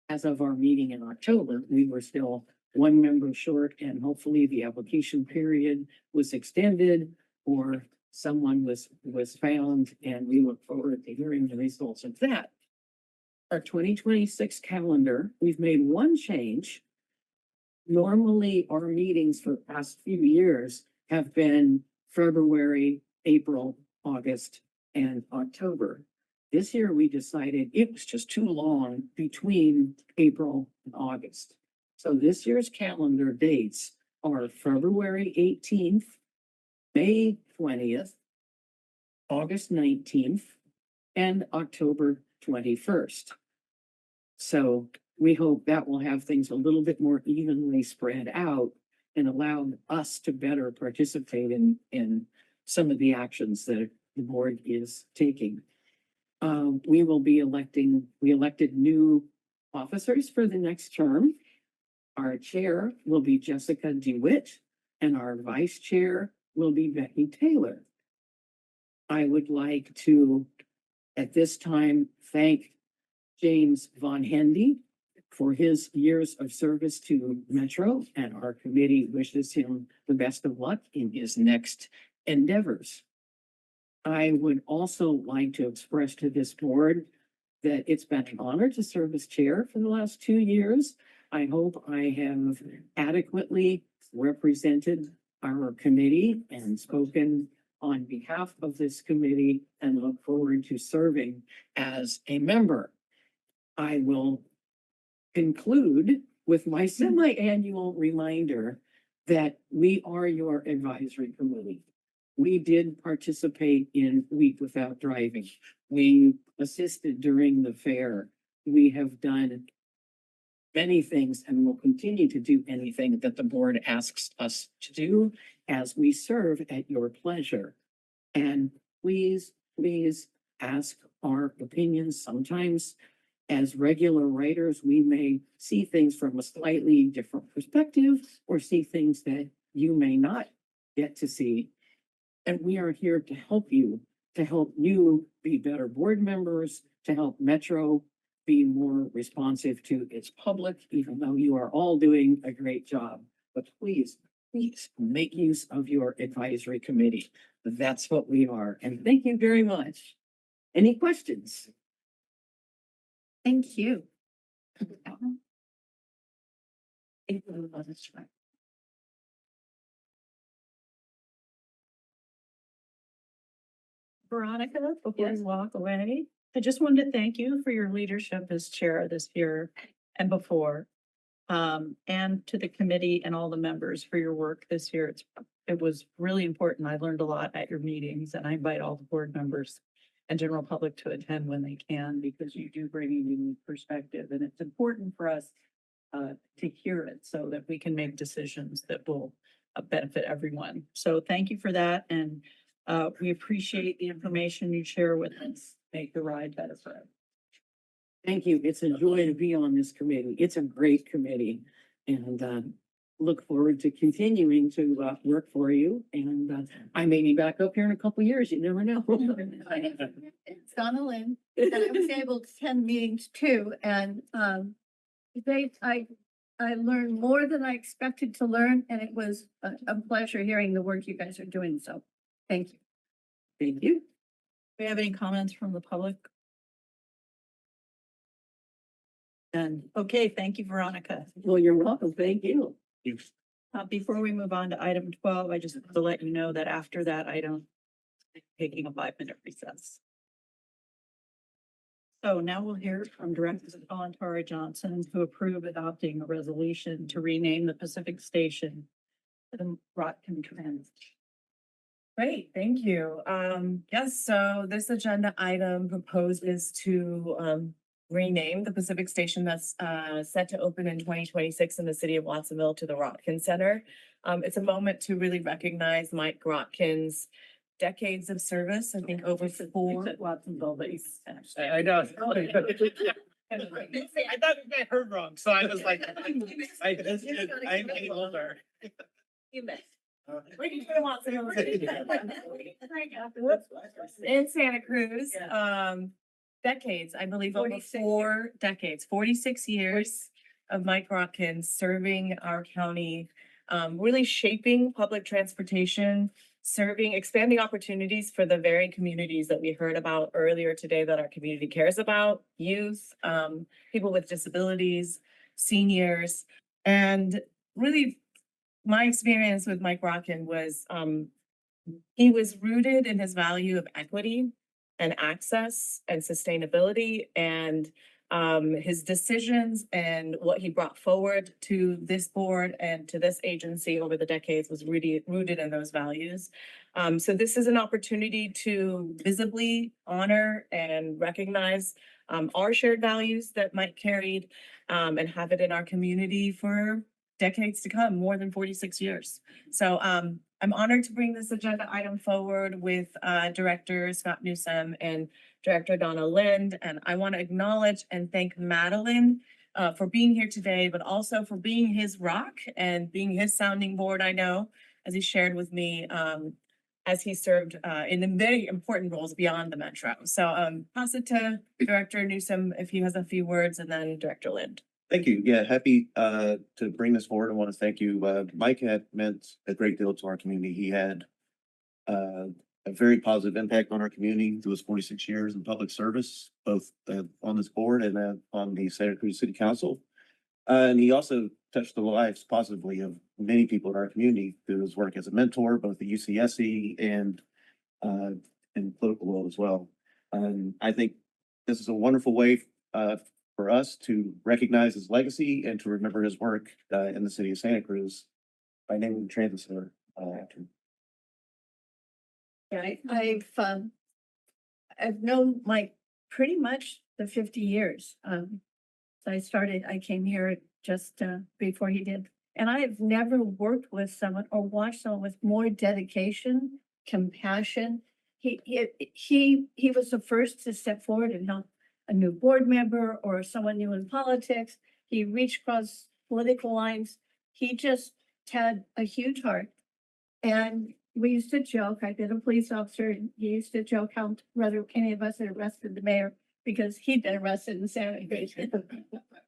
of our meeting in October, we were still one member short, and hopefully the application period was extended or someone was found, and we look forward to hearing the results of that. Our 2026 calendar, we've made one change. Normally, our meetings for the past few years have been February, April, August, and October. This year, we decided it was just too long between April and August. So this year's calendar dates are February 18th, May 20th, August 19th, and October 21st. So we hope that will have things a little bit more evenly spread out and allow us to better participate in some of the actions that the board is taking. We elected new officers for the next term. Our chair will be Jessica DeWitt, and our vice chair will be Becky Taylor. I would like to, at this time, thank James Von Hendy for his years of service to Metro, and our committee wishes him the best of luck in his next endeavors. I would also like to express to this board that it's been an honor to serve as chair for the last 2 years. I hope I have adequately represented our committee and spoken on behalf of this committee, and look forward to serving as a member. I will conclude with my semi-annual reminder that we are your advisory committee. We did participate in Week Without Driving. We assisted during the fair. We have done many things and will continue to do anything that the board asks us to do as we serve at your pleasure. And please, please ask our opinions. Sometimes as regular writers, we may see things from a slightly different perspective or see things that you may not get to see. And we are here to help you be better board members, to help Metro be more responsive to its public, even though you are all doing a great job. But please, please make use of your advisory committee. That's what we are. And thank you very much. Any questions?
Thank you.
Veronica, before you walk away, I just wanted to thank you for your leadership as chair this year and before. And to the committee and all the members for your work this year. It was really important. I learned a lot at your meetings, and I invite all the board members and general public to attend when they can, because you do bring a unique perspective, and it's important for us to hear it so that we can make decisions that will benefit everyone. So thank you for that, and we appreciate the information you share with us. Make the ride better for everyone.
Thank you. It's a joy to be on this committee. It's a great committee. And look forward to continuing to work for you. And I may be back up here in a couple years. You never know.
It's Donna Lynn, and I was able to attend meetings too, and I learned more than I expected to learn, and it was a pleasure hearing the work you guys are doing, so thank you.
Thank you.
Do we have any comments from the public? And okay, thank you, Veronica.
Well, you're welcome. Thank you.
Before we move on to item 12, I just want to let you know that after that item, taking a 5-minute recess. So now we'll hear from Director Tara Johnson, who approved adopting a resolution to rename the Pacific Station to the Rotkin Transit.
Great, thank you. Yes, so this agenda item proposes to rename the Pacific Station that's set to open in 2026 in the city of Watsonville to the Rotkin Center. It's a moment to really recognize Mike Rotkin's decades of service, I think over 4.
At Watsonville, but
I know. I thought I heard wrong, so I was like, I'm older.
You missed. We can put them on in Santa Cruz, decades, I believe, over 4 decades, 46 years of Mike Rotkin serving our county, really shaping public transportation, expanding opportunities for the very communities that we heard about earlier today that our community cares about, youth, people with disabilities, seniors, and really my experience with Mike Rotkin was, he was rooted in his value of equity and access and sustainability, and his decisions and what he brought forward to this board and to this agency over the decades was really rooted in those values. So this is an opportunity to visibly honor and recognize our shared values that Mike carried, and have it in our community for decades to come, more than 46 years. So I'm honored to bring this agenda item forward with Director Scott Newsome and Director Donna Lind. And I want to acknowledge and thank Madeline for being here today, but also for being his rock and being his sounding board, I know, as he shared with me as he served in very important roles beyond the Metro. So pass it to Director Newsome if he has a few words, and then Director Lind.
Thank you. Yeah, happy to bring this forward. I want to thank you. Mike had meant a great deal to our community. He had a very positive impact on our community through his 46 years in public service, both on this board and on the Santa Cruz City Council. And he also touched the lives positively of many people in our community through his work as a mentor, both at UCSC and in the political world as well. And I think this is a wonderful way for for us to recognize his legacy and to remember his work in the city of Santa Cruz by naming the transit center after him.
Right, I've known Mike pretty much the 50 years. I came here just before he did. And I have never worked with someone or watched someone with more dedication, compassion. He was the first to step forward and help a new board member or someone new in politics. He reached across political lines. He just had a huge heart. And we used to joke, I've been a police officer, and he used to joke how whether any of us had arrested the mayor because he'd been arrested in Santa Cruz.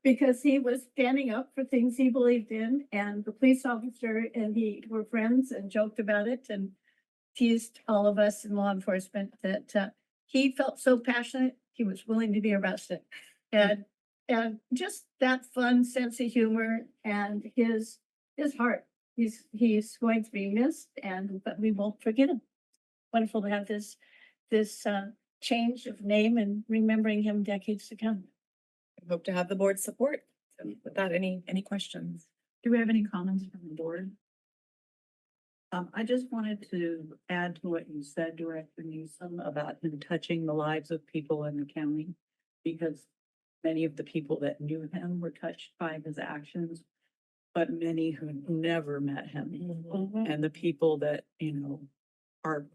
Because he was standing up for things he believed in, and the police officer and he were friends and joked about it and teased all of us in law enforcement that he felt so passionate, he was willing to be arrested. And just that fun sense of humor and his heart. He's going to be missed, but we won't forget him. Wonderful to have this change of name and remembering him decades to come.
Hope to have the board's support. So without any questions.
Do we have any comments from the board? I just wanted to add to what you said, Director Newsom, about him touching the lives of people in the county, because many of the people that knew him were touched by his actions, but many who never met him, and the people that, are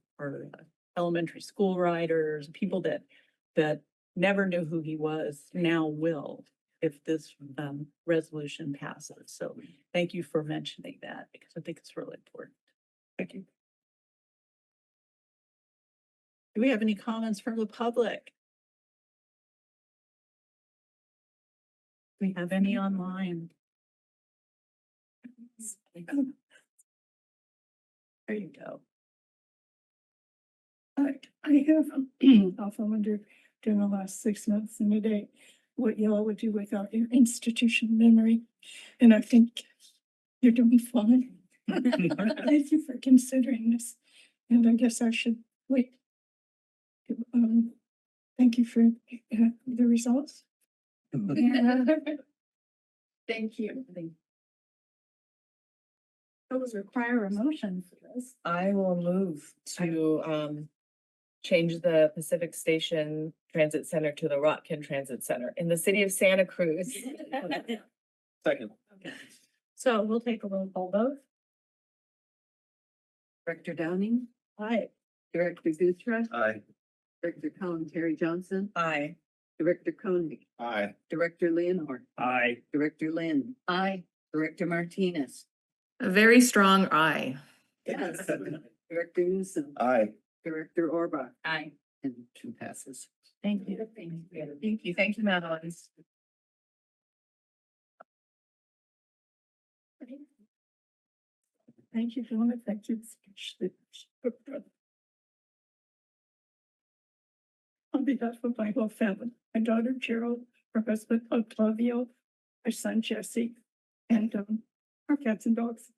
elementary school riders, people that never knew who he was, now will, if this resolution passes. So thank you for mentioning that, because I think it's really important. Thank you. Do we have any comments from the public? Do we have any online? There you go.
I have also wondered during the last 6 months and a day what y'all would do without your institutional memory. And I think you're doing fine. Thank you for considering this. And I guess I should wait. Thank you for the results.
Thank you. Those require a motion for this.
I will move to change the Pacific Station Transit Center to the Rotkin Transit Center in the city of Santa Cruz.
Second.
Okay. So we'll take a roll call vote.
Director Downing,
Aye.
Director Guthra,
Aye.
Director Colin Terry Johnson,
Aye.
Director Koenig,
Aye.
Director Leonard,
Aye.
Director Lynn,
Aye.
Director Martinez,
A very strong aye.
yes, Director Newsom,
Aye.
Director Orbach,
Aye.
and 2 passes.
Thank you.
Thank you. Thank you, Madeline.
Thank you, Fiona. Thank you. On behalf of my whole family, my daughter Gerald, her husband Octavio, our son Jesse, and our cats and dogs.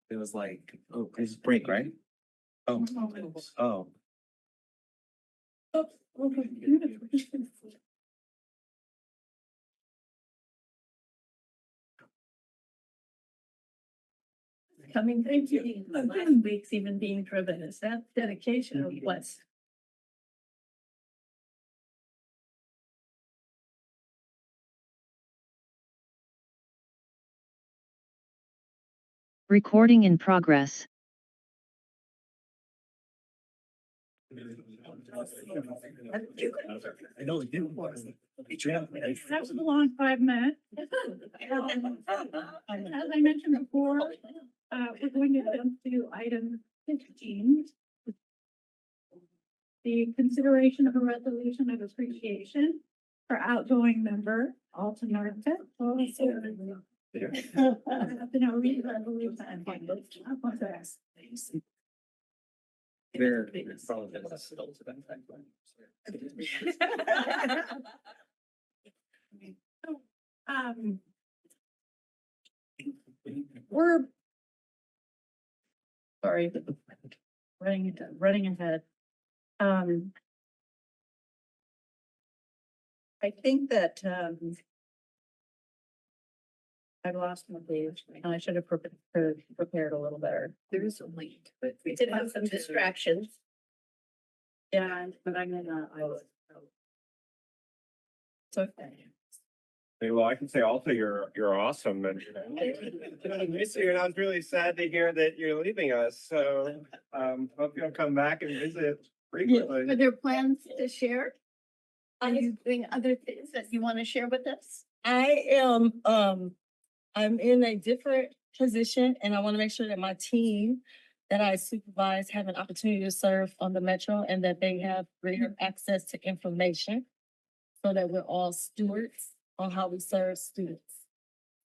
It was like, oh, it's break, right? Oh, oh.
Oh, okay.
Coming, thank you. Last week's even being driven. Is that dedication of what's?
Recording in progress.
I know it didn't.
That was a long 5 minutes. As I mentioned before, we're going to jump to item 15. The consideration of a resolution of appreciation for outgoing member Alton Martin. We're sorry.
running ahead. I think that, I've lost my page and I should have prepared a little better.
There is a link, but
We did have some distractions. Yeah, but I'm gonna, it's okay.
Hey, well, I can say also you're awesome and I miss you, and I was really sad to hear that you're leaving us. So hope you'll come back and visit
Are
frequently.
there plans to share? Are you doing other things that you want to share with us?
I am, I'm in a different position and I want to make sure that my team that I supervise have an opportunity to serve on the metro and that they have greater access to information so that we're all stewards on how we serve students.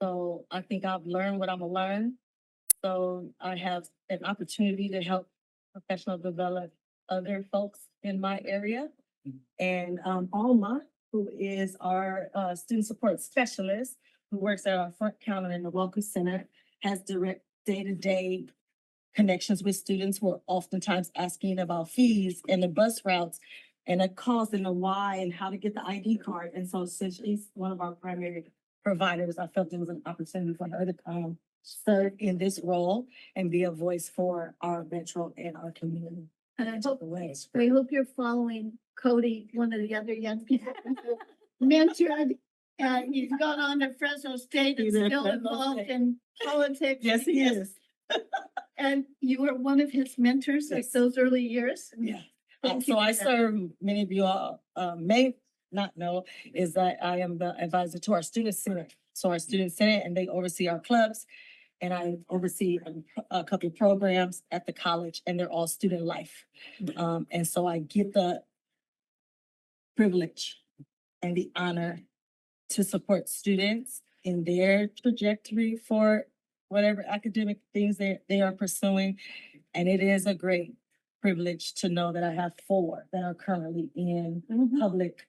So I think I've learned what I'm gonna learn. So I have an opportunity to help professional develop other folks in my area. And Alma, who is our student support specialist, who works at our front counter in the Welcome Center, has direct day-to-day connections with students who are oftentimes asking about fees and the bus routes and the cost and the why and how to get the ID card. And so since she's one of our primary providers, I felt there was an opportunity for her to come serve in this role and be a voice for our metro and our community.
And I hope, we hope you're following Cody, one of the other young people mentored. And he's gone on to Fresno State and
He's in
still
Fresno
involved
State.
in politics.
Yes, he is.
And you were one of his mentors like those early years.
Yeah.
Thank you
So I
for that.
serve, many of you all may not know, is that I am the advisor to our student senate. So our student senate, and they oversee our clubs. And I oversee a couple of programs at the college and they're all student life. And so I get the privilege and the honor to support students in their trajectory for whatever academic things they are pursuing. And it is a great privilege to know that I have 4 that are currently in public,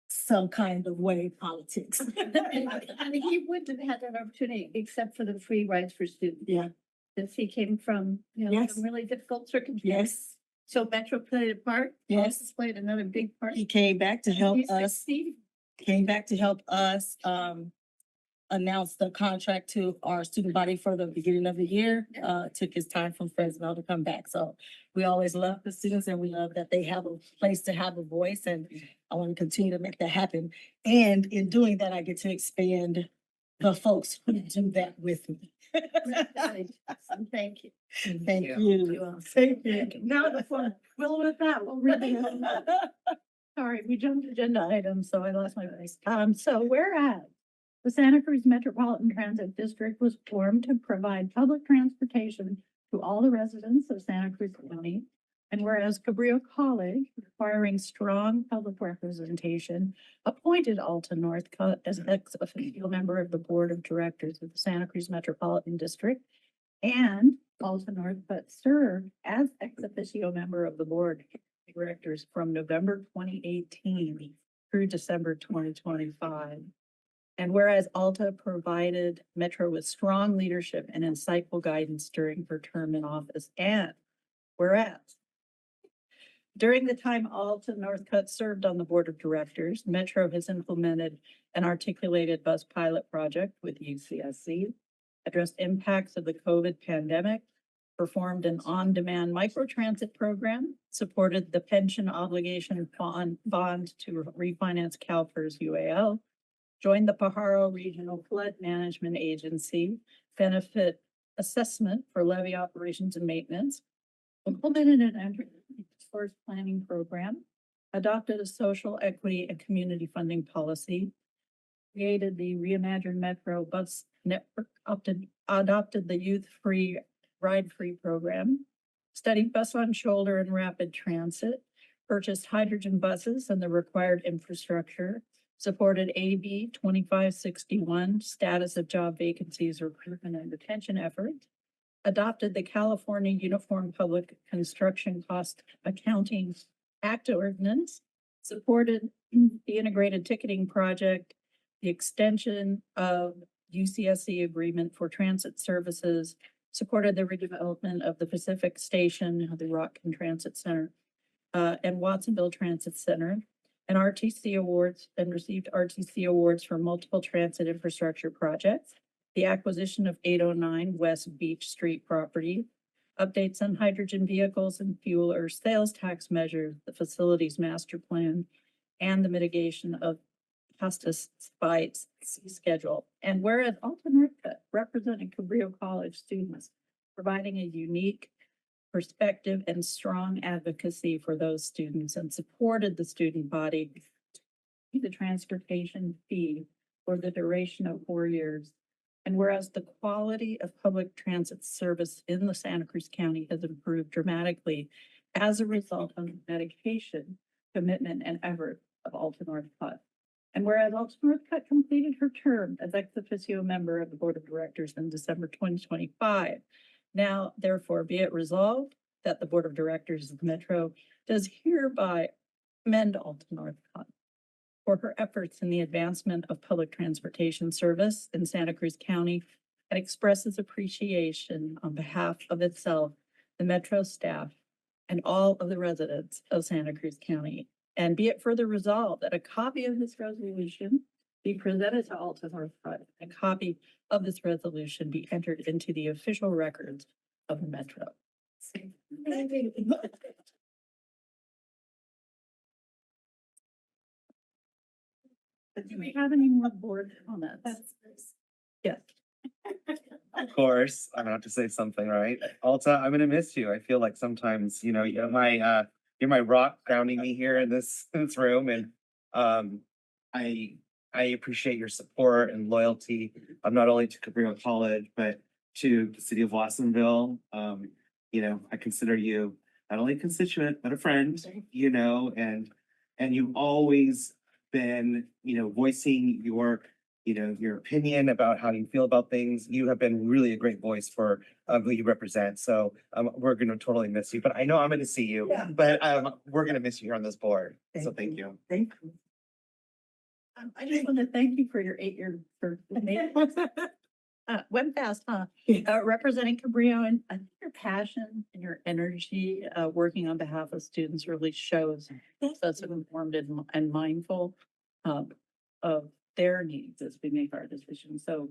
some kind of way, politics.
And he wouldn't have had that opportunity except for the free rides for students.
Yeah.
Because he came from,
Yes.
some really difficult circumstances.
Yes.
So Metro played a part.
Yes.
Office played another big part.
He came back to help
He's
us.
succeeding.
Came back to help us announce the contract to our student body for the beginning of the year. Took his time from Fresno to come back. So we always love the students and we love that they have a place to have a voice, and I want to continue to make that happen. And in doing that, I get to expand the folks who do that with me.
Thank you.
Thank you. Thank you.
Now before, well, with that, we'll read the. Sorry, we jumped agenda items, so I lost my place. So whereas the Santa Cruz Metropolitan Transit District was formed to provide public transportation to all the residents of Santa Cruz County. And whereas Cabrillo College, requiring strong public representation, appointed Alta Northcutt as ex officio member of the Board of Directors of the Santa Cruz Metropolitan District. And Alta Northcutt served as ex officio member of the Board of Directors from November 2018 through December 2025. And whereas Alta provided Metro with strong leadership and insightful guidance during her term in office, and whereas during the time Alta Northcutt served on the board of directors, Metro has implemented an articulated bus pilot project with UCSC, addressed impacts of the COVID pandemic, performed an on-demand microtransit program, supported the pension obligation bond to refinance CalPERS UAL, joined the Pajaro Regional Flood Management Agency benefit assessment for levee operations and maintenance, implemented an resource planning program, adopted a social equity and community funding policy, created the Reimagined Metro Bus Network, adopted the youth-free, ride-free program, studied bus on shoulder and rapid transit, purchased hydrogen buses and the required infrastructure, supported AB 2561, status of job vacancies, recruitment and retention efforts, adopted the California Uniform Public Construction Cost Accounting Act ordinance, supported the integrated ticketing project, the extension of UCSC agreement for transit services, supported the redevelopment of the Pacific Station, the Rockland Transit Center, and Watsonville Transit Center, and RTC awards, and received RTC awards for multiple transit infrastructure projects, the acquisition of 809 West Beach Street property, updates on hydrogen vehicles and fuel or sales tax measures, the facilities master plan, and the mitigation of pesticides schedule. And whereas Alton Northcutt representing Cabrillo College students, providing a unique perspective and strong advocacy for those students and supported the student body, the transportation fee for the duration of 4 years. And whereas the quality of public transit service in the Santa Cruz County has improved dramatically as a result of the dedication, commitment, and effort of Alton Northcutt. And whereas Alton Northcutt completed her term as ex officio member of the Board of Directors in December 2025, now therefore be it resolved that the Board of Directors of the Metro does hereby commend Alton Northcutt for her efforts in the advancement of public transportation service in Santa Cruz County and expresses appreciation on behalf of itself, the Metro staff, and all of the residents of Santa Cruz County. And be it further resolved that a copy of this resolution be presented to Alton Northcutt. A copy of this resolution be entered into the official records of the Metro. Do we have any more board comments? Yes.
Of course, I'm gonna have to say something, right? Alta, I'm gonna miss you. I feel like sometimes, you know, you're my rock grounding me here in this room, and I appreciate your support and loyalty, not only to Cabrillo College, but to the city of Watsonville. You know, I consider you not only a constituent, but a friend, you know, and you've always been, you know, voicing your, you know, your opinion about how you feel about things. You have been really a great voice for who you represent. So we're gonna totally miss you, but I know I'm gonna see you, but we're gonna miss you here on this board. So thank you.
Thank you. I just want to thank you for your 8-year for went fast, huh? Representing Cabrillo, and I think your passion and your energy working on behalf of students really shows such informed and mindful of their needs as we make our decisions. So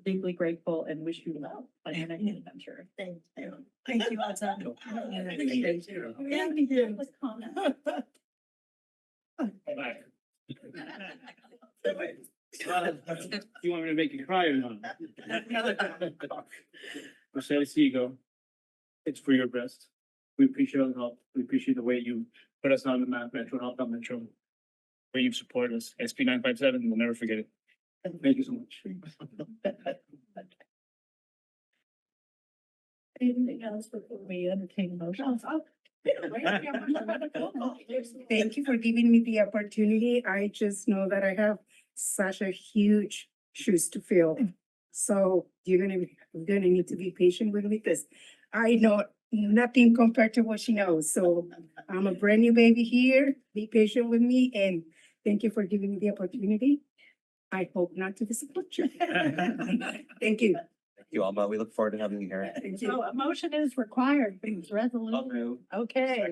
deeply grateful and wish you well on your next adventure. Thank you. Thank you, Alta. Thank you. Thank you.
You want me to make you cry or not? Marcelo Sigo, it's for your best. We appreciate your help. We appreciate the way you put us on the map, Metro, help out Metro. Where you've supported us. SP 957, we'll never forget it. Thank you so much.
Anything else before we entertain motions?
Thank you for giving me the opportunity. I just know that I have such a huge shoes to fill. So you're gonna need to be patient with me because I know nothing compared to what she knows. So I'm a brand new baby here. Be patient with me and thank you for giving me the opportunity. I hope not to disappoint you. Thank you.
Thank you, Alma. We look forward to having you here.
So a motion is required for this resolution. Okay.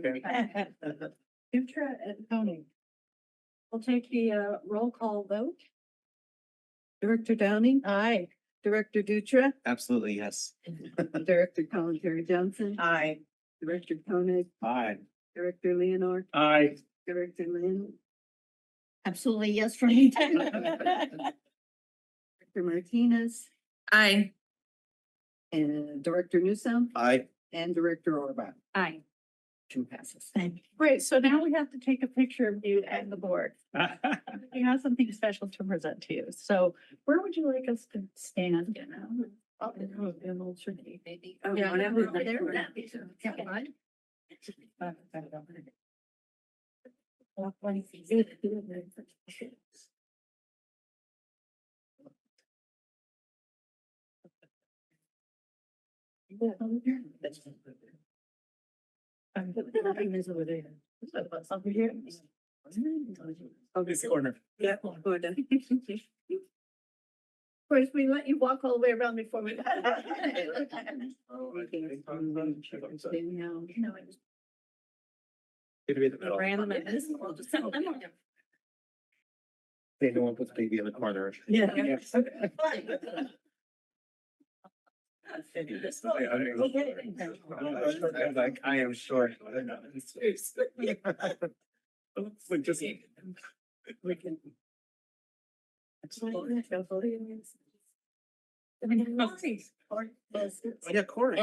Dutra and Tony. We'll take the roll call vote.
Director Downing,
Aye.
Director Dutra,
Absolutely, yes.
Director Colin Johnson,
Aye.
Director Koenig,
Aye.
Director Leonore,
Aye.
Director Lynn,
Absolutely, yes for me.
Director Martinez,
Aye.
and Director Newsom,
Aye.
and Director Orbach.
Aye.
Two passes.
Great, so now we have to take a picture of you and the board. We have something special to present to you. So where would you like us to stand?
Maybe.
Yeah,
whatever.
over there. Over here.
Oh, this corner.
Yeah, good.
course, we let you walk all the way around before we.
They no one puts baby in the corner.
Yeah.
Like, I am short.
Like just.
We can.
Yeah, Corey.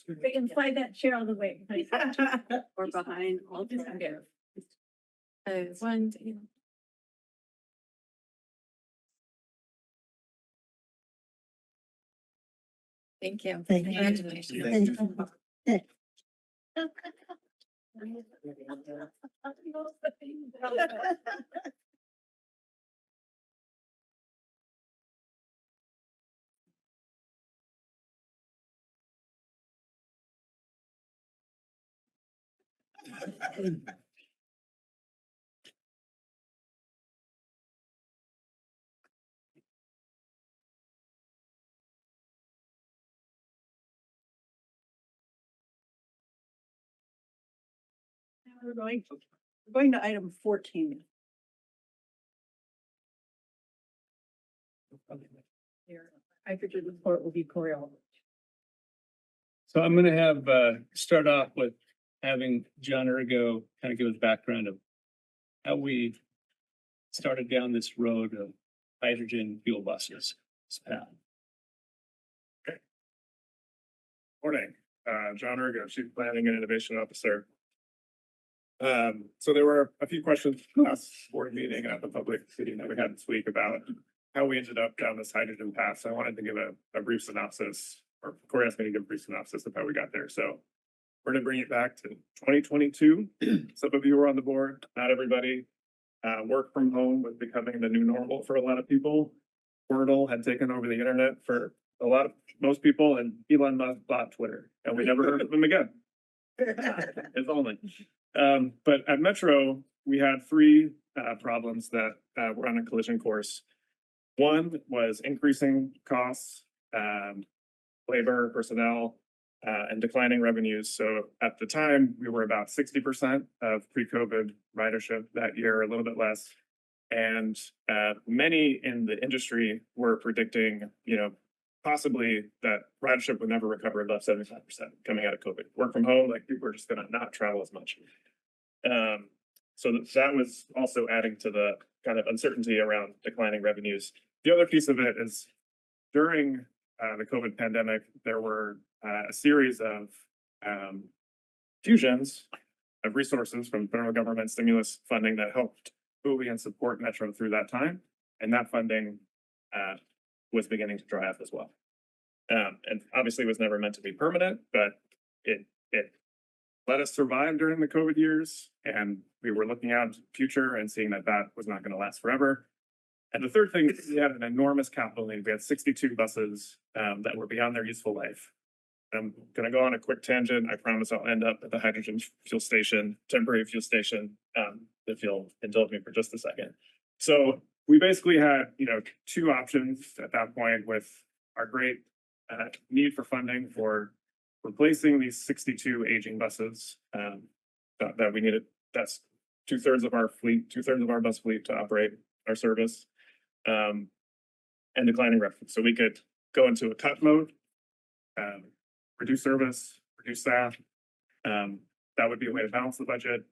We can slide that chair all the way.
Or behind all the one,
Thank you.
Congratulations.
We're going to item 14. Hydrogen report will be Corey.
So I'm gonna have, start off with having John Ergo kind of give us background of how we started down this road of hydrogen fuel buses. This path.
Morning, John Ergo, Chief Planning and Innovation Officer. So there were a few questions last board meeting and at the public meeting that we had this week about how we ended up down this hydrogen path. So I wanted to give a brief synopsis, or Corey asked me to give a brief synopsis of how we got there. So we're gonna bring it back to 2022. Some of you were on the board, not everybody. Work from home was becoming the new normal for a lot of people. Wordle had taken over the internet for most people, and Elon Musk bought Twitter, and we never heard of him again. If only. But at Metro, we had three problems that were on a collision course. One was increasing costs, labor, personnel, and declining revenues. So at the time, we were about 60% of pre-COVID ridership that year, a little bit less. And many in the industry were predicting, possibly that ridership would never recover above 75% coming out of COVID. Work from home, like people are just gonna not travel as much. So that was also adding to the kind of uncertainty around declining revenues. The other piece of it is during the COVID pandemic, there were a series of fusions of resources from federal government stimulus funding that helped buoy and support Metro through that time. And that funding was beginning to dry up as well. And obviously was never meant to be permanent, but it let us survive during the COVID years. And we were looking out into the future and seeing that that was not going to last forever. And the third thing is we had an enormous capital need. We had 62 buses that were beyond their useful life. I'm going to go on a quick tangent. I promise I'll end up at the hydrogen fuel station, temporary fuel station, if you'll indulge me for just a second. So we basically had, two options at that point with our great need for funding for replacing these 62 aging buses that we needed. That's 2/3 of our fleet, 2/3 of our bus fleet to operate our service, and declining revenue. So we could go into a cut mode, reduce service, reduce staff. That would be a way to balance the budget.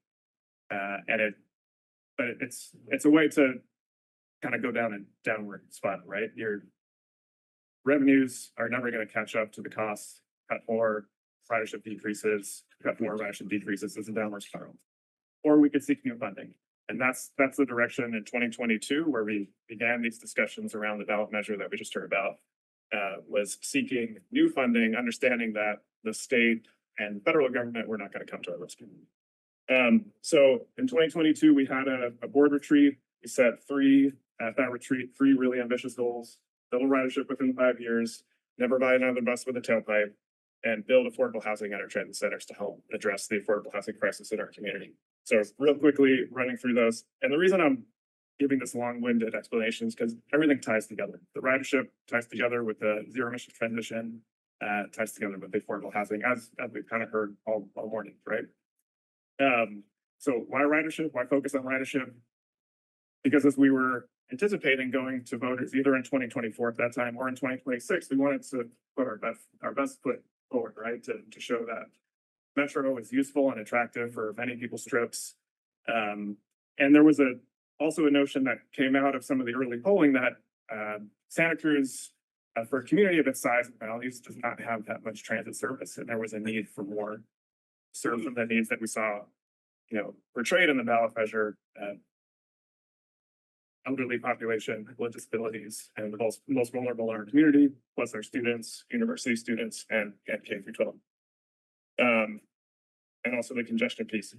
But it's a way to kind of go down a downward spot, right? Your revenues are never going to catch up to the costs. Cut more, ridership decreases, cut more, ridership decreases. It's a downward spiral. Or we could seek new funding. And that's the direction in 2022 where we began these discussions around the ballot measure that we just heard about, was seeking new funding, understanding that the state and federal government were not going to come to our rescue. So in 2022, we had a board retreat. We set at that retreat, three really ambitious goals: double ridership within 5 years, never buy another bus with a tailpipe, and build affordable housing at our transit centers to help address the affordable housing crisis in our community. So real quickly running through those. And the reason I'm, giving this long-winded explanations because everything ties together. The ridership ties together with the zero emission transition, ties together with the affordable housing, as we've kind of heard all morning, right? So why ridership? Why focus on ridership? Because as we were anticipating going to voters either in 2024 at that time or in 2026, we wanted to put our best foot forward, right? To show that Metro is useful and attractive for many people's trips. And there was also a notion that came out of some of the early polling that Santa Cruz, for a community of its size and values, does not have that much transit service, and there was a need for more serve from the needs that we saw, portrayed in the ballot measure. Elderly population, with disabilities, and the most vulnerable in our community, plus our students, university students, and K through 12. And also the congestion piece.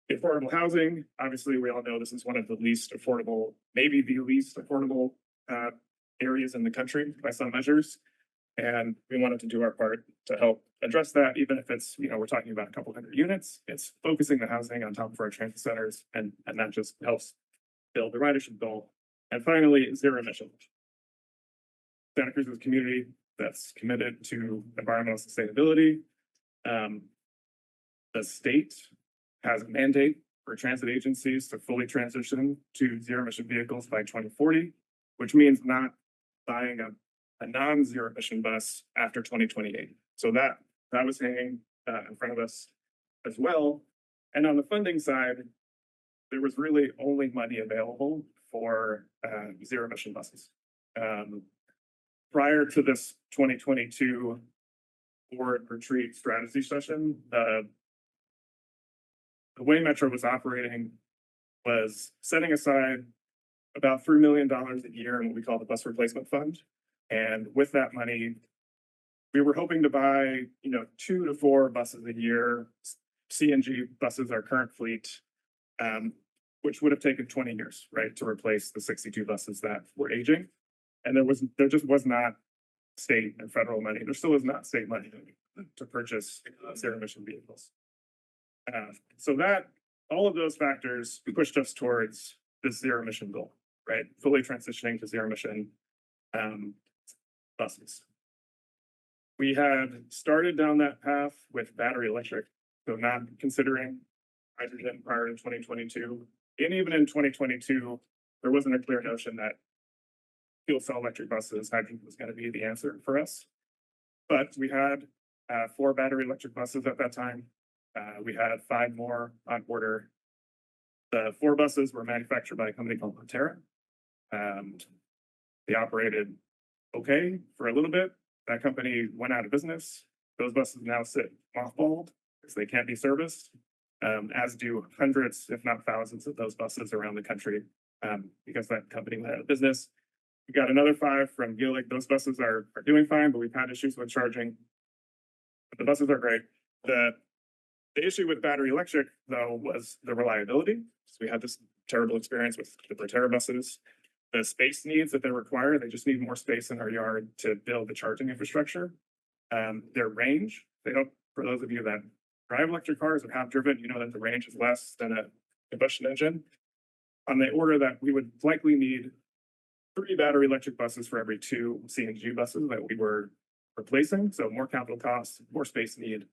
The affordable housing, obviously, we all know this is one of the least affordable, maybe the least affordable areas in the country by some measures. And we wanted to do our part to help address that, even if it's, we're talking about a couple hundred units. It's focusing the housing on top of our transit centers, and that just helps build the ridership goal. And finally, zero emission. Santa Cruz is a community that's committed to environmental sustainability. The state has a mandate for transit agencies to fully transition to zero emission vehicles by 2040, which means not buying a non-zero emission bus after 2028. So that was hanging in front of us as well. And on the funding side, there was really only money available for zero emission buses. Prior to this 2022 board retreat strategy session, the way Metro was operating was setting aside about $3 million a year in what we call the bus replacement fund. And with that money, we were hoping to buy, 2 to 4 buses a year, CNG buses, our current fleet, which would have taken 20 years, right, to replace the 62 buses that were aging. And there just was not state and federal money. There still is not state money to purchase zero emission vehicles. So that all of those factors pushed us towards this zero emission goal, right? Fully transitioning to zero emission buses. We had started down that path with battery electric, so not considering hydrogen prior to 2022. And even in 2022, there wasn't a clear notion that fuel cell electric buses, hydrogen was going to be the answer for us. But we had 4 battery electric buses at that time. We had 5 more on order. The 4 buses were manufactured by a company called Proterra. They operated okay for a little bit. That company went out of business. Those buses now sit mothballed because they can't be serviced, as do hundreds, if not thousands, of those buses around the country because that company went out of business. We got another 5 from Gillig. Those buses are doing fine, but we've had issues with charging. But the buses are great. The issue with battery electric, though, was the reliability. So we had this terrible experience with the Proterra buses. The space needs that they require, they just need more space in our yard to build the charging infrastructure. Their range, for those of you that drive electric cars or have driven, you know that the range is less than a combustion engine. On the order that we would likely need 3 battery electric buses for every 2 CNG buses that we were replacing. So more capital costs, more space need.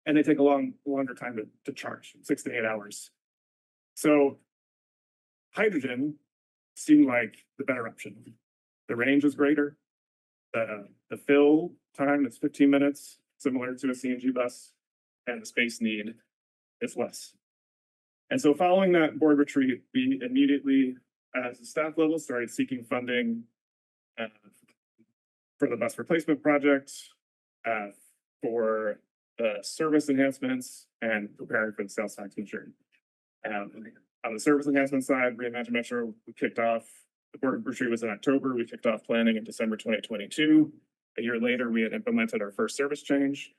And they take a longer time to charge, 6 to 8 hours. So hydrogen seemed like the better option. The range is greater. The fill time is 15 minutes, similar to a CNG bus, and the space need is less. And so following that board retreat, we immediately, as a staff level, started seeking funding for the bus replacement project, for the service enhancements, and preparing for the sales tax measure. On the service enhancement side, Reimagine Metro, we kicked off, the board retreat was in October, we kicked off planning in December 2022. A year later, we had implemented our first service change,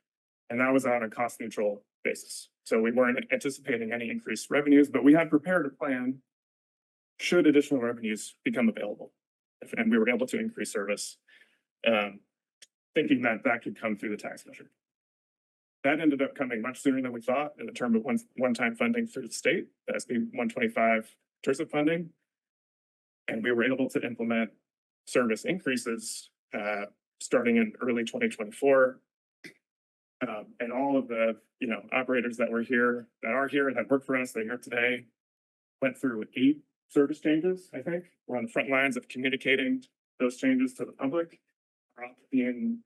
and that was on a cost neutral basis. So we weren't anticipating any increased revenues, but we had prepared a plan should additional revenues become available. And we were able to increase service, thinking that could come through the tax measure. That ended up coming much sooner than we thought in the term of one-time funding through the state, the SB 125 of funding. And we were able to implement service increases, starting in early 2024. And all of the, operators that are here, that work for us, they're here today, went through 8 service changes, I think. We're on the front lines of communicating those changes to the public. We're also being,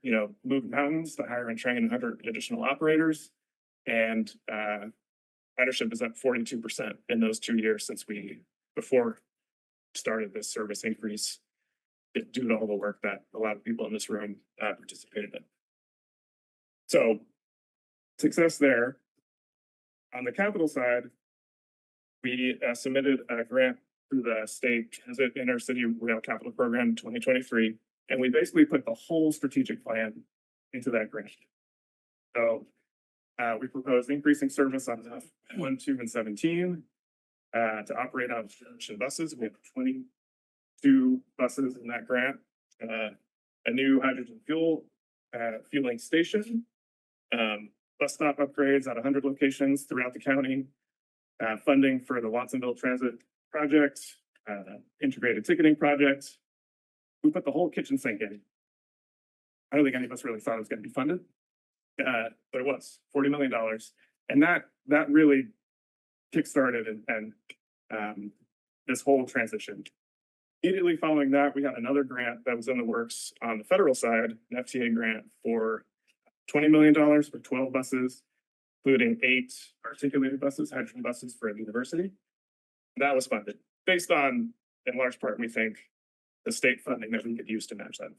moved mountains to hire and train 100 additional operators. And ridership is up 42% in those 2 years since before started this service increase, due to all the work that a lot of people in this room participated in. So success there. On the capital side, we submitted a grant through the state transit inner city rail capital program 2023, and we basically put the whole strategic plan into that grant. So we proposed increasing service on 1, 2, and 17 to operate on buses. We have 22 buses in that grant, a new hydrogen fueling station, bus stop upgrades at 100 locations throughout the county, funding for the Watsonville Transit project, integrated ticketing project. We put the whole kitchen sink in. I don't think any of us really thought it was going to be funded, but it was $40 million, and that really kickstarted and this whole transition. Immediately following that, we had another grant that was in the works on the federal side, an FTA grant for $20 million for 12 buses, including 8 articulated buses, hydrogen buses for a university. That was funded based on, in large part, we think, the state funding that we could use to match that.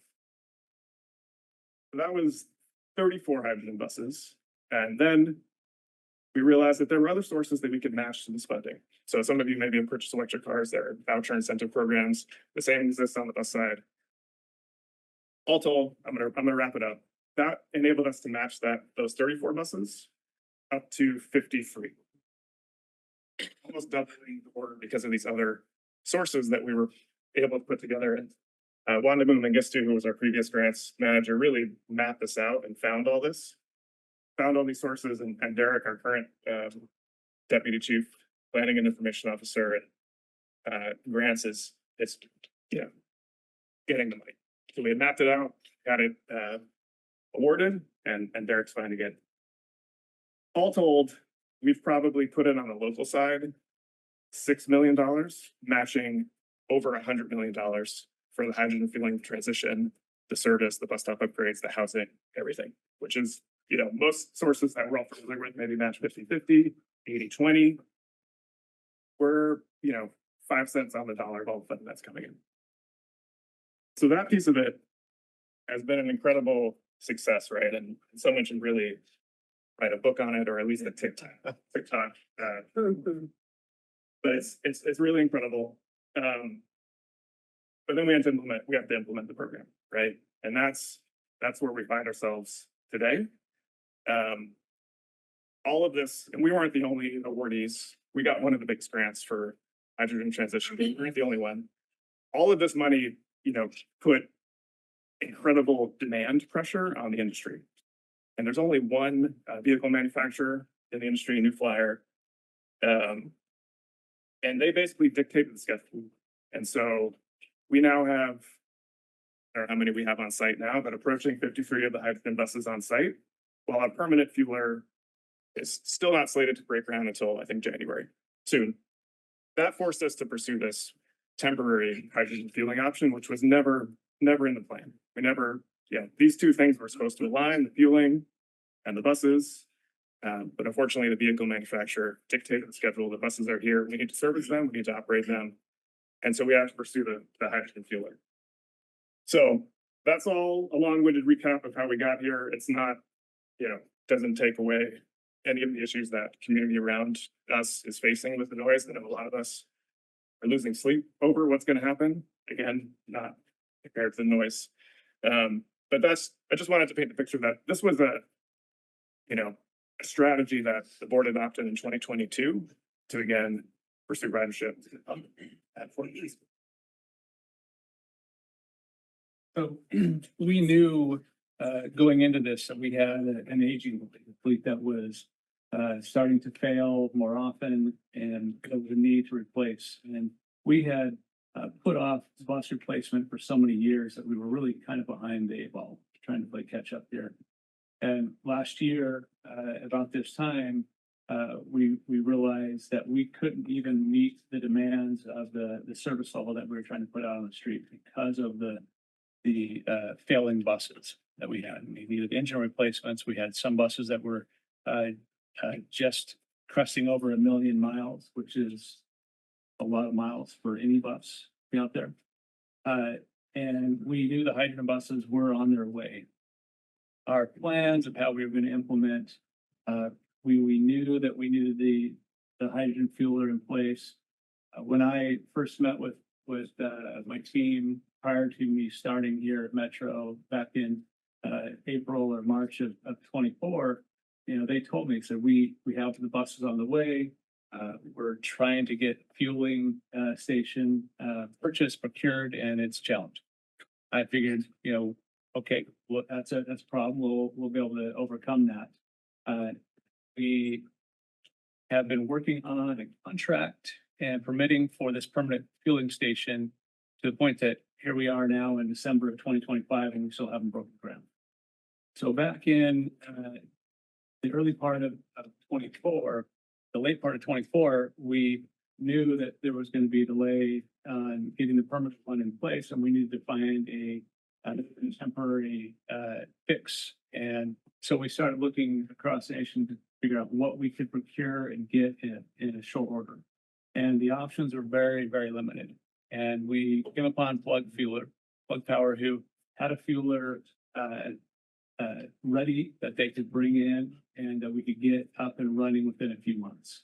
So that was 34 hydrogen buses. And then we realized that there were other sources that we could match to this funding. So some of you maybe have purchased electric cars. There are voucher incentive programs. The same exists on the bus side. All told, I'm gonna wrap it up. That enabled us to match those 34 buses up to 53. Almost doubling the order because of these other sources that we were able to put together. And Wanda Mengistu, who was our previous grants manager, really mapped this out and found all these sources. And Derek, our current deputy chief planning and information officer at grants is getting the money. So we had mapped it out, got it awarded, and Derek's finding it. All told, we've probably put it on the local side, $6 million, matching over $100 million for the hydrogen fueling transition, the service, the bus stop upgrades, the housing, everything, which is, most sources that we're all familiar with maybe match 50-50, 80-20. We're, 5 cents on the dollar of all the funding that's coming in. So that piece of it has been an incredible success, right? And someone should really write a book on it, or at least a TikTok. But it's really incredible. But then we have to implement the program, right? And that's where we find ourselves today. All of this, and we weren't the only awardees. We got one of the biggest grants for hydrogen transition. We weren't the only one. All of this money, put incredible demand pressure on the industry. And there's only one vehicle manufacturer in the industry, New Flyer. And they basically dictated the schedule. And so we now have, I don't know how many we have on site now, but approaching 53 of the hydrogen buses on site, while our permanent fueler is still not slated to break ground until, I think, January, soon. That forced us to pursue this temporary hydrogen fueling option, which was never in the plan. These two things were supposed to align, the fueling and the buses. But unfortunately, the vehicle manufacturer dictated the schedule. The buses are here. We need to service them. We need to operate them. And so we have to pursue the hydrogen fueler. So that's all a long-winded recap of how we got here. It's not, doesn't take away any of the issues that community around us is facing with the noise. And a lot of us are losing sleep over what's going to happen. Again, not compared to the noise. But I just wanted to paint the picture that this was a strategy that the board adopted in 2022 to, again, pursue ridership at Fort East.
So we knew going into this that we had an aging fleet that was starting to fail more often, and there was a need to replace. And we had put off bus replacement for so many years that we were really kind of behind the eight ball, trying to play catch up here. And last year, about this time, we realized that we couldn't even meet the demands of the service level that we were trying to put out on the street because of the failing buses that we had. We needed engine replacements. We had some buses that were just cresting over 1 million miles, which is a lot of miles for any bus out there. And we knew the hydrogen buses were on their way. Our plans of how we were going to implement, we knew that we needed the hydrogen fueler in place. When I first met with my team prior to me starting here at Metro back in April or March of 24, they told me, so we have the buses on the way. We're trying to get fueling station purchased, procured, and it's challenged. I figured, okay, well, that's a problem. We'll be able to overcome that. We have been working on a contract and permitting for this permanent fueling station to the point that here we are now in December of 2025, and we still haven't broken ground. So back in the early part of 24, the late part of 24, we knew that there was going to be a delay on getting the permanent one in place, and we needed to find a temporary fix. And so we started looking across the nation to figure out what we could procure and get in a short order. And the options were very, very limited. And we came upon Plug Power, who had a fueler ready that they could bring in and that we could get up and running within a few months.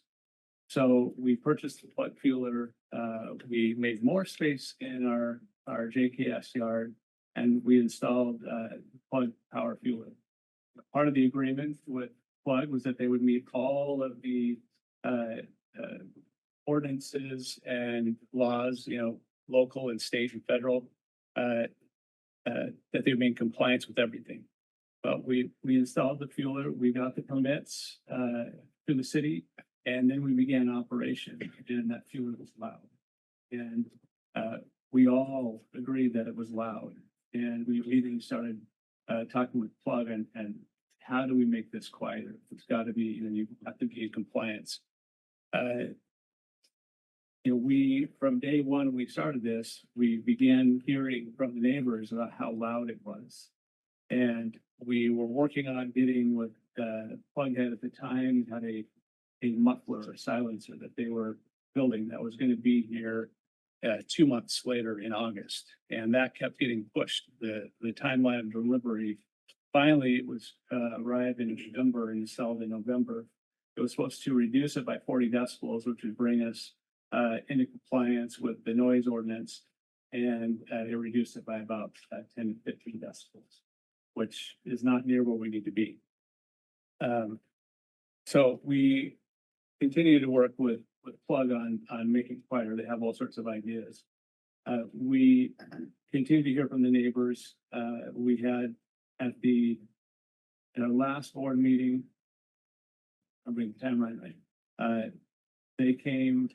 So we purchased the Plug fueler. We made more space in our JKS yard, and we installed Plug Power fueler. Part of the agreement with Plug was that they would meet all of the ordinances and laws, local and state and federal, that they would be in compliance with everything. But we installed the fueler, we got the permits through the city, and then we began operation, and that fueler was loud. And we all agreed that it was loud. And we immediately started talking with Plug and how do we make this quieter? It's got to be, you have to be in compliance. We, from day one, we started this, we began hearing from the neighbors about how loud it was. And we were working on getting what Plug had at the time, had a muffler or silencer that they were building that was going to be here 2 months later in August. And that kept getting pushed. The timeline of delivery, finally it was arrived in November and installed in November. It was supposed to reduce it by 40 decibels, which would bring us into compliance with the noise ordinance. And it reduced it by about 10 to 15 decibels, which is not near where we need to be. So we continue to work with Plug on making it quieter. They have all sorts of ideas. We continue to hear from the neighbors. We had in our last board meeting, I'm bringing the timeline right. They came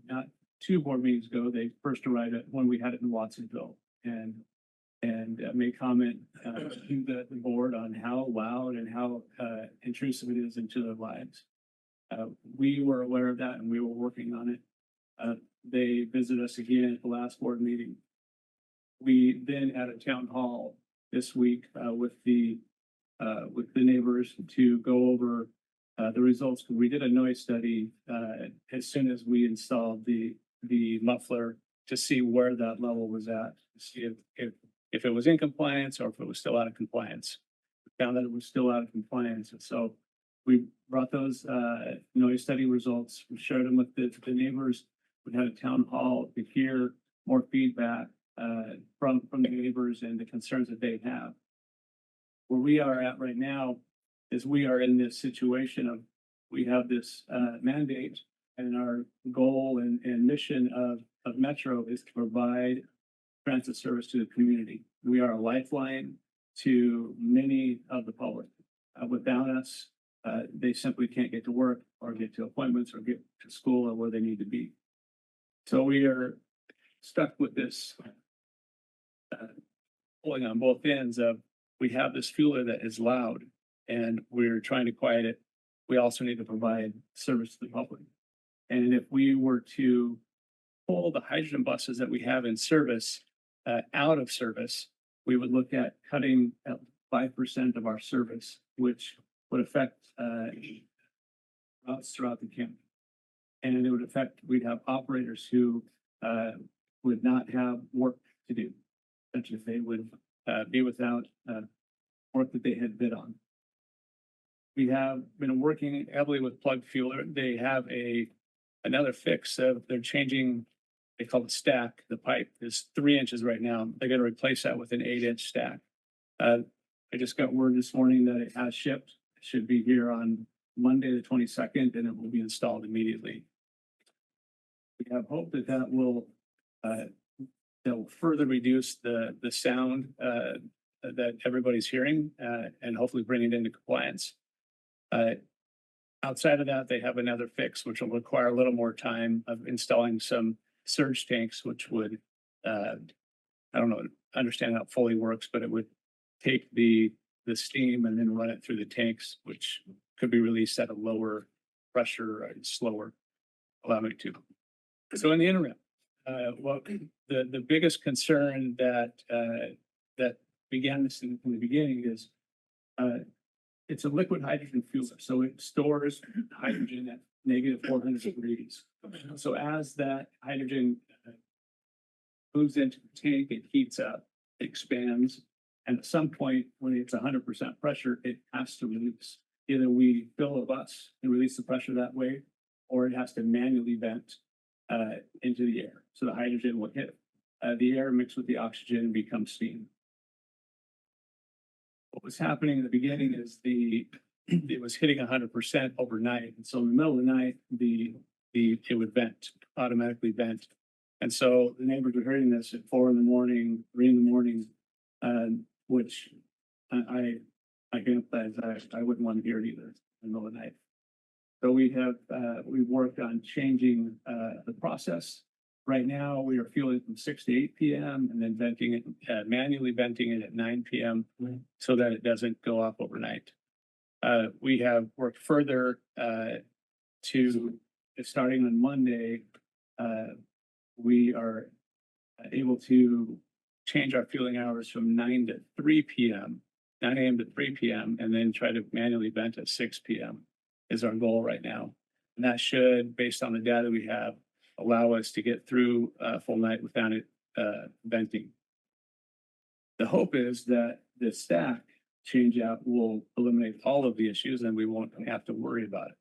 not 2 board meetings ago. They first arrived when we had it in Watsonville and made comment to the board on how loud and how intrusive it is into their lives. We were aware of that and we were working on it. They visited us again at the last board meeting. We then had a town hall this week with the neighbors to go over the results. We did a noise study as soon as we installed the muffler to see where that level was at, to see if it was in compliance or if it was still out of compliance. We found that it was still out of compliance. And so we brought those noise study results, we shared them with the neighbors. We had a town hall to hear more feedback from the neighbors and the concerns that they have. Where we are at right now is we are in this situation of, we have this mandate, and our goal and mission of Metro is to provide transit service to the community. We are a lifeline to many of the public. Without us,
they simply can't get to work or get to appointments or get to school or where they need to be. So we are stuck with this pulling on both ends of, we have this fueler that is loud and we're trying to quiet it. We also need to provide service to the public. And if we were to pull the hydrogen buses that we have in service out of service, we would look at cutting 5% of our service, which would affect routes throughout the county. And it would affect, we'd have operators who would not have work to do, such as they would be without work that they had bid on. We have been working heavily with Plug Fueler. They have another fix of, they're changing, they call it stack. The pipe is 3 inches right now. They're going to replace that with an 8-inch stack. I just got word this morning that it has shipped. It should be here on Monday, the 22nd, and it will be installed immediately. We have hope that that will further reduce the sound that everybody's hearing and hopefully bring it into compliance. Outside of that, they have another fix, which will require a little more time of installing some surge tanks, which would, I don't know, understand how it fully works, but it would take the steam and then run it through the tanks, which could be released at a lower pressure and slower, allow me to. So in the interim, the biggest concern that began this in the beginning is it's a liquid hydrogen fueler, so it stores hydrogen at -400 degrees. So as that hydrogen moves into the tank, it heats up, it expands, and at some point when it's 100% pressure, it has to release. Either we fill a bus and release the pressure that way, or it has to manually vent into the air. So the hydrogen will hit the air, mix with the oxygen, and become steam. What was happening in the beginning is it was hitting 100% overnight, and so in the middle of the night, it would vent, automatically vent, and so the neighbors were hearing this at 4 in the morning, 3 in the morning, which I can empathize. I wouldn't want to hear it either in the middle of the night. So we've worked on changing the process. Right now, we are fueling from 6 to 8 p.m. and then venting it, manually venting it at 9 p.m. so that it doesn't go off overnight. We have worked further to, starting on Monday, we are able to change our fueling hours from 9 to 3 p.m., 9 a.m. to 3 p.m., and then try to manually vent at 6 p.m. is our goal right now. And that should, based on the data we have, allow us to get through a full night without it venting. The hope is that the stack change out will eliminate all of the issues and we won't have to worry about it.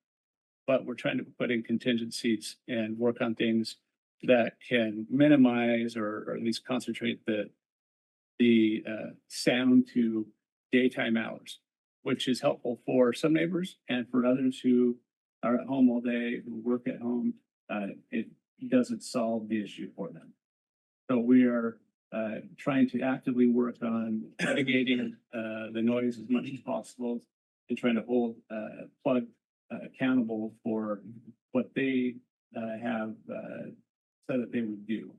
But we're trying to put in contingencies and work on things that can minimize or at least concentrate the sound to daytime hours, which is helpful for some neighbors and for others who are at home all day, who work at home. It doesn't solve the issue for them. So we are trying to actively work on mitigating the noise as much as possible and trying to hold Plug accountable for what they have said that they would do.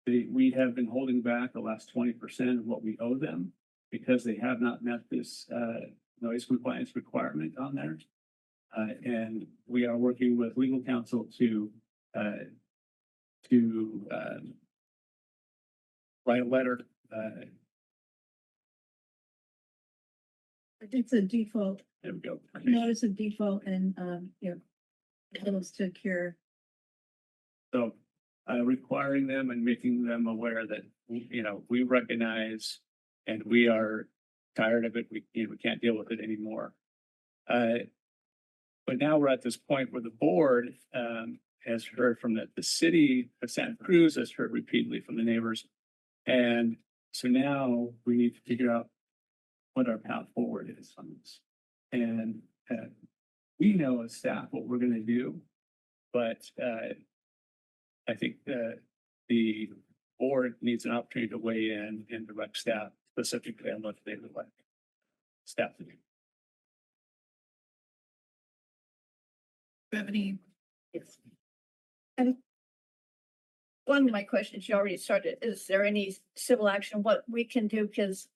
We have been holding back the last 20% of what we owe them because they have not met this noise compliance requirement on there. And we are working with legal counsel to write a letter.
It's a default.
There we go.
Notice of default and, close to cure.
So requiring them and making them aware that, we recognize and we are tired of it. We can't deal with it anymore. But now we're at this point where the board has heard from the city of Santa Cruz, has heard repeatedly from the neighbors. And so now we need to figure out what our path forward is on this. And we know as staff what we're going to do, but I think the board needs an opportunity to weigh in and direct staff specifically on what they would like staff to do.
remedy. Yes. And one of my questions you already started, is there any civil action, what we can do, because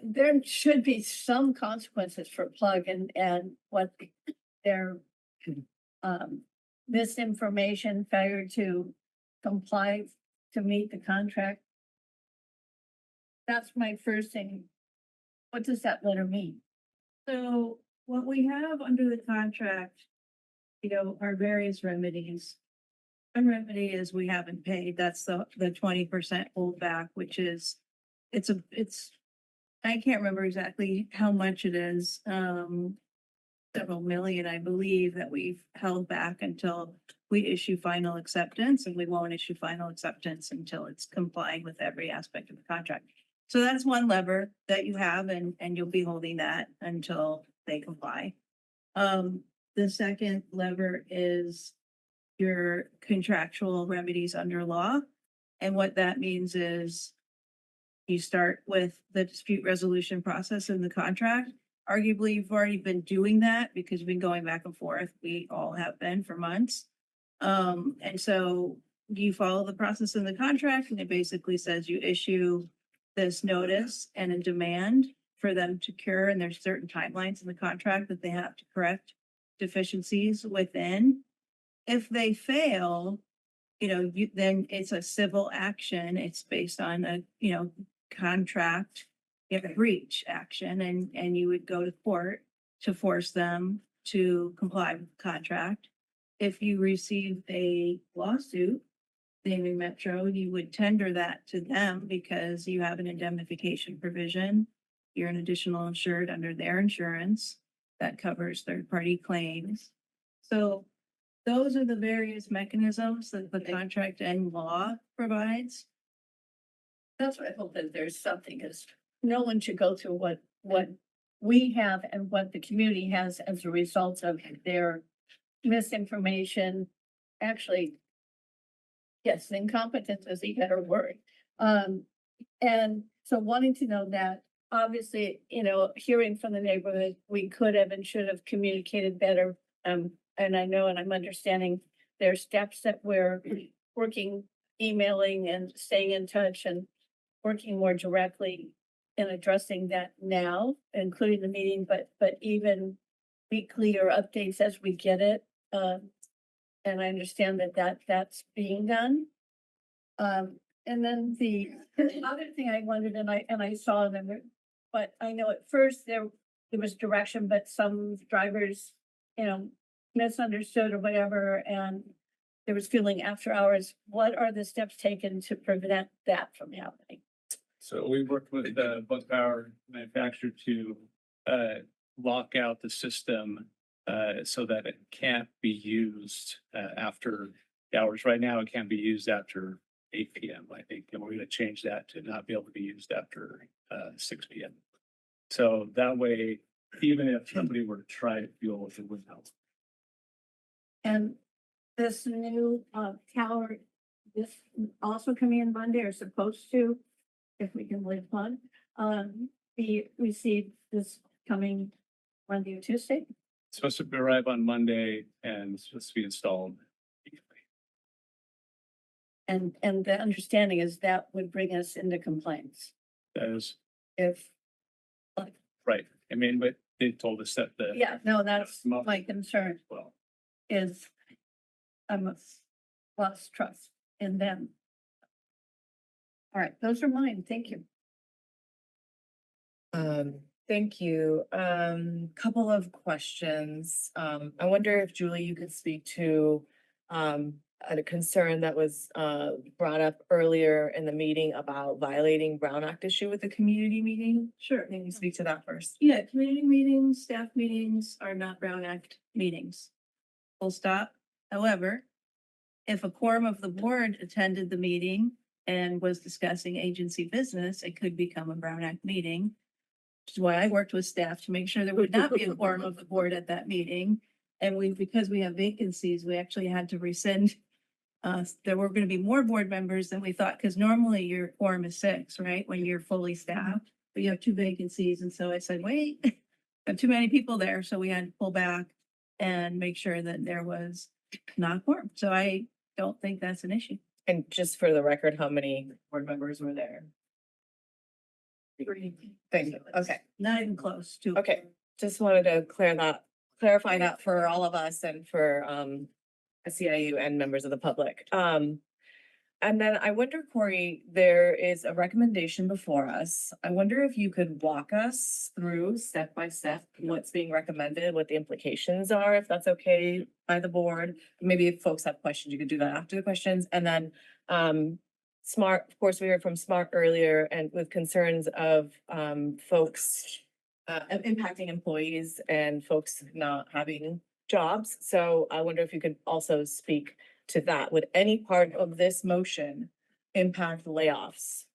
there should be some consequences for Plug and what their misinformation, failure to comply to meet the contract. That's my first thing. What does that letter mean?
So what we have under the contract, are various remedies. One remedy is we haven't paid, that's the 20% holdback, which is, I can't remember exactly how much it is, several million, I believe, that we've held back until we issue final acceptance, and we won't issue final acceptance until it's complying with every aspect of the contract. So that's one lever that you have, and you'll be holding that until they comply. The second lever is your contractual remedies under law. And what that means is you start with the dispute resolution process in the contract. Arguably, you've already been doing that because you've been going back and forth. We all have been for months. And so you follow the process in the contract, and it basically says you issue this notice and a demand for them to cure, and there's certain timelines in the contract that they have to correct deficiencies within. If they fail, then it's a civil action. It's based on a, contract, breach action, and you would go to court to force them to comply with the contract. If you receive a lawsuit, naming Metro, you would tender that to them because you have an indemnification provision. You're an additional insured under their insurance that covers third-party claims. So those are the various mechanisms that the contract and law provides.
That's what I hope, that there's something, because no one should go through what we have and what the community has as a result of their misinformation. Actually, yes, incompetence is a better word. And so wanting to know that, obviously, hearing from the neighborhood, we could have and should have communicated better. And I know, and I'm understanding there are steps that we're working, emailing and staying in touch and working more directly in addressing that now, including the meeting, but even weekly or updates as we get it. And I understand that's being done. And then the other thing I wondered, and I saw them, but I know at first there was direction, but some drivers, misunderstood or whatever, and there was fueling after hours. What are the steps taken to prevent that from happening?
So we worked with the bus power manufacturer to lock out the system so that it can't be used after the hours. Right now, it can't be used after 8 p.m. I think, and we're going to change that to not be able to be used after 6 p.m. So that way, even if somebody were to try to fuel, it wouldn't help.
And this new tower, this also coming in Monday, or supposed to, if we can live on, be received this coming Monday or Tuesday?
It's supposed to arrive on Monday and it's supposed to be installed.
And the understanding is that would bring us into complaints.
That is
If,
right. I mean, but they told us that the
yeah, no, that's my concern.
well,
Is I'm lost trust in them. All right, those are mine. Thank you.
Thank you. Couple of questions. I wonder if Julie, you could speak to a concern that was brought up earlier in the meeting about violating Brown Act issue with the community meeting.
Sure.
Can you speak to that first?
Yeah, community meetings, staff meetings are not Brown Act meetings. Full stop. However, if a quorum of the board attended the meeting and was discussing agency business, it could become a Brown Act meeting. Which is why I worked with staff to make sure there would not be a quorum of the board at that meeting. And because we have vacancies, we actually had to rescind. There were going to be more board members than we thought, because normally your quorum is 6, right? When you're fully staffed, but you have 2 vacancies. And so I said, wait, I have too many people there. So we had to pull back. and make sure that there was not quorum. So I don't think that's an issue.
And just for the record, how many board members were there? Thank you. Okay.
Not even close to.
Okay, just wanted to clarify that for all of us and for SEIU and members of the public. And then I wonder, Corey, there is a recommendation before us. I wonder if you could walk us through step by step what's being recommended, what the implications are, if that's okay by the board. Maybe if folks have questions, you could do that after the questions. And then Smart, of course, we heard from Smart earlier and with concerns of folks impacting employees and folks not having jobs. So I wonder if you could also speak to that. Would any part of this motion impact layoffs?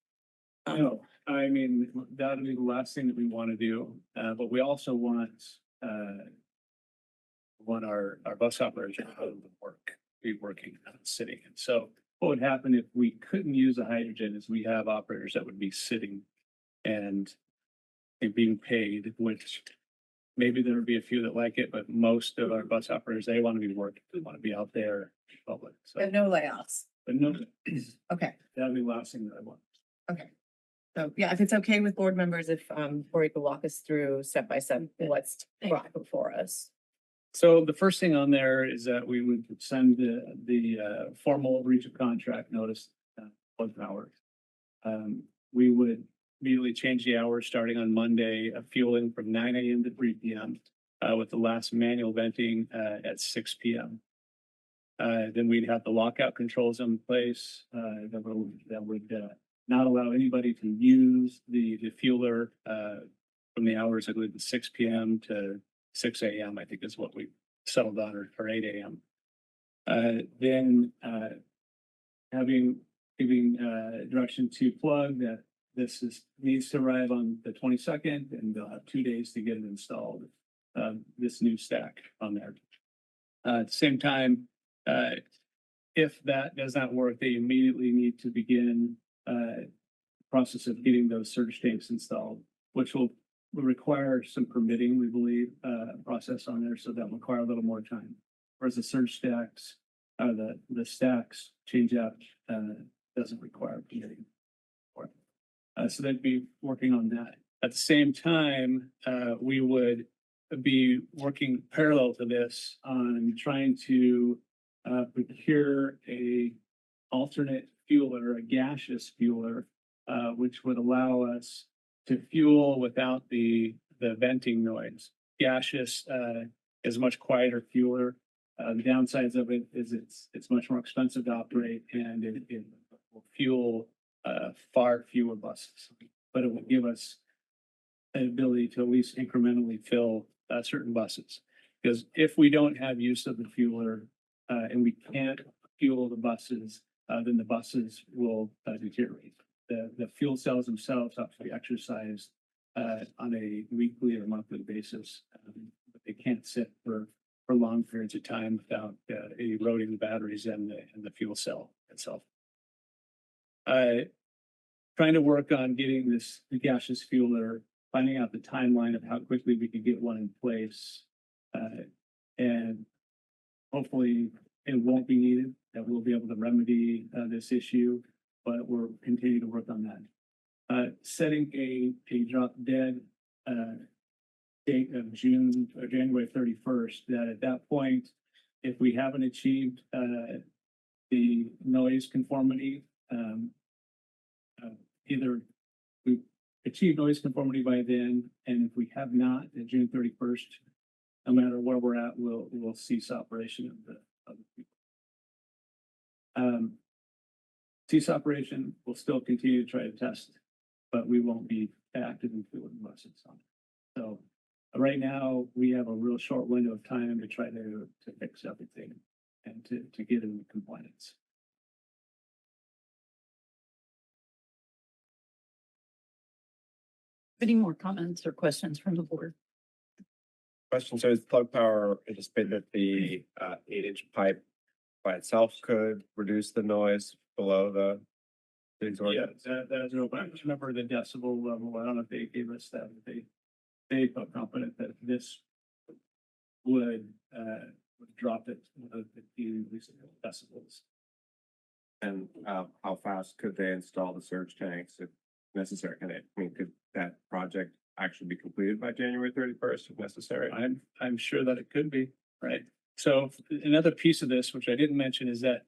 No, I mean, that would be the last thing that we want to do, but we also want our bus operators to be working, not sitting. And so what would happen if we couldn't use the hydrogen is we have operators that would be sitting and being paid, which maybe there would be a few that like it, but most of our bus operators, they want to be working, they want to be out there in public. So,
But no layoffs.
but no,
Okay,
that'd be the last thing that I want.
okay. So yeah, if it's okay with board members, if Corey could walk us through step by step what's brought before us.
So the first thing on there is that we would send the formal breach of contract notice, Plug Power. We would immediately change the hours starting on Monday of fueling from 9 a.m. to 3 p.m. With the last manual venting at 6 p.m. Then we'd have the lockout controls in place that would not allow anybody to use the fueler from the hours, I believe, 6 p.m. to 6 a.m. I think is what we settled on, or 8 a.m. Then giving direction to Plug that this needs to arrive on the 22nd, and they'll have 2 days to get it installed. This new stack on there. At the same time, if that does not work, they immediately need to begin process of getting those surge tapes installed, which will require some permitting, we believe, process on there, so that will require a little more time. Whereas the surge stacks, the stacks change out doesn't require permitting. So they'd be working on that. At the same time, we would be working parallel to this on trying to procure a alternate fueler, a gaseous fueler, which would allow us to fuel without the venting noise. Gaseous is a much quieter fueler. The downsides of it is it's much more expensive to operate, and it will fuel far fewer buses, but it will give us an ability to at least incrementally fill certain buses. Because if we don't have use of the fueler and we can't fuel the buses, then the buses will deteriorate. The fuel cells themselves have to be exercised on a weekly or monthly basis. But they can't sit for long periods of time without eroding the batteries and the fuel cell itself. Trying to work on getting the gaseous fueler, finding out the timeline of how quickly we can get one in place. And hopefully it won't be needed, that we'll be able to remedy this issue, but we're continuing to work on that. Setting a drop dead date of June or January 31st, that at that point, if we haven't achieved the noise conformity, either we achieve noise conformity by then, and if we have not, at June 31st, no matter where we're at, we'll cease operation of the cease operation. We'll still continue to try to test, but we won't be active in fueling buses on it. So right now we have a real short window of time to try to fix everything and to get into compliance.
Any more comments or questions from the board?
Question, so is Plug Power anticipate that the 8-inch pipe by itself could reduce the noise below the city's
Yeah,
ordinance?
that's real, but I just remember the decibel level. I don't know if they gave us that, but they felt confident that this would drop it a few decibels.
And how fast could they install the surge tanks if necessary? Could that project actually be completed by January 31st if necessary?
I'm sure that it could be, right? So another piece of this, which I didn't mention, is that,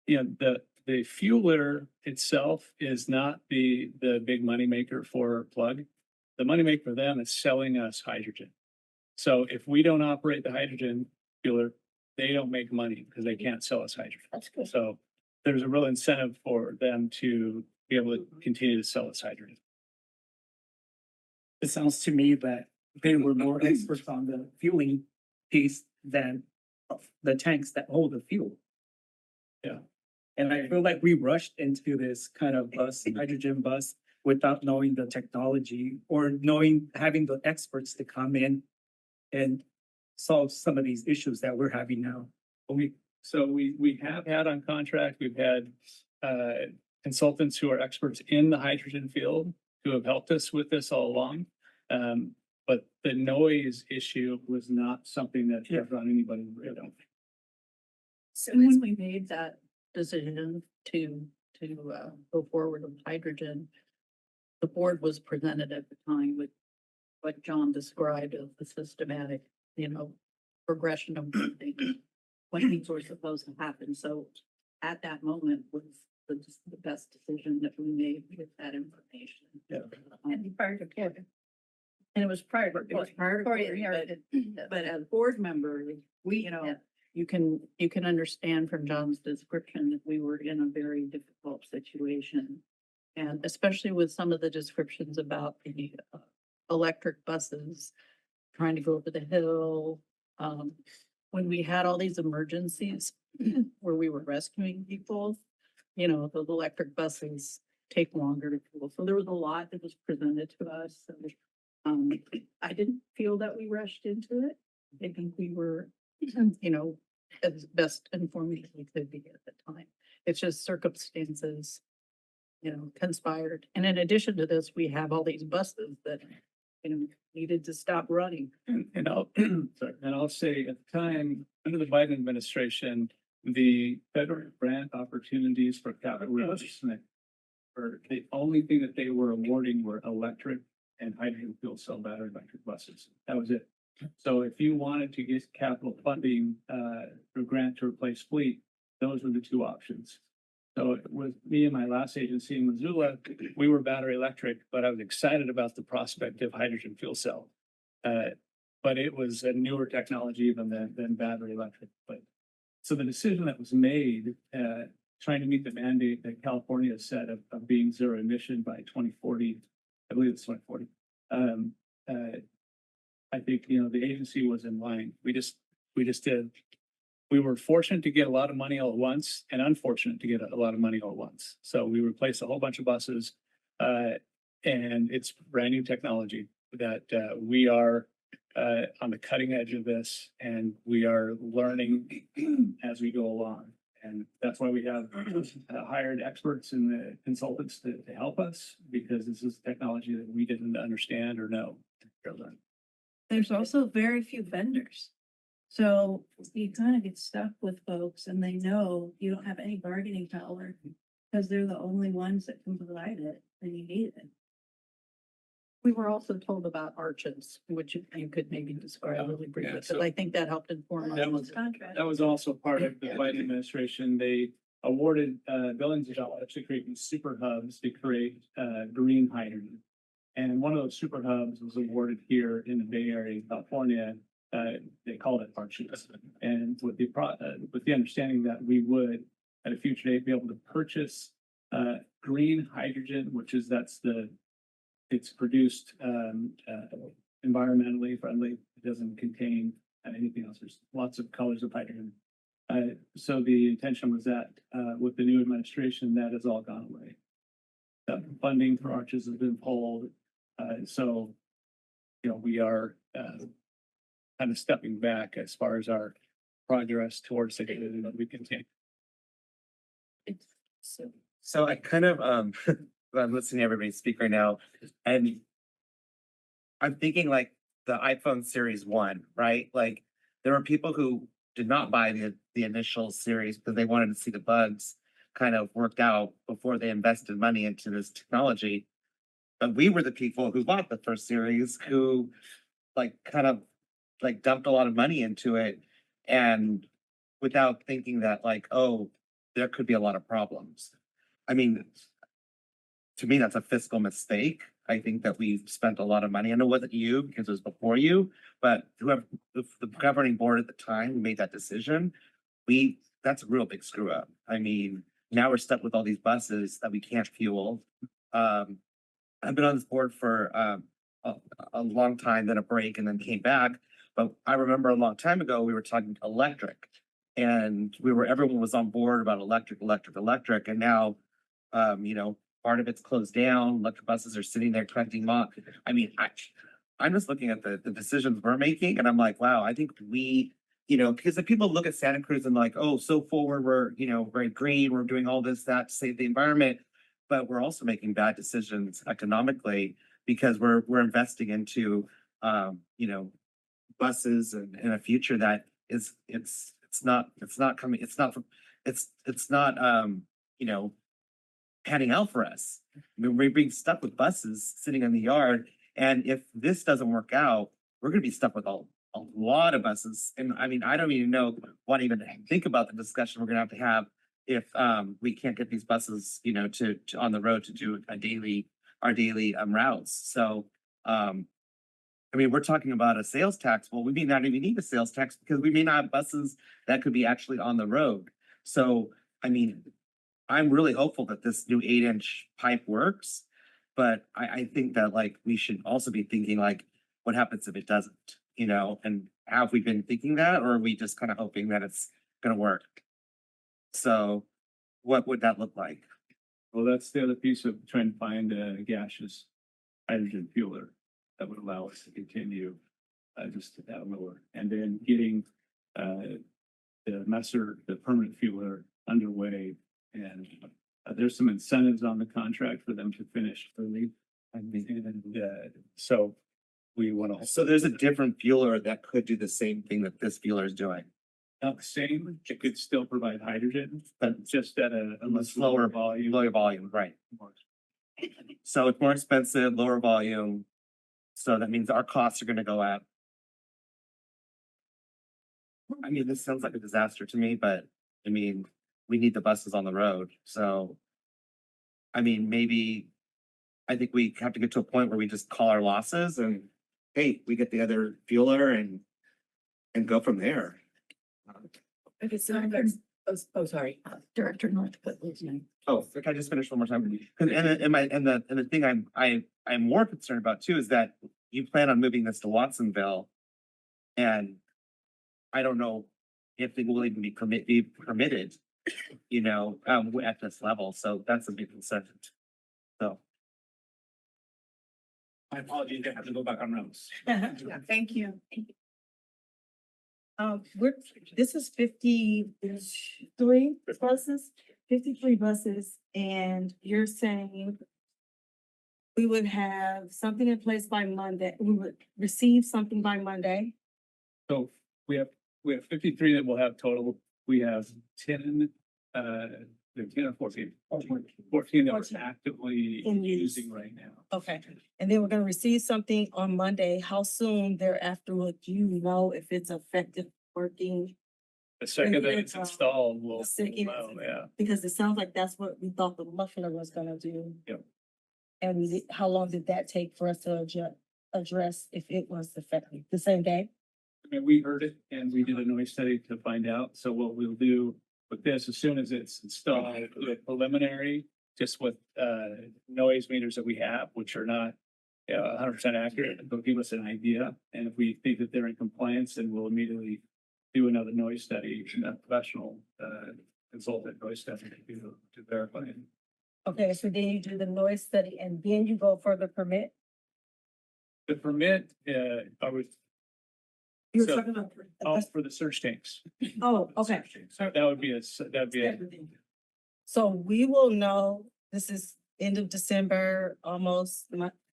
you know, the fueler itself is not the big moneymaker for Plug. The moneymaker for them is selling us hydrogen. So if we don't operate the hydrogen fueler, they don't make money because they can't sell us hydrogen.
That's good.
So there's a real incentive for them to be able to continue to sell us hydrogen.
It sounds to me that they were more experts on the fueling piece than the tanks that hold the fuel.
Yeah.
And I feel like we rushed into this kind of bus, hydrogen bus, without knowing the technology or having the experts to come in and solve some of these issues that we're having now.
We have had on contract, we've had consultants who are experts in the hydrogen field who have helped us with this all along. But the noise issue was not something that was on anybody's radar.
So when we made that decision to go forward with hydrogen, the board was presented at the time with what John described as the systematic, progression of when things were supposed to happen. So at that moment was the best decision that we made with that information.
Yeah.
And prior to COVID.
And it was prior to
Before you
COVID,
inherited.
but as board members, you can understand from John's description that we were in a very difficult situation. And especially with some of the descriptions about the electric buses trying to go over the hill. When we had all these emergencies where we were rescuing people, those electric buses take longer to fuel. So there was a lot that was presented to us. And, I didn't feel that we rushed into it. I think we were, as best informed as we could be at the time. It's just circumstances, conspired. And in addition to this, we have all these buses that, needed to stop running.
And I'll say at the time, under the Biden administration, the federal grant opportunities for capital investment were the only thing that they were awarding were electric and hydrogen fuel cell battery electric buses. That was it. So if you wanted to get capital funding for grant to replace fleet, those were the two options. So with me and my last agency in Missoula, we were battery electric, but I was excited about the prospect of hydrogen fuel cell. But it was a newer technology even than battery electric. But so the decision that was made, trying to meet the mandate that California set of being zero emission by 2040, I believe it's 2040. I think, the agency was in line. We were fortunate to get a lot of money all at once and unfortunate to get a lot of money all at once. So we replaced a whole bunch of buses, and it's brand new technology that we are on the cutting edge of this, and we are learning as we go along. And that's why we have hired experts and the consultants to help us, because this is technology that we didn't understand or know.
There's also very few vendors. So you kind of get stuck with folks and they know you don't have any bargaining power because they're the only ones that can provide it and you need it.
We were also told about arches, which you could maybe describe really briefly, because I think that helped inform us.
That was also part of the Biden administration. They awarded billions of dollars to create these super hubs to create green hydrogen. And one of those super hubs was awarded here in the Bay Area, California. They called it arches. And with the understanding that we would at a future date be able to purchase green hydrogen, it's produced environmentally friendly. It doesn't contain anything else. There's lots of colors of hydrogen. So the intention was that with the new administration, that has all gone away. The funding for arches has been pulled. So we are kind of stepping back as far as our progress towards the data that we continue.
So I kind of, I'm listening to everybody speak right now, and I'm thinking like the iPhone Series 1, right? Like there were people who did not buy the initial series because they wanted to see the bugs kind of worked out before they invested money into this technology. But we were the people who bought the first series who like kind of like dumped a lot of money into it and without thinking that like, oh, there could be a lot of problems. I mean, to me, that's a fiscal mistake. I think that we spent a lot of money. I know it wasn't you because it was before you, but whoever the governing board at the time who made that decision, that's a real big screw up. I mean, now we're stuck with all these buses that we can't fuel. I've been on this board for a long time, then a break, and then came back. But I remember a long time ago, we were talking electric, and everyone was on board about electric, and now, part of it's closed down. Electric buses are sitting there collecting mock. I mean, I'm just looking at the decisions we're making, and I'm like, wow, I think because if people look at Santa Cruz and like, oh, so forward, we're very green, we're doing all this, that to save the environment, but we're also making bad decisions economically because we're investing into buses and a future that is it's not panning out for us. I mean, we're being stuck with buses sitting in the yard, and if this doesn't work out, we're going to be stuck with a lot of buses. And I mean, I don't even want to even think about the discussion we're going to have if we can't get these buses, to on the road to do our daily routes. So, I mean, we're talking about a sales tax. Well, we may not even need a sales tax because we may not have buses that could be actually on the road. So, I mean, I'm really hopeful that this new 8-inch pipe works, but I think that like we should also be thinking like, what happens if it doesn't? And have we been thinking that, or are we just kind of hoping that it's going to work? So, what would that look like?
Well, that's the other piece of trying to find a gaseous hydrogen fueler that would allow us to continue just that lower. And then getting the permanent fueler underway. And there's some incentives on the contract for them to finish early. So we want to.
So there's a different fueler that could do the same thing that this fueler is doing.
Not the same, it could still provide hydrogen, but just at a much
Lower
volume.
lower volume, right? So it's more expensive, lower volume. So that means our costs are going to go up. I mean, this sounds like a disaster to me, but I mean, we need the buses on the road. So, I mean, maybe I think we have to get to a point where we just call our losses and, hey, we get the other fueler and go from there.
Okay, so sorry.
Director Northwood listening.
Oh, can I just finish one more time? And the thing I'm more concerned about too is that you plan on moving this to Watsonville, and I don't know if it will even be permitted, at this level. So that's a big concern. So.
My apologies, I have to go back on notes.
Thank you.
This is 53 buses, and you're saying we would have something in place by Monday, we would receive something by Monday.
So we have 53 that we'll have total. We have 10, 10 or 14. 14 that we're actively
In use.
using right now.
Okay, and then we're gonna receive something on Monday. How soon thereafter would you know if it's effective working?
The second that it's
The
installed, we'll
second
know, yeah.
Because it sounds like that's what we thought the muffler was gonna do.
Yep.
And how long did that take for us to address if it was effective? The same day?
I mean, we heard it and we did a noise study to find out. So what we'll do with this, as soon as it's installed, the preliminary, just with noise meters that we have, which are not 100% accurate, they'll give us an idea. And if we think that they're in compliance, then we'll immediately do another noise study, a professional consultant noise study to verify it.
Okay, so then you do the noise study and then you go for the permit?
The permit, I was.
You were
So-
talking about.
Oh, for the search tanks.
Oh, okay.
So that would be a.
So we will know, this is end of December, almost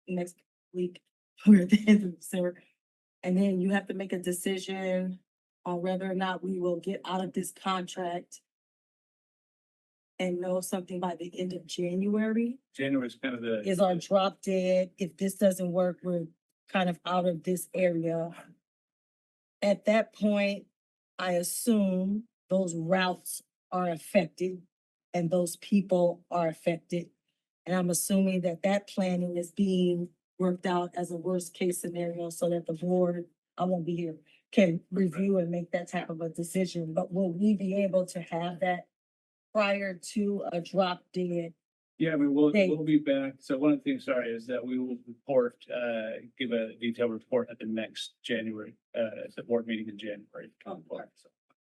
next week, we're at the end of December. And then you have to make a decision on whether or not we will get out of this contract and know something by the end of January?
January is kind of the.
Is our drop dead? If this doesn't work, we're kind of out of this area. At that point, I assume those routes are affected and those people are affected. And I'm assuming that that planning is being worked out as a worst case scenario so that the board, I won't be here, can review and make that type of a decision. But will we be able to have that prior to a drop dead?
Yeah, I mean, we'll be back. So one of the things, sorry, is that we will report, give a detailed report at the next January, at the board meeting in January.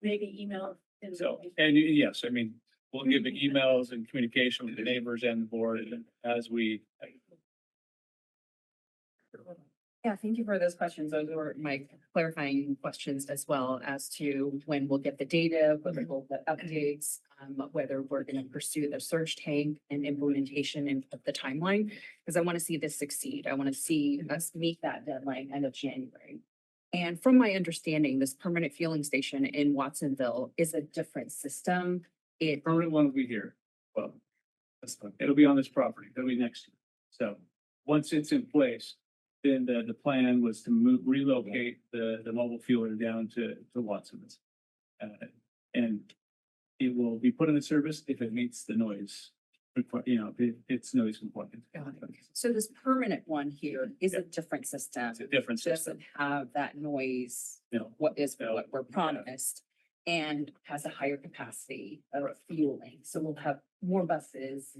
Maybe email.
So, and yes, I mean, we'll give the emails and communication with the neighbors and the board as we.
Yeah, thank you for those questions. Those were my clarifying questions as well as to when we'll get the data, whether we'll get updates, whether we're gonna pursue the search tank and implementation and the timeline. Because I want to see this succeed. I want to see us meet that deadline end of January. And from my understanding, this permanent fueling station in Watsonville is a different system. It
Permanent one will be here. Well, that's fine. It'll be on this property. It'll be next year. So once it's in place, then the plan was to relocate the mobile fueler down to Watsonville. And it will be put in the service if it meets the noise. You know, it's noise compliant.
So this permanent one here is a different system.
It's a different system.
Doesn't have that noise,
No.
what we're promised, and has a higher capacity of fueling. So we'll have more buses.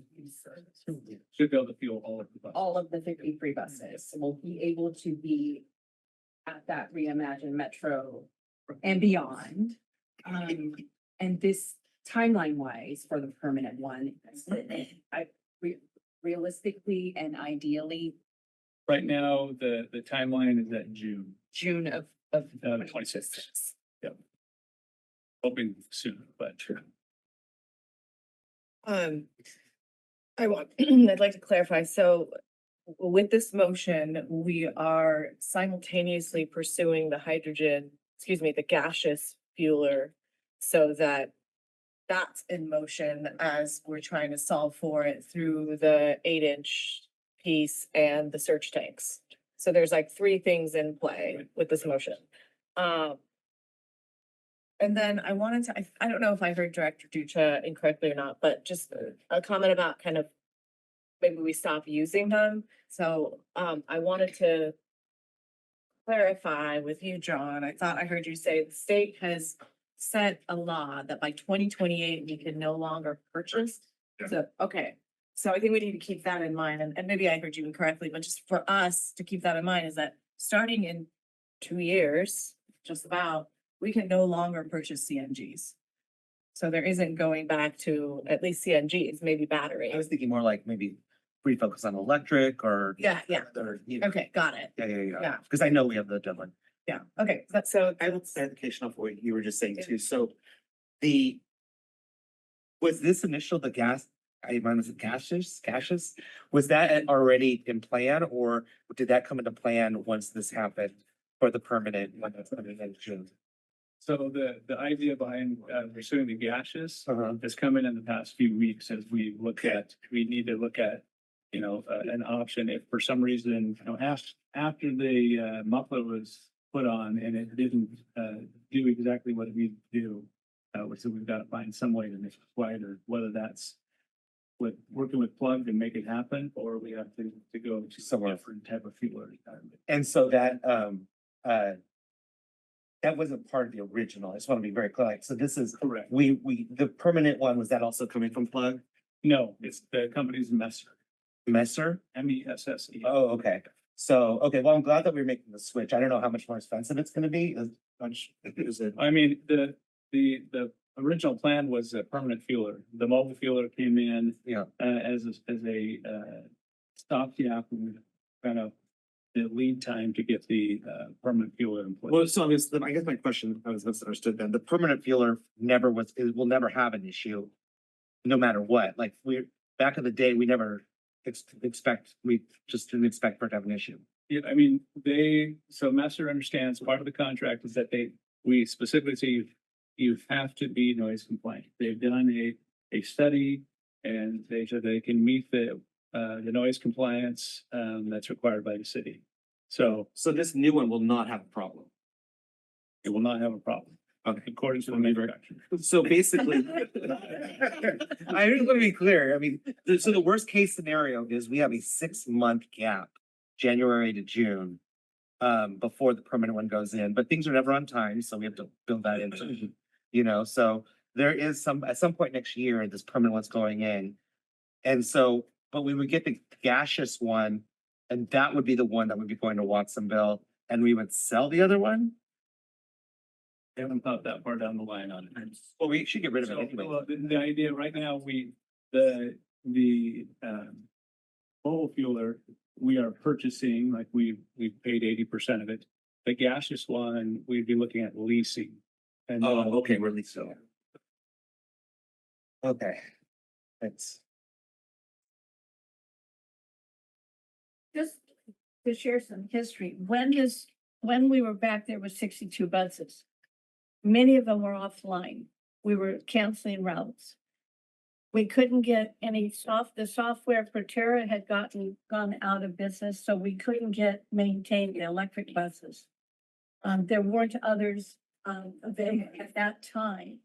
Should be able to fuel all of the buses.
All of the 53 buses. So we'll be able to be at that reimagined metro and beyond. And this timeline wise for the permanent one, realistically and ideally,
Right now, the timeline is at June
of
26th. Yep. Hoping soon, but sure.
I want, I'd like to clarify, so with this motion, we are simultaneously pursuing the the gaseous fueler so that that's in motion as we're trying to solve for it through the 8-inch piece and the search tanks. So there's like 3 things in play with this motion. And then I wanted to, I don't know if I heard Director Ducha incorrectly or not, but just a comment about kind of maybe we stop using them. So I wanted to clarify with you, John. I thought I heard you say the state has set a law that by 2028 we can no longer purchase.
Yeah.
So, okay. So I think we need to keep that in mind. And maybe I heard you incorrectly, but just for us to keep that in mind is that starting in 2 years, just about, we can no longer purchase CNGs. So there isn't going back to at least CNGs, maybe battery.
I was thinking more like maybe refocus on electric or.
Yeah, yeah.
Or, you know,
Okay, got it.
yeah.
Yeah.
Because I know we have the deadline.
Yeah, okay, that's so.
I have a clarification of what you were just saying
Yeah.
too. So
Was this initial, the gas, was it gaseous? Was that already in plan or did that come into plan once this happened for the permanent? When that's coming in June?
So the idea behind pursuing the gaseous
Uh-huh.
has come in the past few weeks as we need to look at, you know, an option if for some reason, you know, after the muffler was put on and it didn't do exactly what it needed to do. So we've got to find some way to make it quieter, whether that's with working with plug to make it happen, or we have to go to some different type of fueler.
And so that wasn't part of the original. I just want to be very clear. Like, so this is
Correct.
the permanent one, was that also coming from Plug?
No, it's the company's Messer,
Messer?
MESSE.
Oh, okay. So, okay, well, I'm glad that we're making the switch. I don't know how much more expensive it's gonna be. Is it?
I mean, the original plan was a permanent fueler. The mobile fueler came in.
Yeah.
As a stopgap, and kind of the lead time to get the permanent fueler in place.
well, so I guess my question, I was misunderstood then.
The permanent fueler it will never have an issue, no matter what. Like back in the day, we never we just didn't expect for it to have an issue.
Yeah, I mean, so Messer understands part of the contract is that we specifically say you have to be noise compliant. They've done a study and they said they can meet the noise compliance, that's required by the city. So
this new one will not have a problem.
it will not have a problem.
Okay.
According to the manufacturer.
So basically,
I just want to be clear. I mean, so the worst case scenario is we have a 6-month gap, January to June, before the permanent one goes in, but things are never on time, so we have to build that into, so there is at some point next year, this permanent one's going in. And so, but we would get the gaseous one, and that would be the one that would be going to Watsonville, and we would sell the other one?
They haven't thought that far down the line on it.
Well, we should get rid of it
So,
anyway.
well, the idea right now, the fuel fueler, we are purchasing, like we paid 80% of it. The gaseous one, we'd be looking at leasing. And
okay, we're leasing.
Okay. Thanks.
Just to share some history, when we were back there with 62 buses, many of them were offline. We were canceling routes. We couldn't get any the software for Terra had gone out of business, so we couldn't maintain the electric buses. There weren't others available at that time.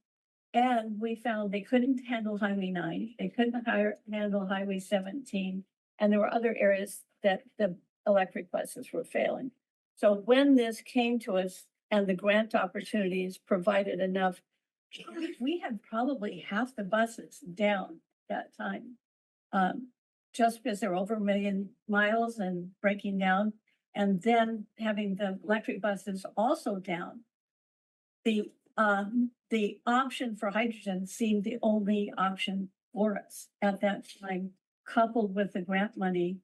And we found they couldn't handle Highway 9, they couldn't handle Highway 17, and there were other areas that the electric buses were failing. So when this came to us and the grant opportunities provided enough, we had probably half the buses down that time. Just because they're over 1 million miles and breaking down, and then having the electric buses also down. The option for hydrogen seemed the only option for us at that time, coupled with the grant money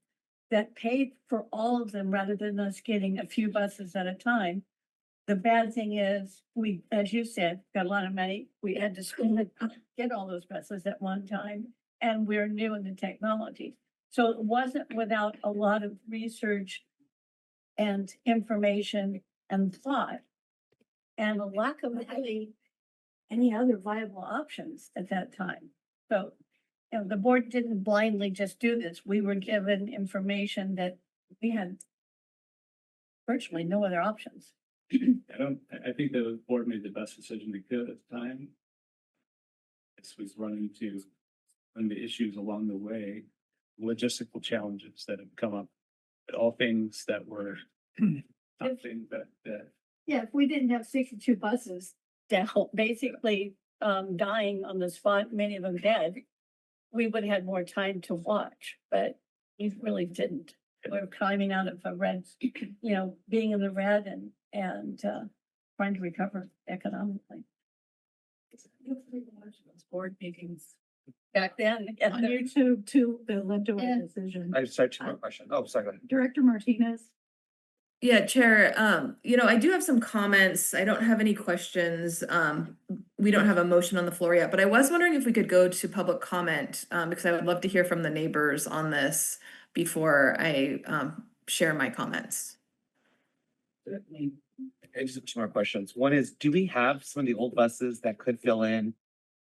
that paid for all of them rather than us getting a few buses at a time. The bad thing is, we, as you said, got a lot of money. We had to spend it, get all those buses at one time, and we're new in the technology. So it wasn't without a lot of research and information and thought, and a lack of any other viable options at that time. So, the board didn't blindly just do this. We were given information that we had virtually no other options.
I think the board made the best decision they could at the time. This was running into one of the issues along the way, logistical challenges that have come up, all things that were something that
Yeah, if we didn't have 62 buses down, basically dying on the spot, many of them dead, we would have had more time to watch, but we really didn't. We were climbing out of a red, being in the red and trying to recover economically.
Board meetings.
Back then.
On YouTube too, the Linda decision.
I just had 2 more questions. Oh, sorry. Go ahead.
Director Martinez.
Yeah, Chair, I do have some comments. I don't have any questions. We don't have a motion on the floor yet, but I was wondering if we could go to public comment, because I would love to hear from the neighbors on this before I share my comments.
I just have 2 more questions. One is, do we have some of the old buses that could fill in?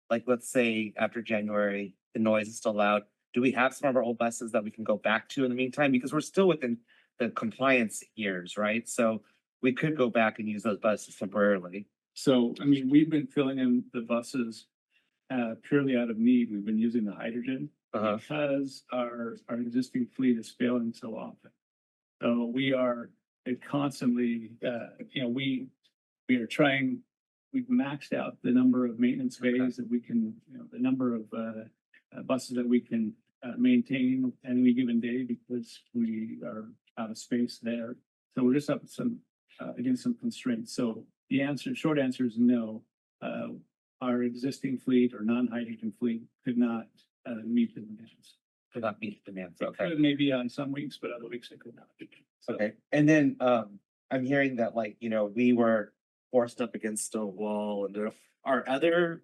Like, let's say after January, the noise is still loud. Do we have some of our old buses that we can go back to in the meantime? Because we're still within the compliance years, right? So we could go back and use those buses temporarily.
So, I mean, we've been filling in the buses purely out of need. We've been using the hydrogen because our existing fleet is failing so often. So we are constantly, we are trying, we've maxed out the number of maintenance bays that we can, the number of buses that we can maintain any given day because we are out of space there. So we're just up some against some constraints. So the short answer is no. Our existing fleet or non-hydrogen fleet could not meet the demands.
Could not meet the demands.
It
Okay.
could maybe on some weeks, but other weeks it could not. So,
Okay. And then I'm hearing that we were forced up against a wall, and there are other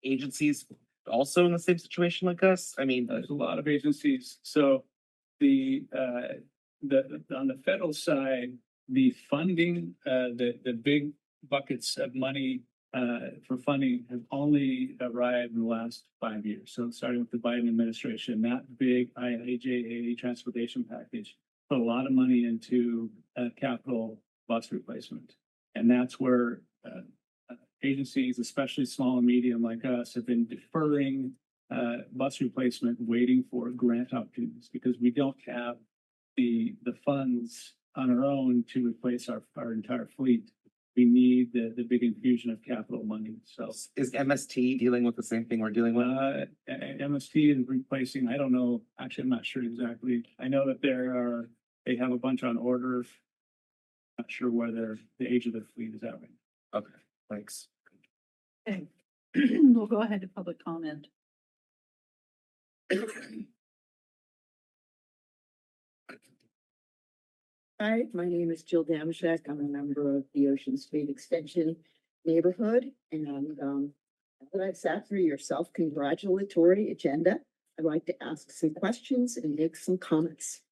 agencies also in the same situation like us. I mean,
there's a lot of agencies. So on the federal side, the funding, the big buckets of money for funding have only arrived in the last 5 years. So starting with the Biden administration, that big IIJA transportation package put a lot of money into capital bus replacement. And that's where agencies, especially small and medium like us, have been deferring bus replacement, waiting for grant opportunities because we don't have the funds on our own to replace our entire fleet. We need the big infusion of capital money. So
Is MST dealing with the same thing we're dealing with?
MST is replacing, I don't know, actually, I'm not sure exactly. I know that they have a bunch on order. Not sure whether the age of the fleet is at right now.
Okay, thanks.
Okay. We'll go ahead to public comment.
Hi, my name is Jill Damashek. I'm a member of the Ocean State Extension neighborhood. And now that I've sat through your self-congratulatory agenda, I'd like to ask some questions and make some comments.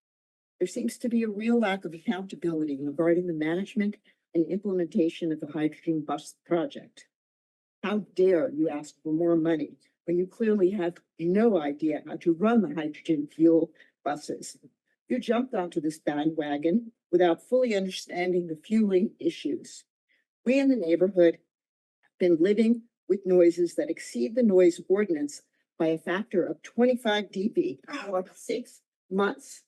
There seems to be a real lack of accountability regarding the management and implementation of the hydrogen bus project. How dare you ask for more money when you clearly have no idea how to run the hydrogen fuel buses? You jumped onto this bandwagon without fully understanding the fueling issues. We in the neighborhood have been living with noises that exceed the noise ordinance by a factor of 25 dB for 6 months.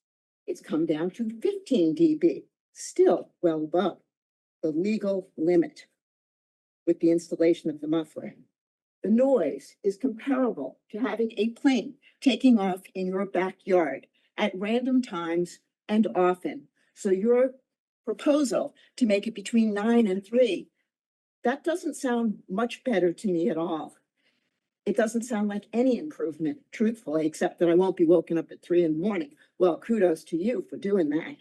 It's come down to 15 dB, still well above the legal limit with the installation of the muffler. The noise is comparable to having a plane taking off in your backyard at random times and often. So your proposal to make it between 9 and 3, that doesn't sound much better to me at all. It doesn't sound like any improvement, truthfully, except that I won't be woken up at 3 in the morning. Well, kudos to you for doing that.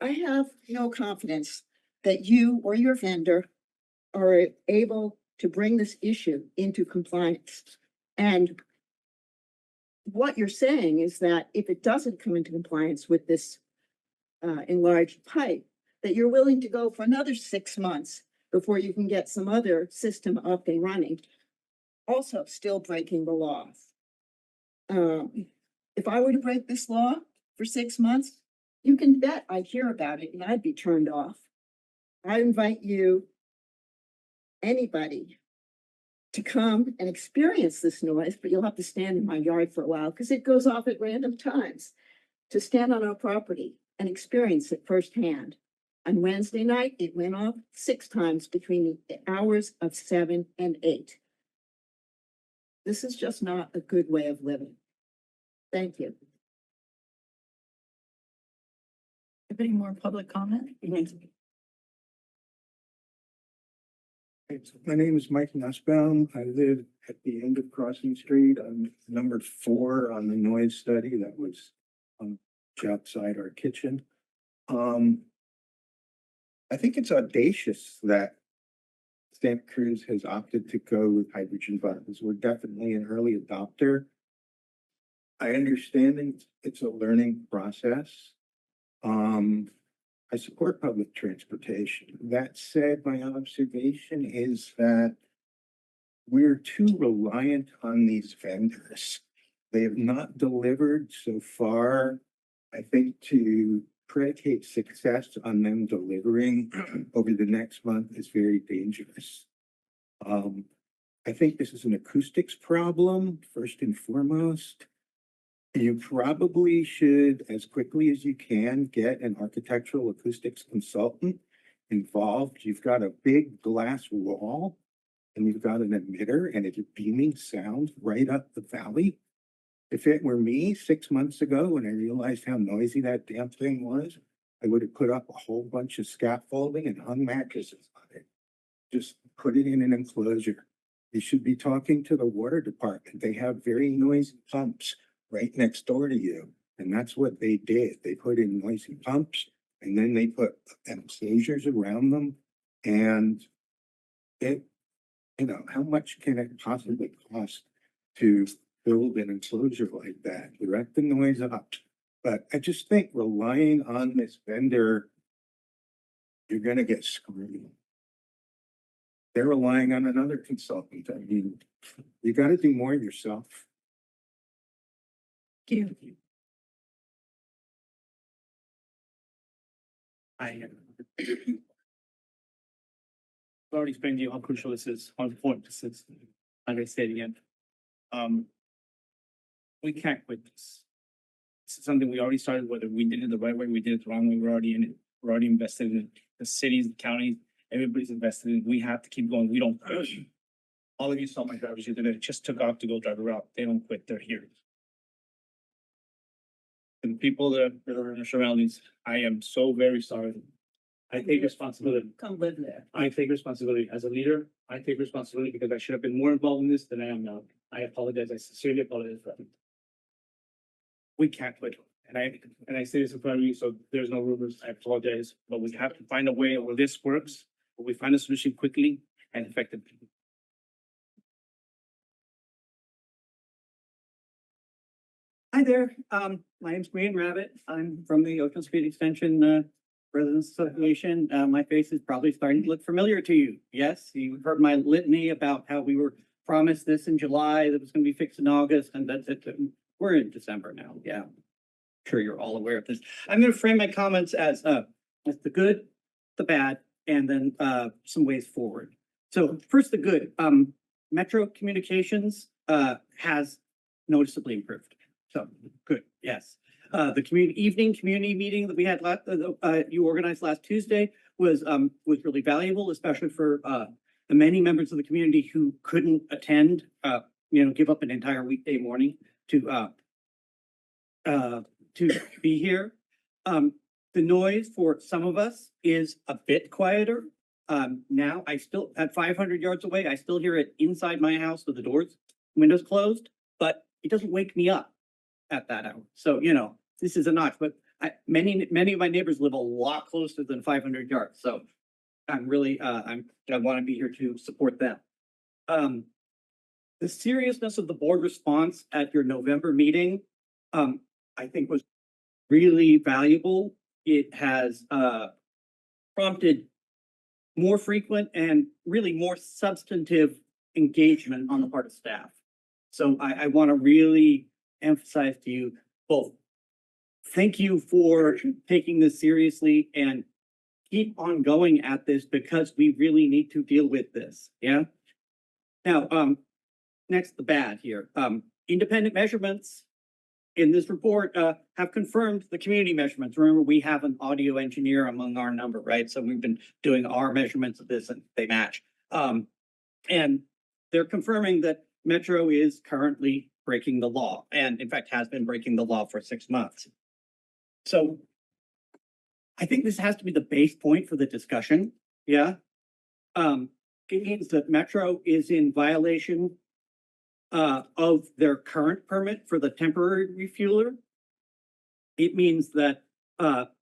I have no confidence that you or your vendor are able to bring this issue into compliance. And what you're saying is that if it doesn't come into compliance with this enlarged pipe, that you're willing to go for another 6 months before you can get some other system up and running, also still breaking the law. If I were to break this law for 6 months, you can bet I'd hear about it and I'd be turned off. I invite you, anybody, to come and experience this noise, but you'll have to stand in my yard for a while because it goes off at random times, to stand on our property and experience it firsthand. On Wednesday night, it went off 6 times between the hours of 7 and 8. This is just not a good way of living. Thank you.
Have any more public comment?
My name is Mike Nussbaum. I live at the end of Crossing Street. I'm number 4 on the noise study that was outside our kitchen. I think it's audacious that Santa Cruz has opted to go with hydrogen buses. We're definitely an early adopter. I understand it's a learning process. I support public transportation. That said, my observation is that we're too reliant on these vendors. They have not delivered so far. I think to predicate success on them delivering over the next month is very dangerous. I think this is an acoustics problem, first and foremost. You probably should, as quickly as you can, get an architectural acoustics consultant involved. You've got a big glass wall and you've got an emitter and it's beaming sound right up the valley. If it were me 6 months ago when I realized how noisy that damn thing was, I would have put up a whole bunch of scaffolding and hung mattresses on it. Just put it in an enclosure. You should be talking to the water department. They have very noisy pumps right next door to you. And that's what they did. They put in noisy pumps and then they put enclosures around them. And it, how much can it possibly cost to build an enclosure like that? Direct the noise up. But I just think relying on this vendor you're gonna get screwed. They're relying on another consultant. I mean, you gotta do more yourself.
I've already explained to you how crucial this is, how important this is. Like I said again, we can't quit this. This is something we already started, whether we did it the right way, we did it the wrong way, we're already in it. We're already invested in it. The cities, the counties, everybody's invested in it. We have to keep going. We don't. All of you saw my drivers here today, just took off to go drive a route. They don't quit, they're here. And people that are in our surroundings, I am so very sorry. I take responsibility.
Come live there.
I take responsibility as a leader. I take responsibility because I should have been more involved in this than I am now. I apologize. I sincerely apologize for that. We can't quit. And I say this in front of you, so there's no rumors. I apologize, but we have to find a way where this works, where we find a solution quickly and effectively.
Hi there, my name's Green Rabbit. I'm from the Ocean Street Extension Residents Association. My face is probably starting to look familiar to you. Yes, you've heard my litany about how we were promised this in July, that was gonna be fixed in August, and that's it. We're in December now, yeah. Sure, you're all aware of this. I'm gonna frame my comments as the good, the bad, and then some ways forward. So first, the good. Metro communications has noticeably improved. So, good, yes. The evening community meeting that we had you organized last Tuesday was really valuable, especially for the many members of the community who couldn't attend, give up an entire weekday morning to be here. The noise for some of us is a bit quieter. Now I still, at 500 yards away, I still hear it inside my house with the windows closed, but it doesn't wake me up at that hour. So, this is a notch, but many of my neighbors live a lot closer than 500 yards. So I'm really, I want to be here to support them. The seriousness of the board response at your November meeting, I think was really valuable. It has prompted more frequent and really more substantive engagement on the part of staff. So I want to really emphasize to you both, thank you for taking this seriously and keep on going at this because we really need to deal with this. Yeah. Now, next, the bad here. Independent measurements in this report have confirmed the community measurements. Remember, we have an audio engineer among our number, right? So we've been doing our measurements of this and they match. And they're confirming that Metro is currently breaking the law and in fact has been breaking the law for 6 months. So I think this has to be the base point for the discussion. Yeah. It means that Metro is in violation of their current permit for the temporary refueler. It means that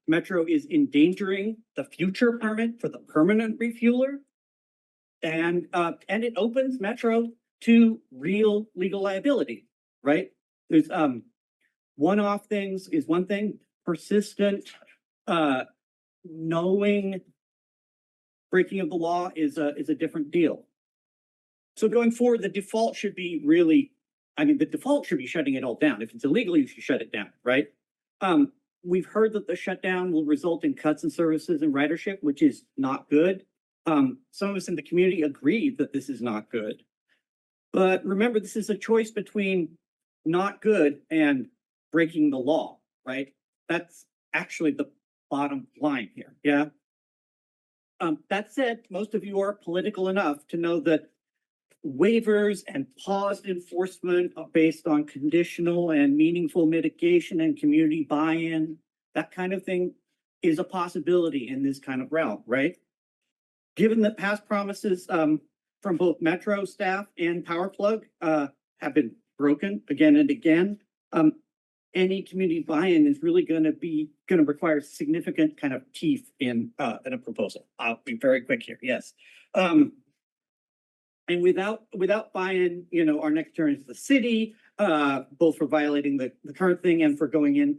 Metro is endangering the future permit for the permanent refueler. And it opens Metro to real legal liability, right? There's one-off things is one thing, persistent, knowing breaking of the law is a different deal. So going forward, the default should be really, the default should be shutting it all down. If it's illegal, you should shut it down, right? We've heard that the shutdown will result in cuts in services and ridership, which is not good. Some of us in the community agree that this is not good. But remember, this is a choice between not good and breaking the law, right? That's actually the bottom line here, yeah? That said, most of you are political enough to know that waivers and paused enforcement are based on conditional and meaningful mitigation and community buy-in, that kind of thing is a possibility in this kind of realm, right? Given that past promises from both Metro staff and Power Plug have been broken again and again, any community buy-in is really going to require significant kind of teeth in a proposal. I'll be very quick here. Yes. And without buy-in, our next turn is the city, both for violating the current thing and for going in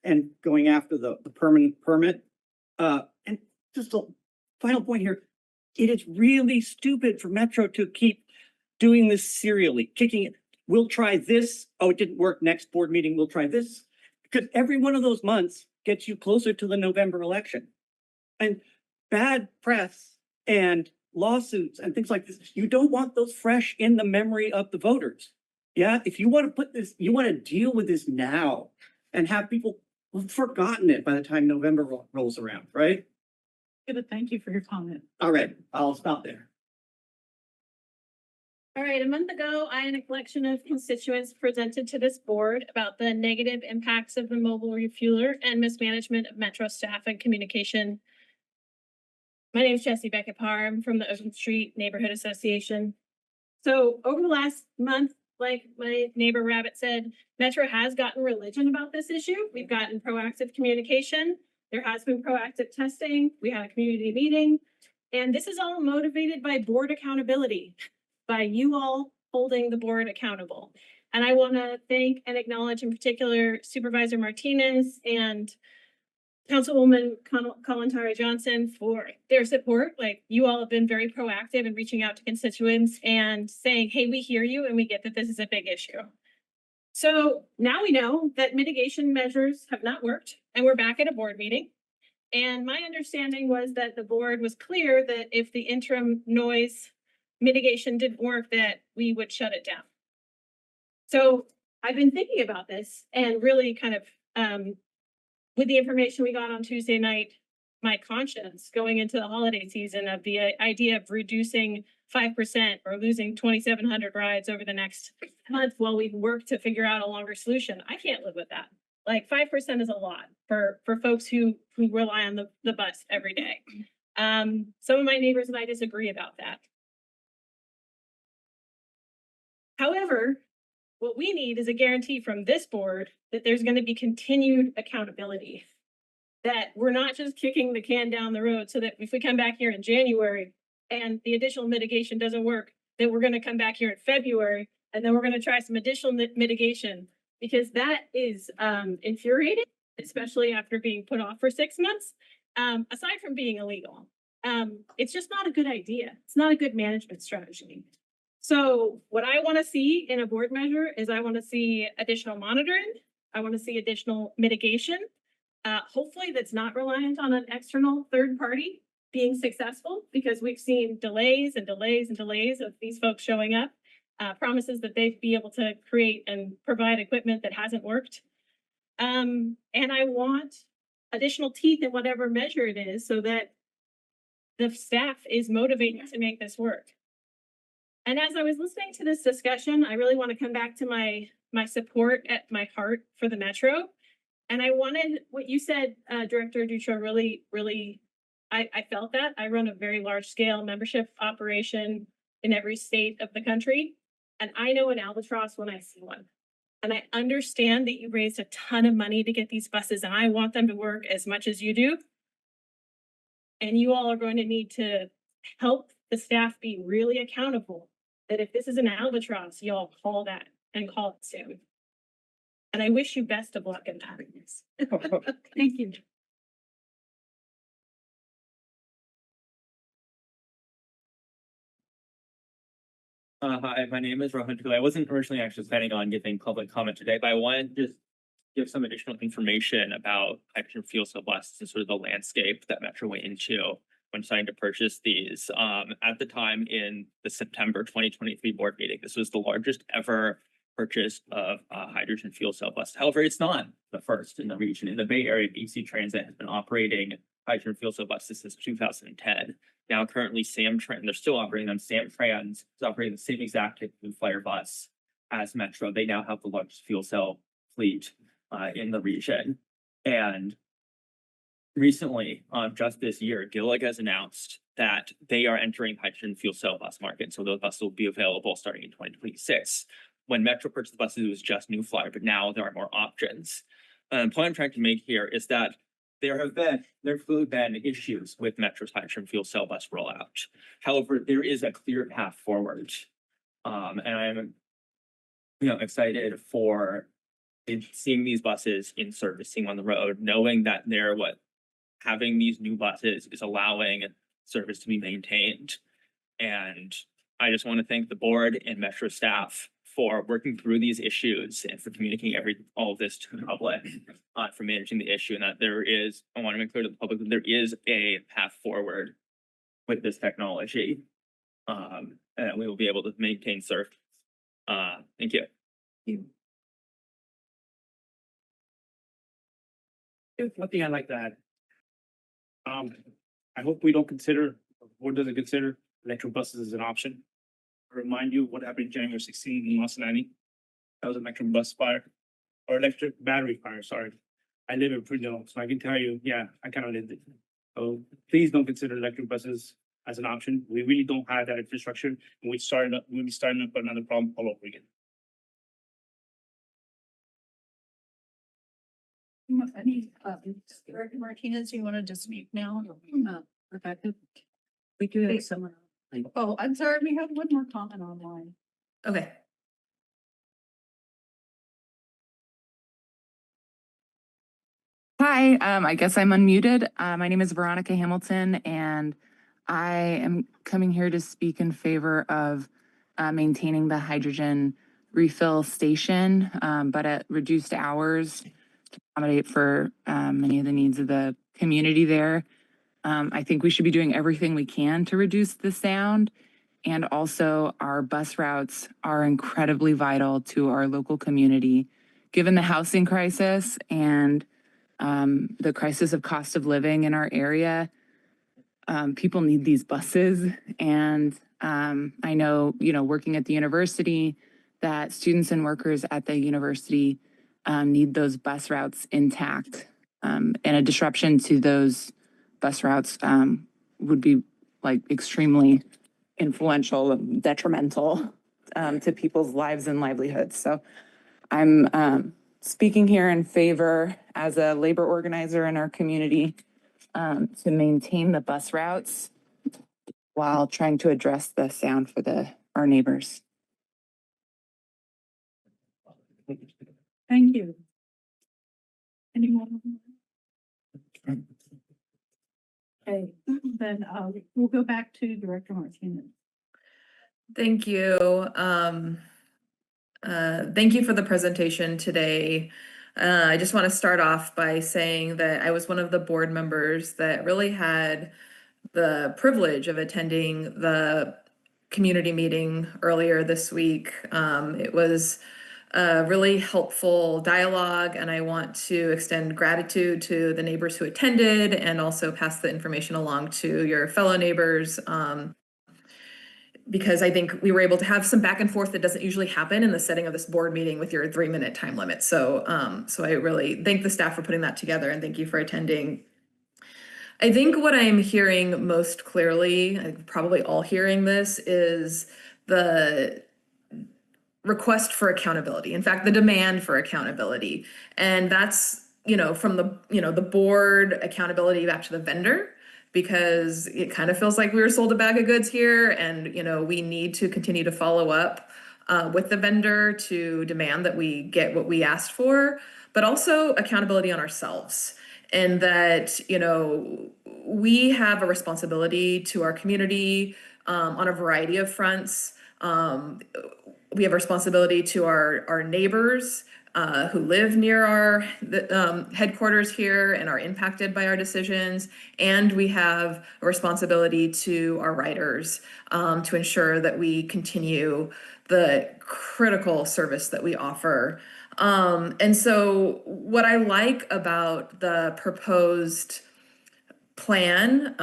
and going after the permanent permit. And just final point here. It is really stupid for Metro to keep doing this serially, kicking it. We'll try this. Oh, it didn't work. Next board meeting, we'll try this. Because every one of those months gets you closer to the November election. And bad press and lawsuits and things like this, you don't want those fresh in the memory of the voters. Yeah, if you want to put this, you want to deal with this now and have people who've forgotten it by the time November rolls around, right?
Good, thank you for your comment.
All right, I'll stop there.
All right, a month ago, I and a collection of constituents presented to this board about the negative impacts of the mobile refueler and mismanagement of Metro staff and communication. My name is Jessie Beckett Parr. I'm from the Ocean Street Neighborhood Association. So over the last month, like my neighbor Rabbit said, Metro has gotten religion about this issue. We've gotten proactive communication. There has been proactive testing. We had a community meeting. And this is all motivated by board accountability, by you all holding the board accountable. And I want to thank and acknowledge in particular Supervisor Martinez and Councilwoman Kalantari Johnson for their support. Like, you all have been very proactive in reaching out to constituents and saying, hey, we hear you and we get that this is a big issue. So now we know that mitigation measures have not worked and we're back at a board meeting. And my understanding was that the board was clear that if the interim noise mitigation didn't work, that we would shut it down. So I've been thinking about this and really kind of, with the information we got on Tuesday night, my conscience going into the holiday season of the idea of reducing 5% or losing 2,700 rides over the next month while we work to figure out a longer solution. I can't live with that. Like 5% is a lot for folks who rely on the bus every day. Some of my neighbors and I disagree about that. However, what we need is a guarantee from this board that there's going to be continued accountability, that we're not just kicking the can down the road so that if we come back here in January and the additional mitigation doesn't work, then we're going to come back here in February and then we're going to try some additional mitigation, because that is infuriating, especially after being put off for 6 months. Aside from being illegal, it's just not a good idea. It's not a good management strategy. So what I want to see in a board measure is I want to see additional monitoring. I want to see additional mitigation. Hopefully that's not reliant on an external third party being successful, because we've seen delays and delays and delays of these folks showing up, promises that they'd be able to create and provide equipment that hasn't worked. And I want additional teeth in whatever measure it is so that the staff is motivated to make this work. And as I was listening to this discussion, I really want to come back to my support at my heart for the Metro. And I wanted what you said, Director Dutra, really, I felt that. I run a very large scale membership operation in every state of the country. And I know an albatross when I see one. And I understand that you raised a ton of money to get these buses, and I want them to work as much as you do. And you all are going to need to help the staff be really accountable, that if this is an albatross, y'all call that and call it soon. And I wish you best of luck in that. Thank you.
Hi, my name is Rohan Pillai. I wasn't originally actually planning on giving public comment today, but I wanted to just give some additional information about hydrogen fuel cell buses and sort of the landscape that Metro went into when deciding to purchase these. At the time in the September 2023 board meeting, this was the largest ever purchase of hydrogen fuel cell buses. However, it's not the first in the region. In the Bay Area, BC Transit has been operating hydrogen fuel cell buses since 2010. Now currently Samtrans, they're still operating them. Samtrans is operating the same exact type of flyer bus as Metro. They now have the largest fuel cell fleet in the region. And recently, just this year, Gillig has announced that they are entering hydrogen fuel cell bus market. So those buses will be available starting in 2026. When Metro purchased the buses, it was just New Flyer, but now there are more options. The point I'm trying to make here is that there have clearly been issues with Metro's hydrogen fuel cell bus rollout. However, there is a clear path forward. And I'm excited for seeing these buses in service, seeing on the road, knowing that having these new buses is allowing service to be maintained. And I just want to thank the board and Metro staff for working through these issues and for communicating all of this to the public, for managing the issue, and that I want to make clear to the public that there is a path forward with this technology. And we will be able to maintain service. Thank you.
One thing I'd like to add. I hope we don't consider, or the board doesn't consider electric buses as an option. I remind you what happened January 16 in Cincinnati. That was an electric bus fire, or electric battery fire, sorry. I live in Prudhoe, so I can tell you, yeah, I kind of lived it. So please don't consider electric buses as an option. We really don't have that infrastructure, and we'll be starting up another problem all over again.
Director Martinez, you want to just speak now?
Rebecca, we do have someone.
Oh, I'm sorry, we have one more comment online.
Okay.
Hi, I guess I'm unmuted. My name is Veronica Hamilton, and I am coming here to speak in favor of maintaining the hydrogen refill station, but at reduced hours to accommodate for many of the needs of the community there. I think we should be doing everything we can to reduce the sound. And also our bus routes are incredibly vital to our local community. Given the housing crisis and the crisis of cost of living in our area, people need these buses. And I know, working at the university, that students and workers at the university need those bus routes intact. And a disruption to those bus routes would be extremely influential and detrimental to people's lives and livelihoods. So I'm speaking here in favor as a labor organizer in our community to maintain the bus routes while trying to address the sound for our neighbors.
Thank you. Anyone? Okay, then we'll go back to Director Martinez.
Thank you. Thank you for the presentation today. I just want to start off by saying that I was one of the board members that really had the privilege of attending the community meeting earlier this week. It was a really helpful dialogue, and I want to extend gratitude to the neighbors who attended and also pass the information along to your fellow neighbors. Because I think we were able to have some back and forth that doesn't usually happen in the setting of this board meeting with your 3-minute time limit. So I really thank the staff for putting that together, and thank you for attending. I think what I'm hearing most clearly, I'm probably all hearing this, is the request for accountability. In fact, the demand for accountability. And that's, from the board accountability back to the vendor, because it kind of feels like we were sold a bag of goods here, and we need to continue to follow up with the vendor to demand that we get what we asked for, but also accountability on ourselves. And that, we have a responsibility to our community on a variety of fronts. We have a responsibility to our neighbors who live near our headquarters here and are impacted by our decisions. And we have a responsibility to our riders to ensure that we continue the critical service that we offer. And so what I like about the proposed plan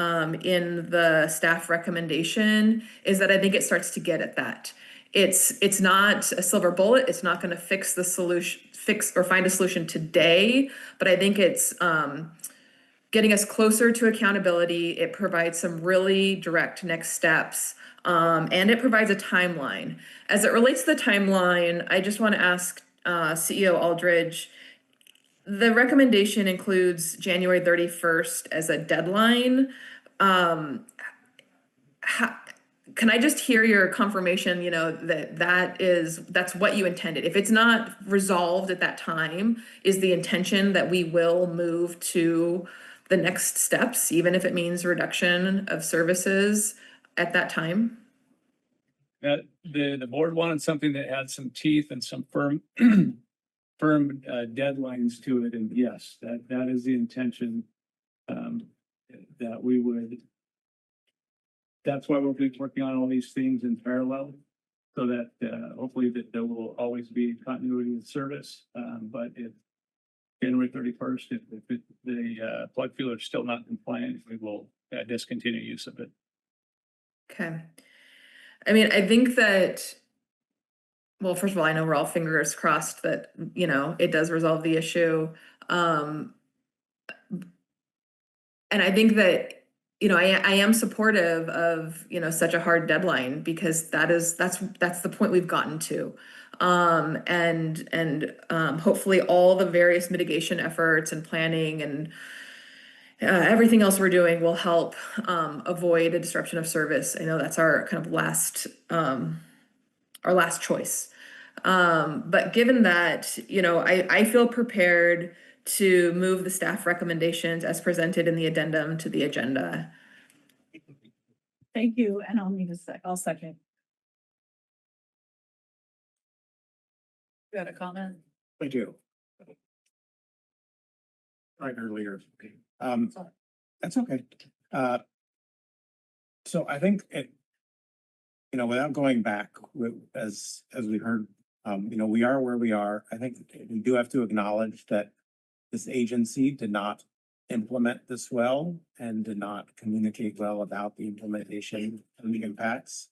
in the staff recommendation is that I think it starts to get at that. It's not a silver bullet. It's not going to fix or find a solution today, but I think it's getting us closer to accountability. It provides some really direct next steps, and it provides a timeline. As it relates to the timeline, I just want to ask CEO Aldridge, the recommendation includes January 31st as a deadline. Can I just hear your confirmation, that's what you intended? If it's not resolved at that time, is the intention that we will move to the next steps, even if it means reduction of services at that time?
The board wanted something that had some teeth and some firm, firm deadlines to it, and yes, that is the intention. That we would. That's why we'll be working on all these things in parallel, so that hopefully that there will always be continuity of service. But if January 31st, if the plug fuel is still not compliant, we will discontinue use of it.
Okay. I mean, I think that, well, first of all, I know we're all fingers crossed that, you know, it does resolve the issue. And I think that, you know, I am supportive of, you know, such a hard deadline, because that's the point we've gotten to. And hopefully all the various mitigation efforts and planning and everything else we're doing will help avoid a disruption of service. I know that's our kind of last choice. But given that, you know, I feel prepared to move the staff recommendations as presented in the addendum to the agenda.
Thank you, and I'll second. You got a comment?
I do. Right earlier. That's okay. So I think it, you know, without going back, as we heard, you know, we are where we are. I think we do have to acknowledge that this agency did not implement this well and did not communicate well about the implementation and the impacts.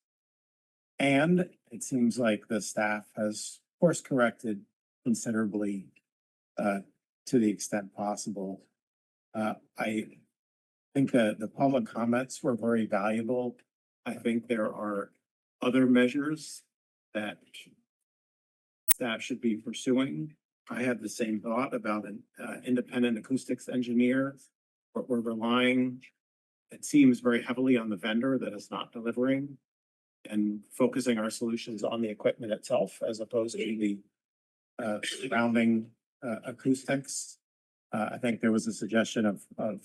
And it seems like the staff has course corrected considerably to the extent possible. I think that the public comments were very valuable. I think there are other measures that staff should be pursuing. I had the same thought about an independent acoustics engineer, but we're relying, it seems, very heavily on the vendor that is not delivering, and focusing our solutions on the equipment itself as opposed to the surrounding acoustics. I think there was a suggestion of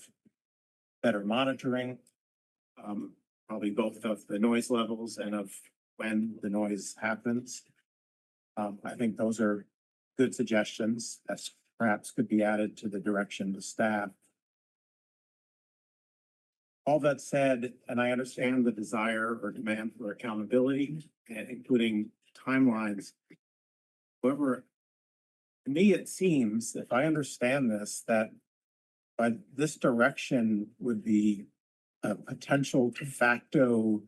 better monitoring, probably both of the noise levels and of when the noise happens. I think those are good suggestions that perhaps could be added to the direction of staff. All that said, and I understand the desire or demand for accountability, including timelines. However, to me, it seems, if I understand this, that by this direction would be a potential de facto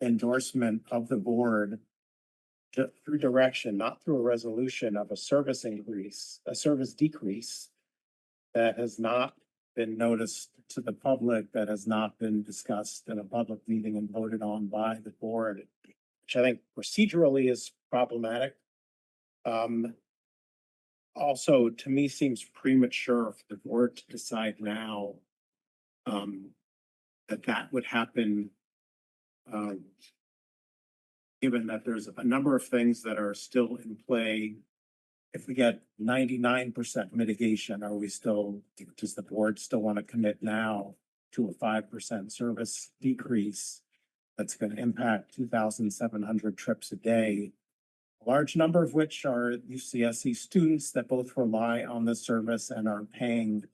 endorsement of the board through direction, not through a resolution, of a service increase, a service decrease that has not been noticed to the public, that has not been discussed in a public meeting and voted on by the board, which I think procedurally is problematic. Also, to me, seems premature for the board to decide now that would happen, given that there's a number of things that are still in play. If we get 99% mitigation, are we still, does the board still want to commit now to a 5% service decrease that's going to impact 2,700 trips a day? A large number of which are UCSC students that both rely on the service and are paying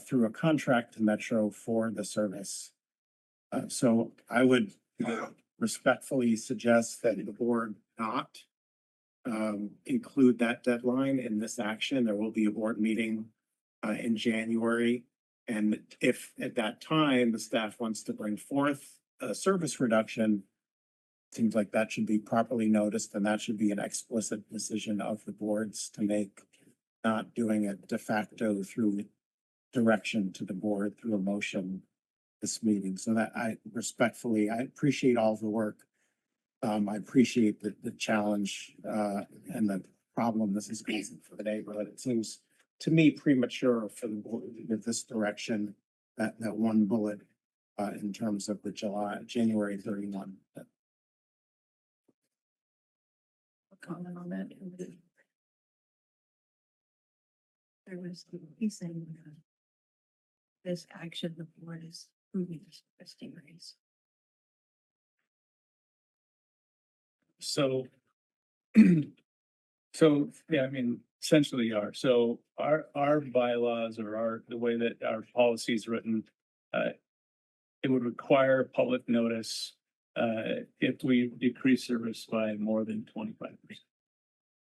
through a contract to Metro for the service. So I would respectfully suggest that the board not include that deadline in this action. There will be a board meeting in January. And if at that time the staff wants to bring forth a service reduction, it seems like that should be properly noticed, and that should be an explicit decision of the boards to make, not doing it de facto through direction to the board through a motion this meeting. So that I appreciate all the work. I appreciate the challenge and the problem this is facing for the neighborhood. It seems to me premature for the board with this direction, that one bullet in terms of the January 31.
Comment on that. There was, he's saying.
this action, the board is approving this vesting raise.
So. So, yeah, I mean, essentially our bylaws or the way that our policy is written, it would require public notice, if we decrease service by more than 25%.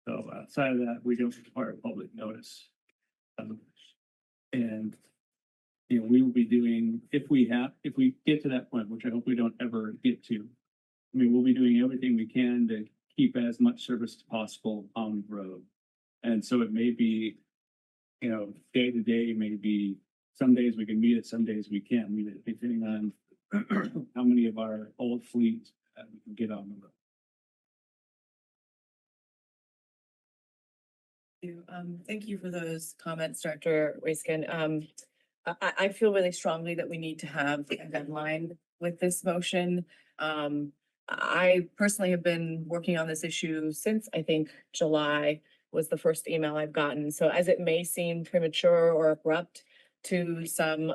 So outside of that, we don't require public notice. And, you know, we will be doing, if we get to that point, which I hope we don't ever get to, I mean, we'll be doing everything we can to keep as much service as possible on the road. And so it may be, you know, day to day, maybe some days we can meet it, some days we can't meet it, depending on how many of our old fleet we can get on the road.
Thank you for those comments, Director Waiskin. I feel really strongly that we need to have a deadline with this motion. I personally have been working on this issue since I think July was the first email I've gotten. So as it may seem premature or abrupt to some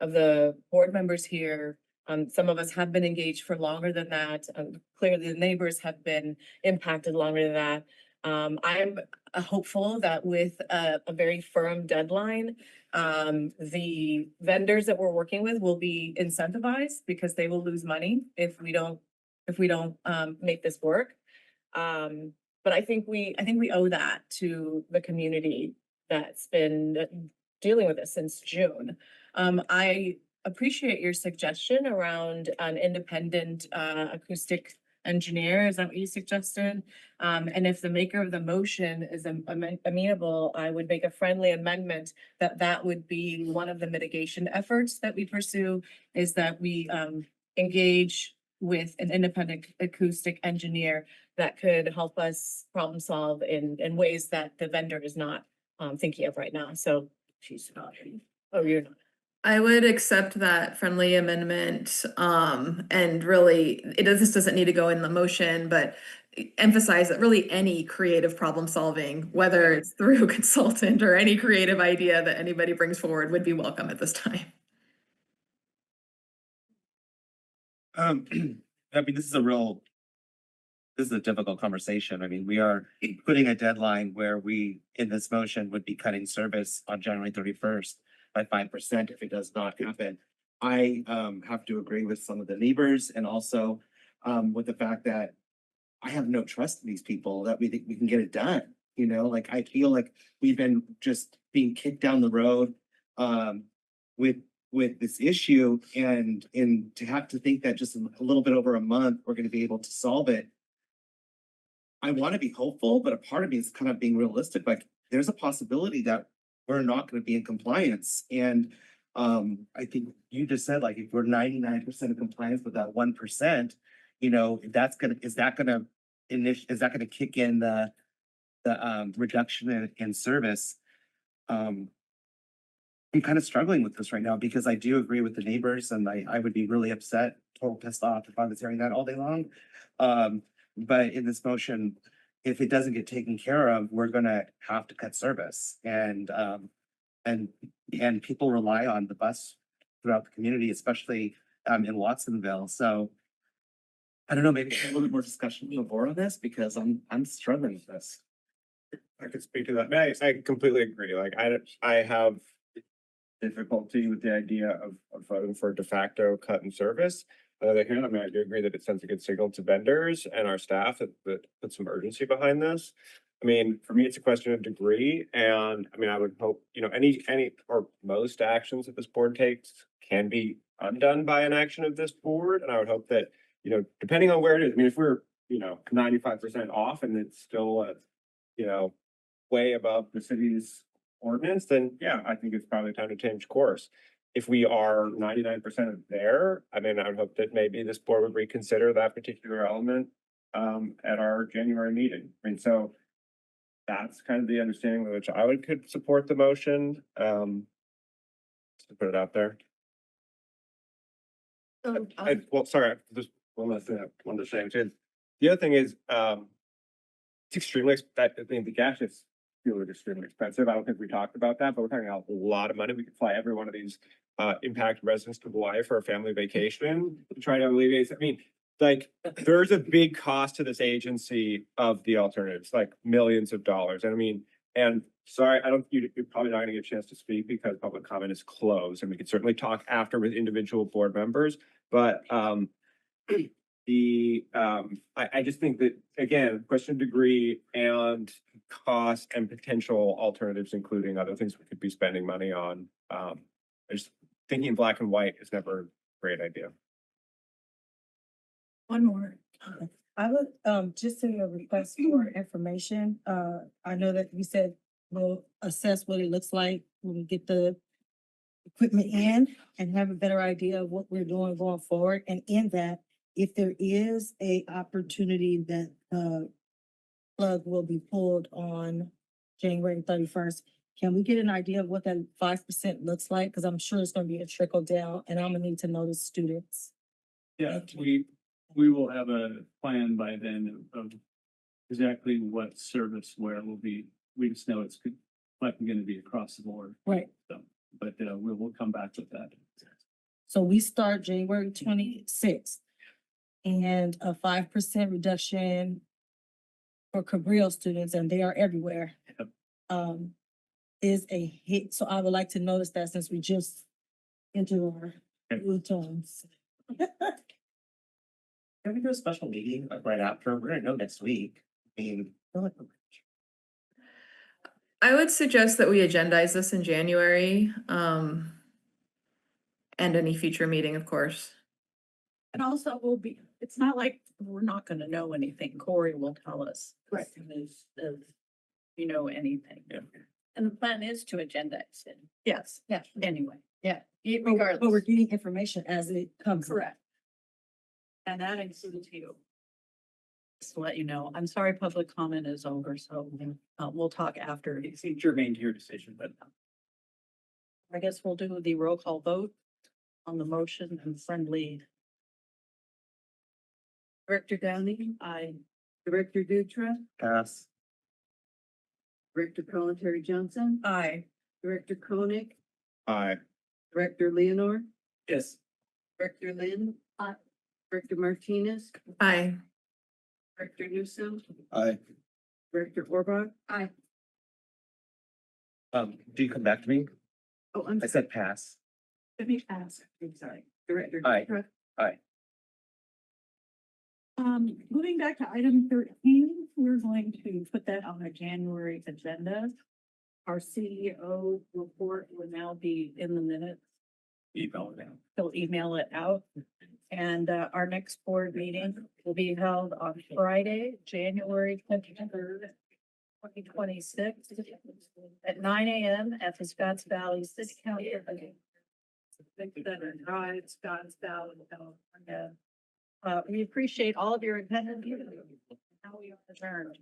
of the board members here, some of us have been engaged for longer than that. Clearly, the neighbors have been impacted longer than that. I'm hopeful that with a very firm deadline, the vendors that we're working with will be incentivized because they will lose money if we don't make this work. But I think we owe that to the community that's been dealing with this since June. I appreciate your suggestion around an independent acoustic engineer. Is that what you suggested? And if the maker of the motion is amenable, I would make a friendly amendment that would be one of the mitigation efforts that we pursue, is that we engage with an independent acoustic engineer that could help us problem solve in ways that the vendor is not thinking of right now. So she's not. Oh, you're not.
I would accept that friendly amendment, and really, this doesn't need to go in the motion, but emphasize that really any creative problem solving, whether it's through a consultant or any creative idea that anybody brings forward, would be welcome at this time.
I mean, this is a difficult conversation. I mean, we are putting a deadline where we, in this motion, would be cutting service on January 31st by 5% if it does not happen. I have to agree with some of the neighbors and also with the fact that I have no trust in these people that we think we can get it done. You know, like I feel like we've been just being kicked down the road with this issue, and to have to think that just a little bit over a month we're going to be able to solve it. I want to be hopeful, but a part of me is kind of being realistic. Like there's a possibility that we're not going to be in compliance. And I think you just said, like, if we're 99% in compliance with that 1%, you know, is that gonna kick in the reduction in service? I'm kind of struggling with this right now because I do agree with the neighbors, and I would be really upset, total pissed off if I was hearing that all day long. But in this motion, if it doesn't get taken care of, we're gonna have to cut service, and people rely on the bus throughout the community, especially in Watsonville. So I don't know, maybe a little bit more discussion with the board on this because I'm struggling with this.
I could speak to that. I completely agree. Like I have difficulty with the idea of voting for a de facto cut in service. On the other hand, I mean, I do agree that it sends a good signal to vendors and our staff that put some urgency behind this. I mean, for me, it's a question of degree, and I mean, I would hope, you know, any or most actions that this board takes can be undone by an action of this board, and I would hope that, you know, depending on where it is, I mean, if we're, you know, 95% off and it's still, you know, way above the city's ordinance, then yeah, I think it's probably time to change course. If we are 99% there, I mean, I would hope that maybe this board would reconsider that particular element at our January meeting. I mean, so that's kind of the understanding with which I could support the motion. To put it out there. Well, sorry, just one last thing I wanted to say, which is the other thing is it's extremely I mean, the gas is
fuel is extremely expensive. I don't think we talked about that, but we're talking about a lot of money. We could fly every one of these impacted residents to Hawaii for a family vacation to try to alleviate. I mean, like, there's a big cost to this agency of the alternatives, like millions of dollars. And I mean, and sorry, you're probably not gonna get a chance to speak because public comment is closed, and we can certainly talk after with individual board members, but I just think that, again, question of degree and cost and potential alternatives, including other things we could be spending money on. Just thinking black and white is never a great idea.
One more. I would, just send a request for information. I know that you said we'll assess what it looks like when we get the equipment in and have a better idea of what we're doing going forward. And in that, if there is a opportunity that, plug will be pulled on January 31st, can we get an idea of what that 5% looks like? Cause I'm sure it's gonna be a trickle down and I'm gonna need to know the students.
Yeah, we will have a plan by then of exactly what service where will be. We just know it's likely gonna be across the board.
Right.
So, but we will come back with that.
So we start January 26th and a 5% reduction for Cabrillo students, and they are everywhere.
Yep.
Is a hit. So I would like to notice that since we just entered our new terms.
Can we do a special meeting like right after? We're gonna know next week. I mean,
I would suggest that we agendize this in January, and any future meeting, of course.
And also it's not like we're not gonna know anything. Corey will tell us.
Right.
As soon as you know anything.
Yeah.
And the plan is to agendize it. Yes.
Yeah.
Anyway.
Yeah.
Regardless.
But we're getting information as it comes.
Correct. And that includes you. Just to let you know, I'm sorry, public comment is over, so we'll talk after.
It's germane to your decision, but
I guess we'll do the roll call vote on the motion and friendly.
Director Downey,
I,
Director Dutra,
pass.
Director Colaterry Johnson,
aye.
Director Koenig,
Aye.
Director Leonore,
yes.
Director Lynn, Director Martinez,
Aye.
Director Newsom,
Aye.
Director Orbach. Aye.
Do you come back to me?
Oh, I'm
I said pass.
Let me ask.
I'm sorry. Director
Aye.
Dutra.
Aye.
Moving back to item 13, we're going to put that on a January agenda. Our CEO report will now be in the minutes.
Email it out.
He'll email it out. And our next board meeting will be held on Friday, January 23rd, 2026 at 9 a.m. at the Scotts Valley City Council. Drive, Scotts Valley, California. We appreciate all of your attendance. Now we are adjourned.